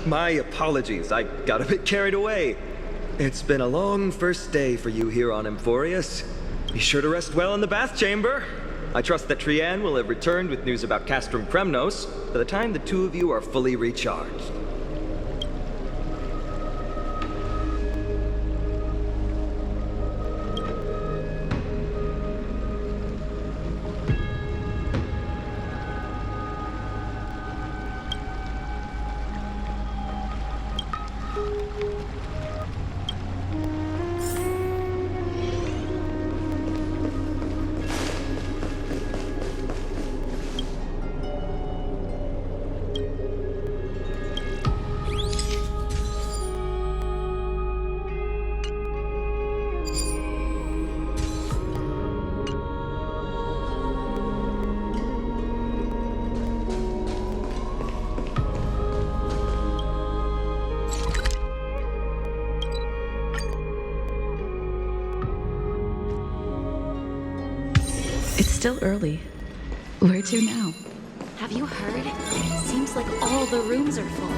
My apologies, I got a bit carried away. It's been a long first day for you here on Amphoreus. Be sure to rest well in the bath chamber. I trust that Trianne will have returned with news about Castrum Kremnos by the time the two of you are fully recharged. It's still early. Where to now? Have you heard? Seems like all the rooms are full.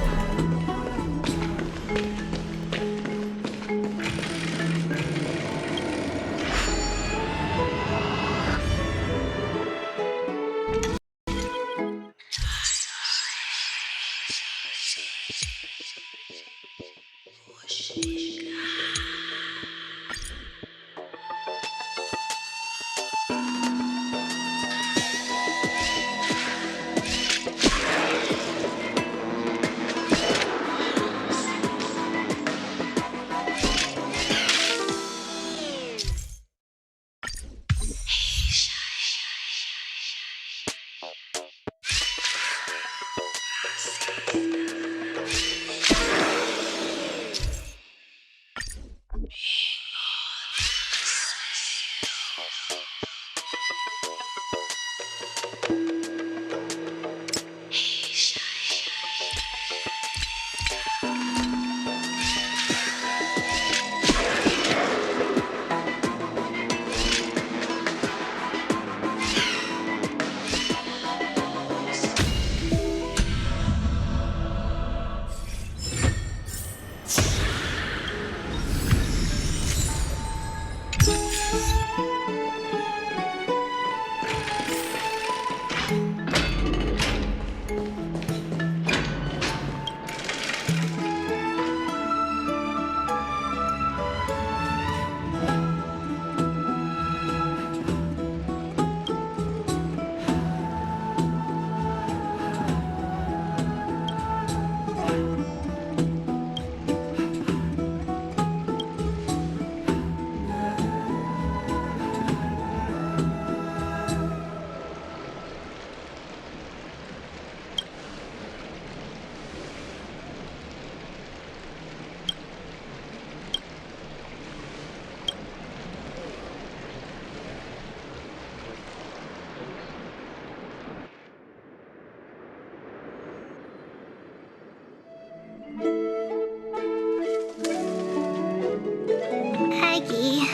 Aggie,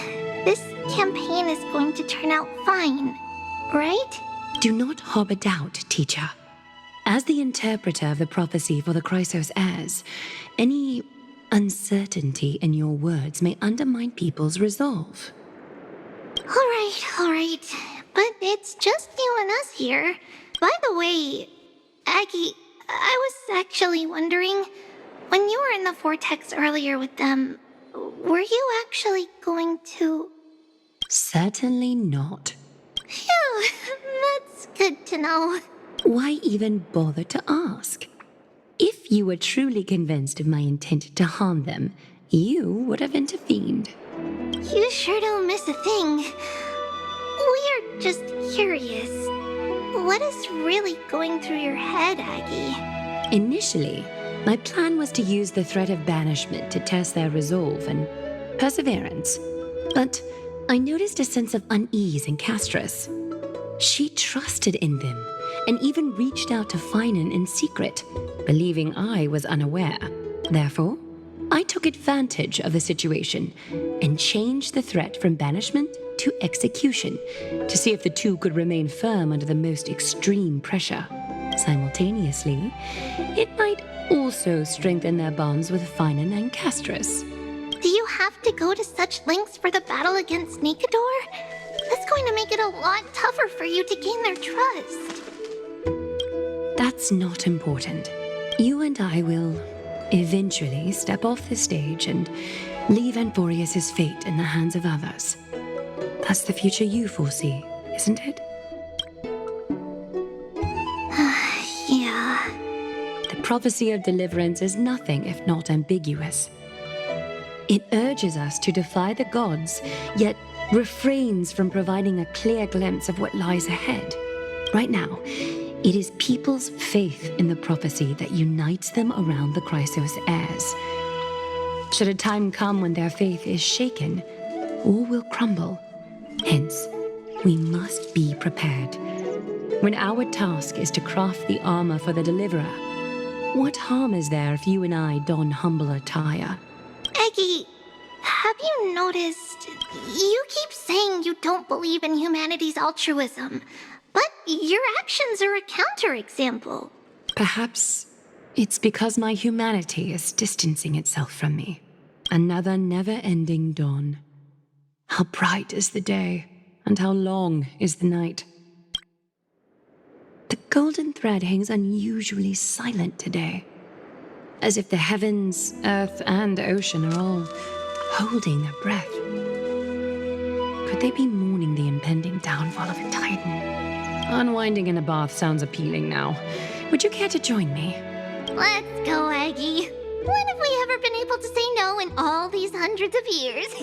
this campaign is going to turn out fine, right? Do not harbor doubt, teacher. As the interpreter of the prophecy for the Chrysos heirs, any uncertainty in your words may undermine people's resolve. All right. But it's just you and us here. By the way, Aggie, I was actually wondering, when you were in the vortex earlier with them, were you actually going to... Certainly not. Phew, that's good to know. Why even bother to ask? If you were truly convinced of my intent to harm them, you would have intervened. You sure don't miss a thing. We're just curious. What is really going through your head, Aggie? Initially, my plan was to use the threat of banishment to test their resolve and perseverance. But I noticed a sense of unease in Castris. She trusted in them and even reached out to Finan in secret, believing I was unaware. Therefore, I took advantage of the situation and changed the threat from banishment to execution to see if the two could remain firm under the most extreme pressure. Simultaneously, it might also strengthen their bonds with Finan and Castris. Do you have to go to such lengths for the battle against Nikador? That's going to make it a lot tougher for you to gain their trust. That's not important. You and I will eventually step off the stage and leave Amphoreus' fate in the hands of others. That's the future you foresee, isn't it? Yeah. The prophecy of deliverance is nothing if not ambiguous. It urges us to defy the gods, yet refrains from providing a clear glimpse of what lies ahead. Right now, it is people's faith in the prophecy that unites them around the Chrysos heirs. Should a time come when their faith is shaken, all will crumble. Hence, we must be prepared. When our task is to craft the armor for the deliverer, what harm is there if you and I don humble attire? Aggie, Have you noticed? You keep saying you don't believe in humanity's altruism, but your actions are a counterexample. Perhaps it's because my humanity is distancing itself from me. Another never-ending dawn. How bright is the day, and how long is the night. The golden thread hangs unusually silent today, as if the heavens, earth, and ocean are all holding their breath. Could they be mourning the impending downfall of a titan? Unwinding in a bath sounds appealing now. Would you care to join me? Let's go, Aggie. When have we ever been able to say no in all these hundreds of years?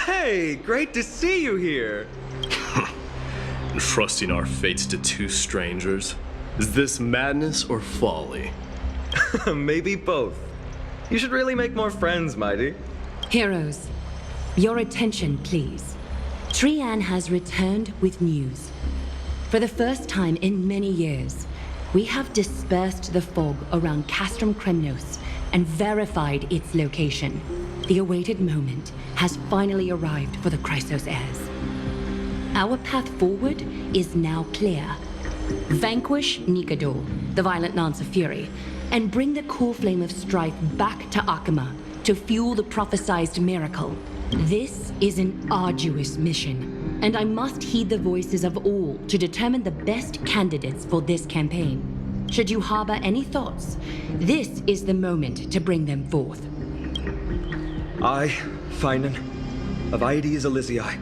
Hey, great to see you here. Entrusting our fates to two strangers? Is this madness or folly? Maybe both. You should really make more friends, Mighty. Heroes, your attention, please. Trian has returned with news. For the first time in many years, we have dispersed the fog around Castrum Kremnos and verified its location. The awaited moment has finally arrived for the Chrysos heirs. Our path forward is now clear. Vanquish Nikador, the violent Lance of Fury, and bring the core flame of strife back to Akama to fuel the prophesized miracle. This is an arduous mission, and I must heed the voices of all to determine the best candidates for this campaign. Should you harbor any thoughts, this is the moment to bring them forth. I, Finan, of Aedes Elysiae,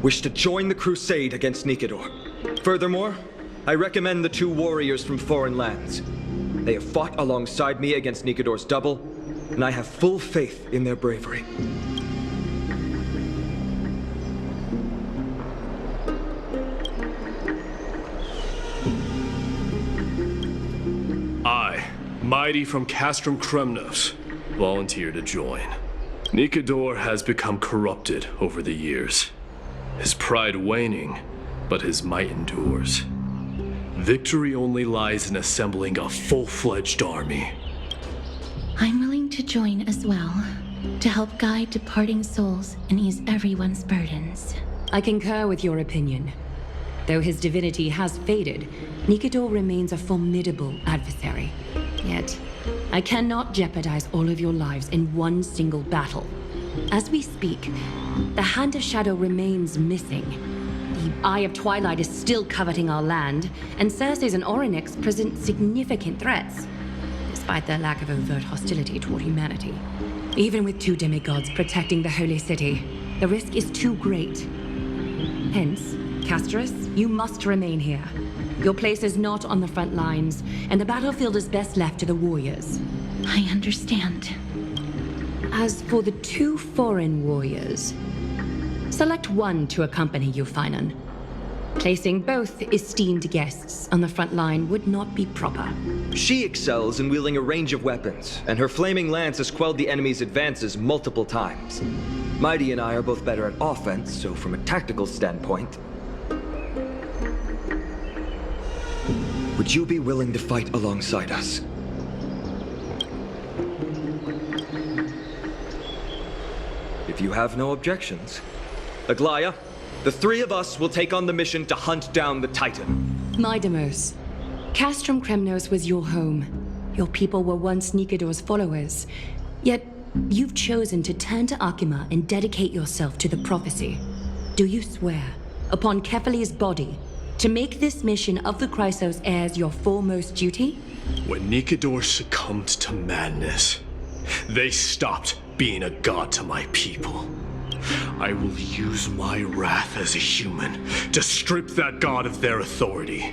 wish to join the crusade against Nikador. Furthermore, I recommend the two warriors from foreign lands. They have fought alongside me against Nikador's double, and I have full faith in their bravery. I, Mighty from Castrum Kremnos, volunteer to join. Nikador has become corrupted over the years. His pride waning, but his might endures. Victory only lies in assembling a full-fledged army. I'm willing to join as well, to help guide departing souls and ease everyone's burdens. I concur with your opinion. Though his divinity has faded, Nikador remains a formidable adversary. Yet, I cannot jeopardize all of your lives in one single battle. As we speak, the Hand of Shadow remains missing. The Eye of Twilight is still coveting our land, and Circes and Orynyx present significant threats, despite their lack of overt hostility toward humanity. Even with two demigods protecting the Holy City, the risk is too great. Hence, Castris, you must remain here. Your place is not on the front lines, and the battlefield is best left to the warriors. I understand. As for the 2 foreign warriors, select one to accompany you, Finan. Placing both esteemed guests on the front line would not be proper. She excels in wielding a range of weapons, and her flaming lance has quelled the enemy's advances multiple times. Mighty and I are both better at offense, so from a tactical standpoint... Would you be willing to fight alongside us? If you have no objections. Aglaya, the 3 of us will take on the mission to hunt down the Titan. Midamos, Castrum Kremnos was your home. Your people were once Nikador's followers. Yet, you've chosen to turn to Akima and dedicate yourself to the prophecy. Do you swear, upon Kefali's body, to make this mission of the Chrysos heirs your foremost duty? When Nikador succumbed to madness, they stopped being a god to my people. I will use my wrath as a human to strip that god of their authority.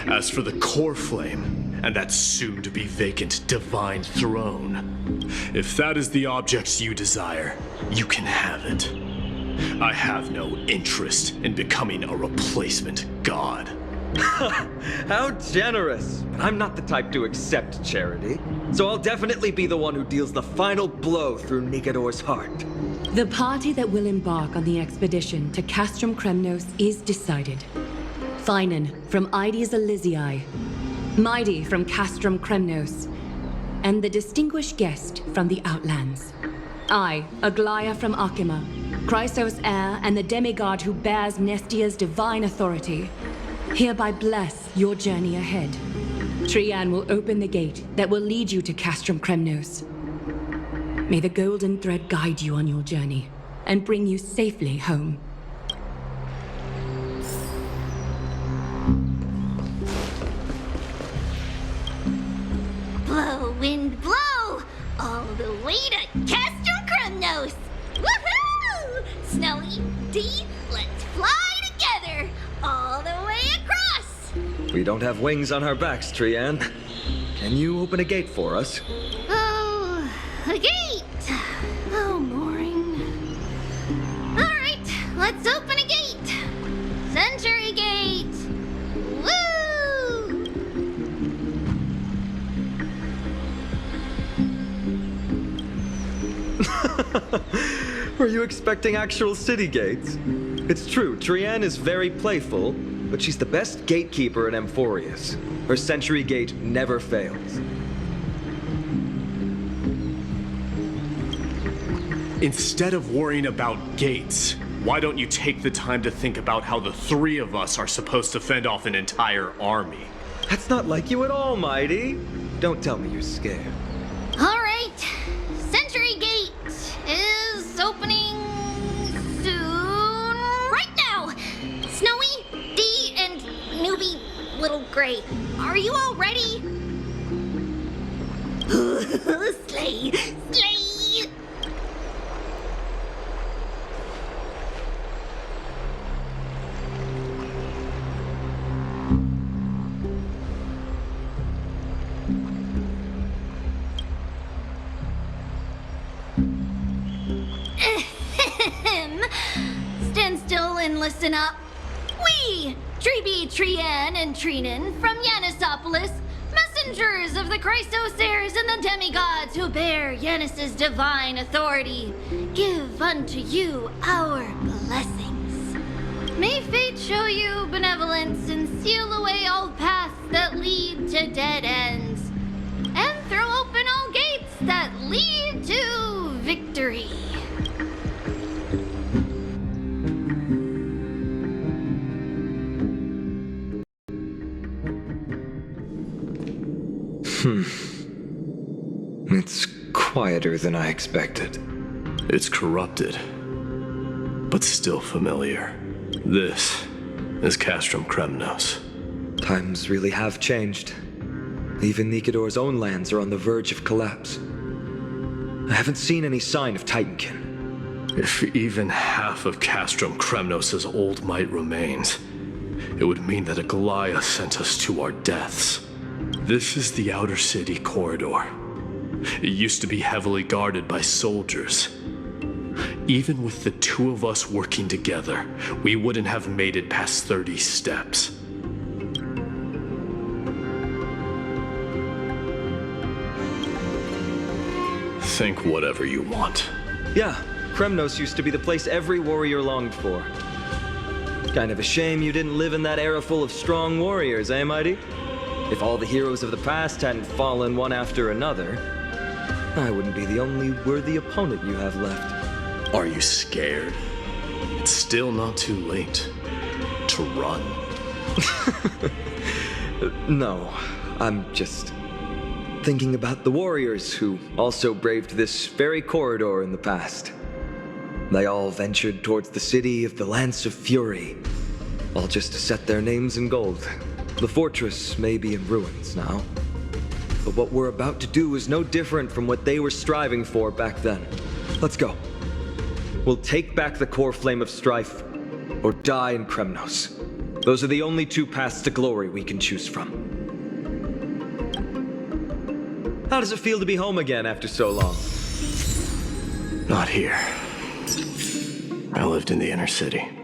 As for the core flame, and that soon-to-be vacant divine throne, if that is the object you desire, you can have it. I have no interest in becoming a replacement god. How generous! But I'm not the type to accept charity, so I'll definitely be the one who deals the final blow through Nikador's heart. The party that will embark on the expedition to Castrum Kremnos is decided. Finan from Ides Elysiae, Mighty from Castrum Kremnos, and the distinguished guest from the Outlands. I, Aglaya from Akima, Chrysos heir and the demigod who bears Nestia's divine authority, hereby bless your journey ahead. Trian will open the gate that will lead you to Castrum Kremnos. May the golden thread guide you on your journey and bring you safely home. Blow, wind, blow! All the way to Castrum Kremnos! Woohoo! Snowy, D, let's fly together! All the way across! We don't have wings on our backs, Trian. Can you open a gate for us? Oh, a gate! Oh, boring. Alright, let's open a gate! Century Gate! Woo! Were you expecting actual city gates? It's true, Trian is very playful, but she's the best gatekeeper in Amphoreus. Her Century Gate never fails. Instead of worrying about gates, why don't you take the time to think about how the 3 of us are supposed to fend off an entire army? That's not like you at all, Mighty. Don't tell me you're scared. Alright, Century Gate is opening soon. Right now! Snowy, D, and newbie Little Gray, are you all ready? Slay! Slay! Stand still and listen up. We, Tribi, Trian, and Trinan from Yanisopolis, messengers of the Chrysos heirs and the demigods who bear Yanis's divine authority, give unto you our blessings. May fate show you benevolence and seal away all paths that lead to dead ends, and throw open all gates that lead to victory. It's quieter than I expected. It's corrupted, but still familiar. This is Castrum Kremnos. Times really have changed. Even Nikador's own lands are on the verge of collapse. I haven't seen any sign of Titankin. If even half of Castrum Kremnos' old might remains, it would mean that Aglaia sent us to our deaths. This is the outer city corridor. It used to be heavily guarded by soldiers. Even with the two of us working together, we wouldn't have made it past 30 steps. Think whatever you want. Yeah, Kremnos used to be the place every warrior longed for. Kind of a shame you didn't live in that era full of strong warriors, eh, Mighty? If all the heroes of the past hadn't fallen one after another, I wouldn't be the only worthy opponent you have left. Are you scared? It's still not too late to run. No, I'm just thinking about the warriors who also braved this very corridor in the past. They all ventured towards the city of the Lance of Fury, all just to set their names in gold. The fortress may be in ruins now, but what we're about to do is no different from what they were striving for back then. Let's go. We'll take back the core flame of strife, or die in Kremnos. Those are the only two paths to glory we can choose from. How does it feel to be home again after so long? Not here. I lived in the inner city.